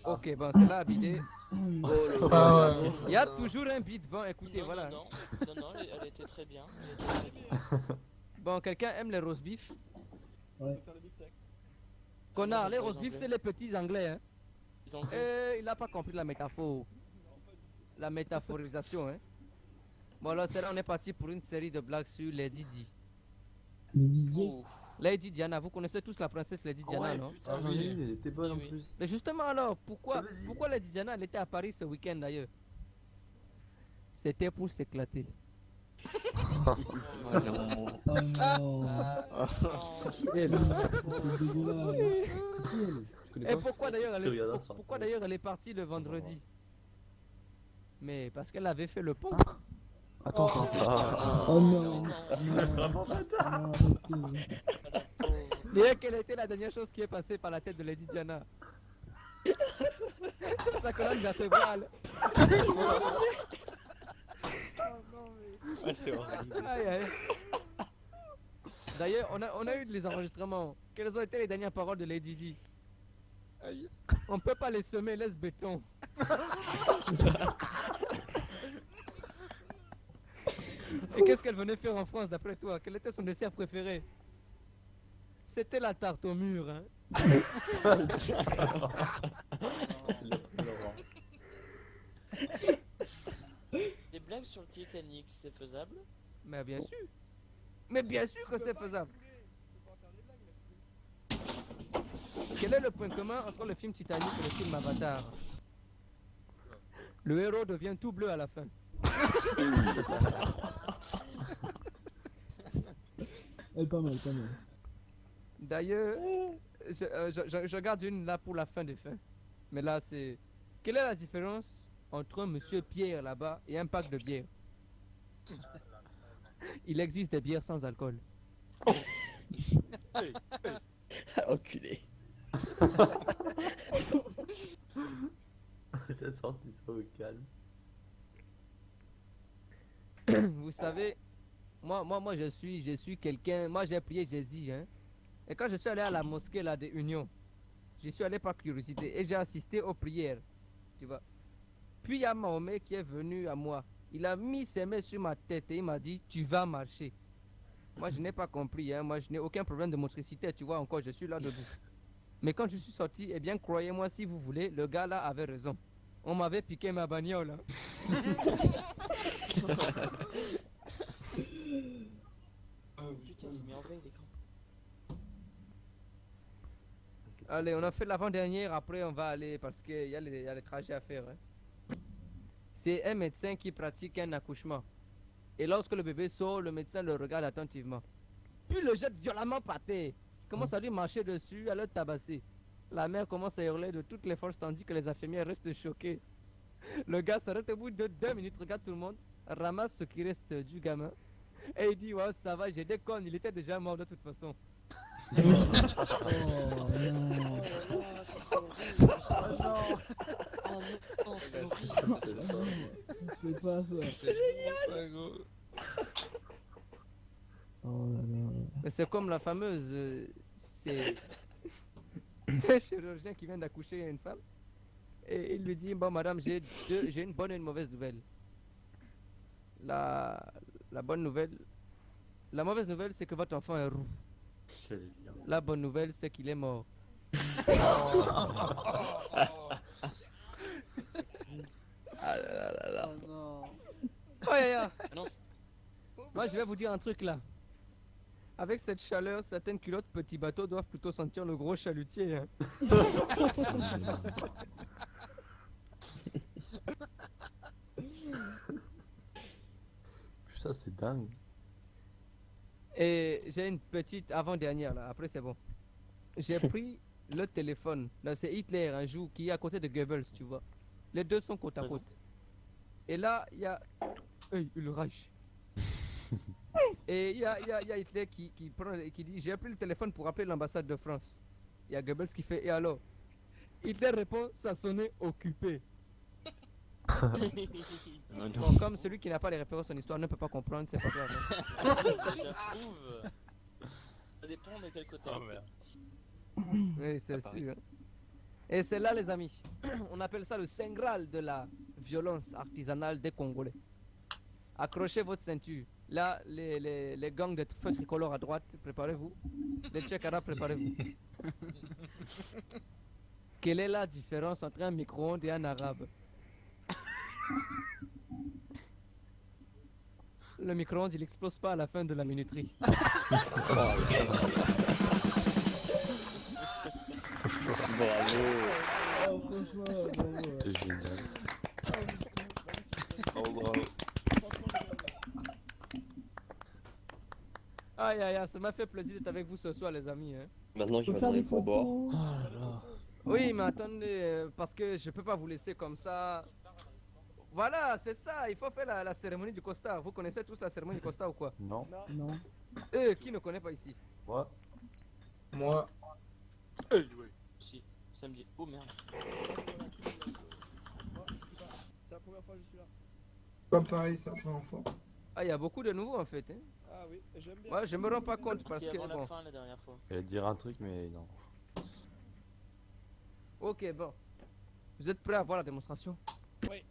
Speaker 11: Ok, bon, c'est là à bider. Il y a toujours un bide. Bon, écoutez,
Speaker 7: Non,
Speaker 11: voilà.
Speaker 7: non, non, non, elle était très bien. Elle était très bien.
Speaker 11: Bon, quelqu'un aime les roast beef?
Speaker 14: Ouais.
Speaker 11: Connard, les
Speaker 7: J'aime pas
Speaker 11: roast
Speaker 7: les
Speaker 11: beef,
Speaker 7: Anglais.
Speaker 11: c'est les petits anglais. Hein.
Speaker 7: Les Anglais.
Speaker 11: Il a pas compris la métaphore. La métaphorisation, hein. Bon, alors, c'est là, on est parti pour une série de blagues sur Lady Di.
Speaker 14: Lady Di.
Speaker 11: Lady Diana, vous connaissez tous la princesse Lady Diana,
Speaker 20: Ouais,
Speaker 11: non?
Speaker 20: putain, j'en ai une, elle était bonne en plus.
Speaker 11: Mais justement alors, pourquoi Lady Diana, elle était à Paris ce week-end d'ailleurs? C'était pour s'éclater.
Speaker 14: Oh non. C'est qui elle? C'est dégueulasse. C'est qui elle?
Speaker 11: Et pourquoi d'ailleurs
Speaker 20: Tu regardes ça.
Speaker 11: pourquoi d'ailleurs elle est partie le vendredi? Mais parce qu'elle avait fait le pont.
Speaker 12: Attends,
Speaker 14: Oh non. Non. Arrêtez.
Speaker 11: Mais quelle était la dernière chose qui est passée par la tête de Lady Diana? C'est sa colonne vertébrale.
Speaker 20: Ouais, c'est horrible.
Speaker 11: Aïe, aïe. D'ailleurs, on a eu les enregistrements. Quelles ont été les dernières paroles de Lady Di? On peut pas les semer, laisse béton. Et qu'est-ce qu'elle venait faire en France d'après toi? Quel était son dessert préféré? C'était la tarte au mur, hein.
Speaker 7: Des blagues sur le Titanic, c'est faisable?
Speaker 11: Mais bien sûr. Mais bien sûr que c'est faisable. Quel est le point commun entre le film Titanic et le film Avatar? Le héros devient tout bleu à la fin.
Speaker 14: Elle est pas mal, pas mal.
Speaker 11: D'ailleurs, je garde une là pour la fin des fins. Mais là, c'est... Quelle est la différence entre un monsieur Pierre là-bas et un pack de bière? Il existe des bières sans alcool.
Speaker 10: Enculé.
Speaker 20: T'as sorti ça au calme.
Speaker 11: Vous savez, moi je suis quelqu'un, moi j'ai prié Jésus, hein. Et quand je suis allé à la mosquée là de Union, j'y suis allé par curiosité et j'ai assisté aux prières, tu vois. Puis il y a Mahomet qui est venu à moi. Il a mis ses mains sur ma tête et il m'a dit: tu vas marcher. Moi je n'ai pas compris, hein. Moi je n'ai aucun problème de motricité, tu vois, encore je suis là debout. Mais quand je suis sorti, eh bien croyez-moi si vous voulez, le gars là avait raison. On m'avait piqué ma bagnole. Hein.
Speaker 7: Putain, c'est mis en veille l'écran.
Speaker 11: Allez, on a fait l'avant-dernière, après on va aller parce qu'il y a les trajets à faire. Hein. C'est un médecin qui pratique un accouchement. Et lorsque le bébé sort, le médecin le regarde attentivement. Puis le jette violemment par terre. Il commence à lui marcher dessus, à le tabasser. La mère commence à hurler de toutes les forces tandis que les infirmières restent choquées. Le gars s'arrête au bout de 2 minutes, regarde tout le monde, ramasse ce qui reste du gamin Et il dit, ouais, ça va, j'ai déconne, il était déjà mort de toute façon.
Speaker 14: Oh non. Ça se fait pas ça.
Speaker 4: C'est génial.
Speaker 14: Oh là là.
Speaker 11: Mais c'est comme la fameuse. C'est. C'est un chirurgien qui vient d'accoucher une femme. Et il lui dit, bon madame, j'ai une bonne et une mauvaise nouvelle. La bonne nouvelle. La mauvaise nouvelle, c'est que votre enfant est roux. La bonne nouvelle, c'est qu'il est mort.
Speaker 10: Ah là là là.
Speaker 7: Oh non.
Speaker 11: Oh, yeah.
Speaker 7: Ah non,
Speaker 11: Moi, je vais vous dire un truc là. Avec cette chaleur, certaines culottes petits bateaux doivent plutôt sentir le gros chalutier. Hein.
Speaker 8: Ça, c'est dingue.
Speaker 11: Et j'ai une petite avant-dernière là, après c'est bon. J'ai pris le téléphone. Là, c'est Hitler un jour qui est à côté de Goebbels, tu vois. Les deux sont côte à côte. Et là, il y a. Hey, le Reich. Et il y a Hitler qui dit j'ai pris le téléphone pour appeler l'ambassade de France. Il y a Goebbels qui fait et alors Hitler répond ça sonnait occupé. Bon, comme celui qui n'a pas les références en histoire ne peut pas comprendre, c'est pas grave.
Speaker 7: j'approuve. Ça dépend de quel côté.
Speaker 11: Oui, c'est sûr. Et c'est là, les amis, on appelle ça le Saint Graal de la violence artisanale des Congolais. Accrochez votre ceinture. Là, les gangs de feu tricolore à droite, préparez-vous. Les Tchèques arabes, préparez-vous. Quelle est la différence entre un micro-ondes et un arabe? Le micro-ondes, il explose pas à la fin de la minuterie.
Speaker 10: Bravo.
Speaker 14: Oh, franchement, bravo.
Speaker 8: C'est génial.
Speaker 10: Oh, bravo.
Speaker 11: Aïe aïe aïe, ça m'a fait plaisir d'être avec vous ce soir, les amis. Hein.
Speaker 10: Maintenant, je
Speaker 14: Faut
Speaker 10: vais
Speaker 14: faire
Speaker 10: demander
Speaker 14: des
Speaker 10: le pourboire.
Speaker 14: photos.
Speaker 11: Oui, mais attendez, parce que je peux pas vous laisser comme ça. Voilà, c'est ça, il faut faire la cérémonie du costard. Vous connaissez tous la cérémonie du costard ou quoi?
Speaker 8: Non.
Speaker 14: Non.
Speaker 11: Qui ne connaît pas ici?
Speaker 8: Moi.
Speaker 2: Moi.
Speaker 7: Si, ça me dit. Oh merde.
Speaker 18: C'est la première fois que je suis là.
Speaker 2: Pas pareil, c'est la première fois.
Speaker 11: Ah, il y a beaucoup de nouveaux en fait. Hein.
Speaker 18: Ah oui, j'aime bien.
Speaker 11: Ouais, je me rends pas compte parce
Speaker 7: C'était
Speaker 11: que.
Speaker 7: avant la
Speaker 11: Bon.
Speaker 7: fin la dernière fois.
Speaker 8: J'allais dire un truc, mais non.
Speaker 11: Ok, bon. Vous êtes prêts à voir la démonstration?
Speaker 18: Oui.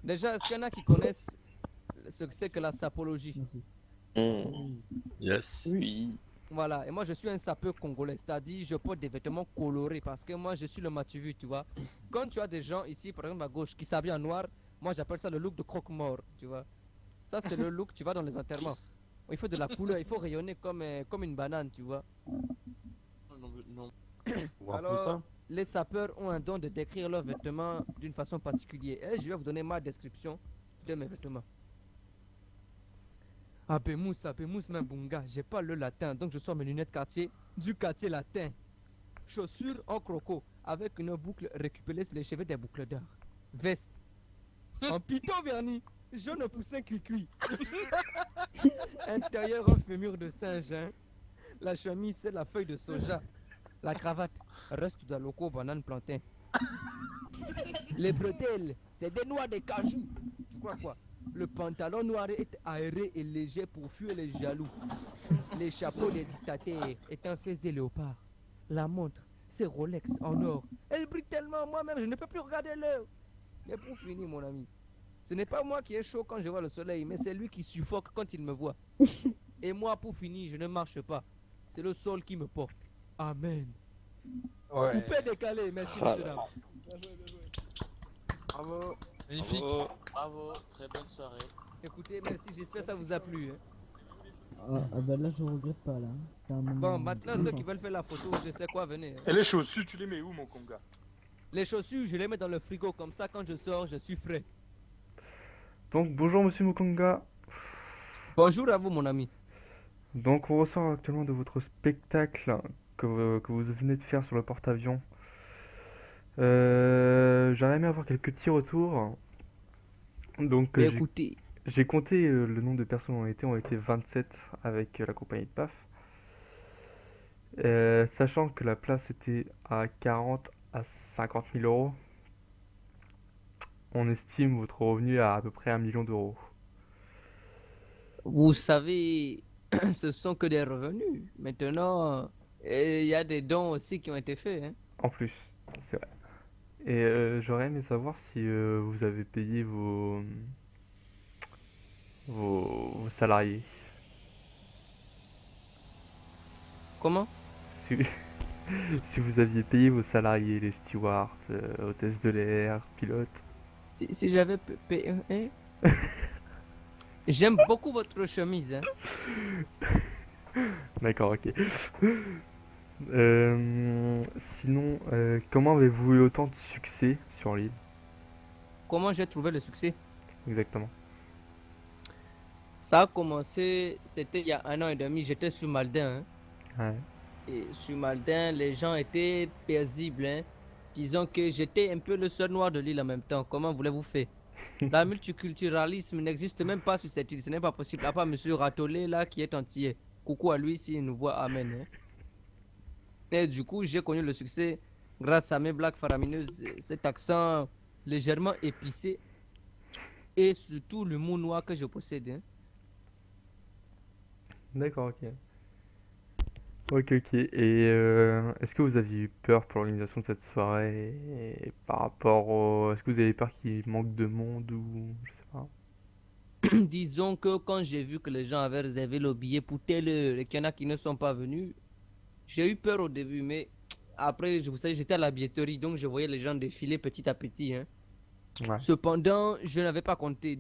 Speaker 11: Déjà, est-ce qu'il y en a qui connaissent ce que c'est que la sapologie?
Speaker 3: Yes.
Speaker 10: Oui.
Speaker 11: Voilà, et moi je suis un sapeur congolais, c'est-à-dire je porte des vêtements colorés parce que moi je suis le matu-vu, tu vois. Quand tu as des gens ici, par exemple à gauche, qui s'habillent en noir, moi j'appelle ça le look de croque-mort, tu vois. Ça c'est le look, tu vas dans les enterrements. Il faut de la couleur, il faut rayonner comme une banane, tu vois.
Speaker 7: Non.
Speaker 8: Ou un
Speaker 11: Alors,
Speaker 8: poussin.
Speaker 11: les sapeurs ont un don de décrire leurs vêtements d'une façon particulière. Et je vais vous donner ma description de mes vêtements. Abemous, Mbunga, j'ai pas le latin, donc je sors mes lunettes quartier du quartier latin. Chaussures en croco, avec une boucle récupérée sur les cheveux des boucles d'or. Veste, en piton verni, jaune poussin cuicui. Intérieur en fémur de singe, hein. La chemise, c'est la feuille de soja. La cravate, reste de loco banane plantain. Les bretelles, c'est des noix de cajou. Tu crois quoi? Le pantalon noir est aéré et léger pour fuir les jaloux. Les chapeaux des dictateurs est un fils de léopard. La montre, c'est Rolex en or. Elle brille tellement, moi-même, je ne peux plus regarder l'heure. Mais pour finir, mon ami, ce n'est pas moi qui est chaud quand je vois le soleil, mais c'est lui qui suffoque quand il me voit. Et moi, pour finir, je ne marche pas. C'est le sol qui me porte. Amen.
Speaker 2: Ouais.
Speaker 11: Coupé décalé, merci
Speaker 10: Ah
Speaker 11: monsieur
Speaker 10: là.
Speaker 11: dame.
Speaker 18: Bien joué, bien joué.
Speaker 2: Bravo.
Speaker 3: Magnifique.
Speaker 7: Bravo, très bonne soirée.
Speaker 11: Écoutez, merci, j'espère que ça vous a plu. Hein.
Speaker 14: Ah bah là, je regrette pas là. C'était un moment.
Speaker 11: Bon, maintenant, ceux qui veulent faire la photo, je sais quoi, venez. hein.
Speaker 17: Et les chaussures, tu les mets où, mon conga?
Speaker 11: Les chaussures, je les mets dans le frigo, comme ça, quand je sors, je suis frais.
Speaker 1: Donc bonjour monsieur Mukonga.
Speaker 11: Bonjour à vous, mon ami.
Speaker 1: Donc on ressort actuellement de votre spectacle que vous venez de faire sur le porte-avions. J'aurais aimé avoir quelques petits retours. Donc
Speaker 11: Mais écoutez,
Speaker 1: J'ai compté le nombre de personnes ont été 27 avec la compagnie de PAF. Sachant que la place était à 40 à 50 000 euros, on estime votre revenu à peu près 1 million d'euros.
Speaker 11: Vous savez, ce sont que des revenus. Maintenant, il y a des dons aussi qui ont été faits. Hein.
Speaker 1: En plus, c'est vrai. Et j'aurais aimé savoir si vous avez payé vos salariés.
Speaker 11: Comment?
Speaker 1: Si, si vous aviez payé vos salariés, les stewards, hôtesses de l'air, pilotes.
Speaker 11: Si j'avais payé... Hein? J'aime beaucoup votre chemise. Hein.
Speaker 1: D'accord, ok. Sinon, comment avez-vous eu autant de succès sur l'île?
Speaker 11: Comment j'ai trouvé le succès?
Speaker 1: Exactement.
Speaker 11: Ça a commencé, c'était il y a 1 an et demi, j'étais sur Malden. Hein.
Speaker 1: Ouais.
Speaker 11: Et sur Malden, les gens étaient paisibles. Hein. Disons que j'étais un peu le seul noir de l'île en même temps. Comment voulez-vous faire? Le multiculturalisme n'existe même pas sur cette île, ce n'est pas possible. À part monsieur Ratolé là qui est entier. Coucou à lui s'il nous voit, amen. Hein. Et du coup, j'ai connu le succès grâce à mes blagues faramineuses, cet accent légèrement épicé et surtout le mot noir que je possède. Hein.
Speaker 1: D'accord, ok. Ok, ok. Et est-ce que vous aviez eu peur pour l'organisation de cette soirée et par rapport au... Est-ce que vous avez peur qu'il manque de monde ou... Je sais pas.
Speaker 11: Disons que quand j'ai vu que les gens avaient réservé le billet pour telle heure et qu'il y en a qui ne sont pas venus, j'ai eu peur au début, mais après, vous savez, j'étais à la billetterie, donc je voyais les gens défiler petit à petit. Hein.
Speaker 1: Ouais.
Speaker 11: Cependant, je n'avais pas compté.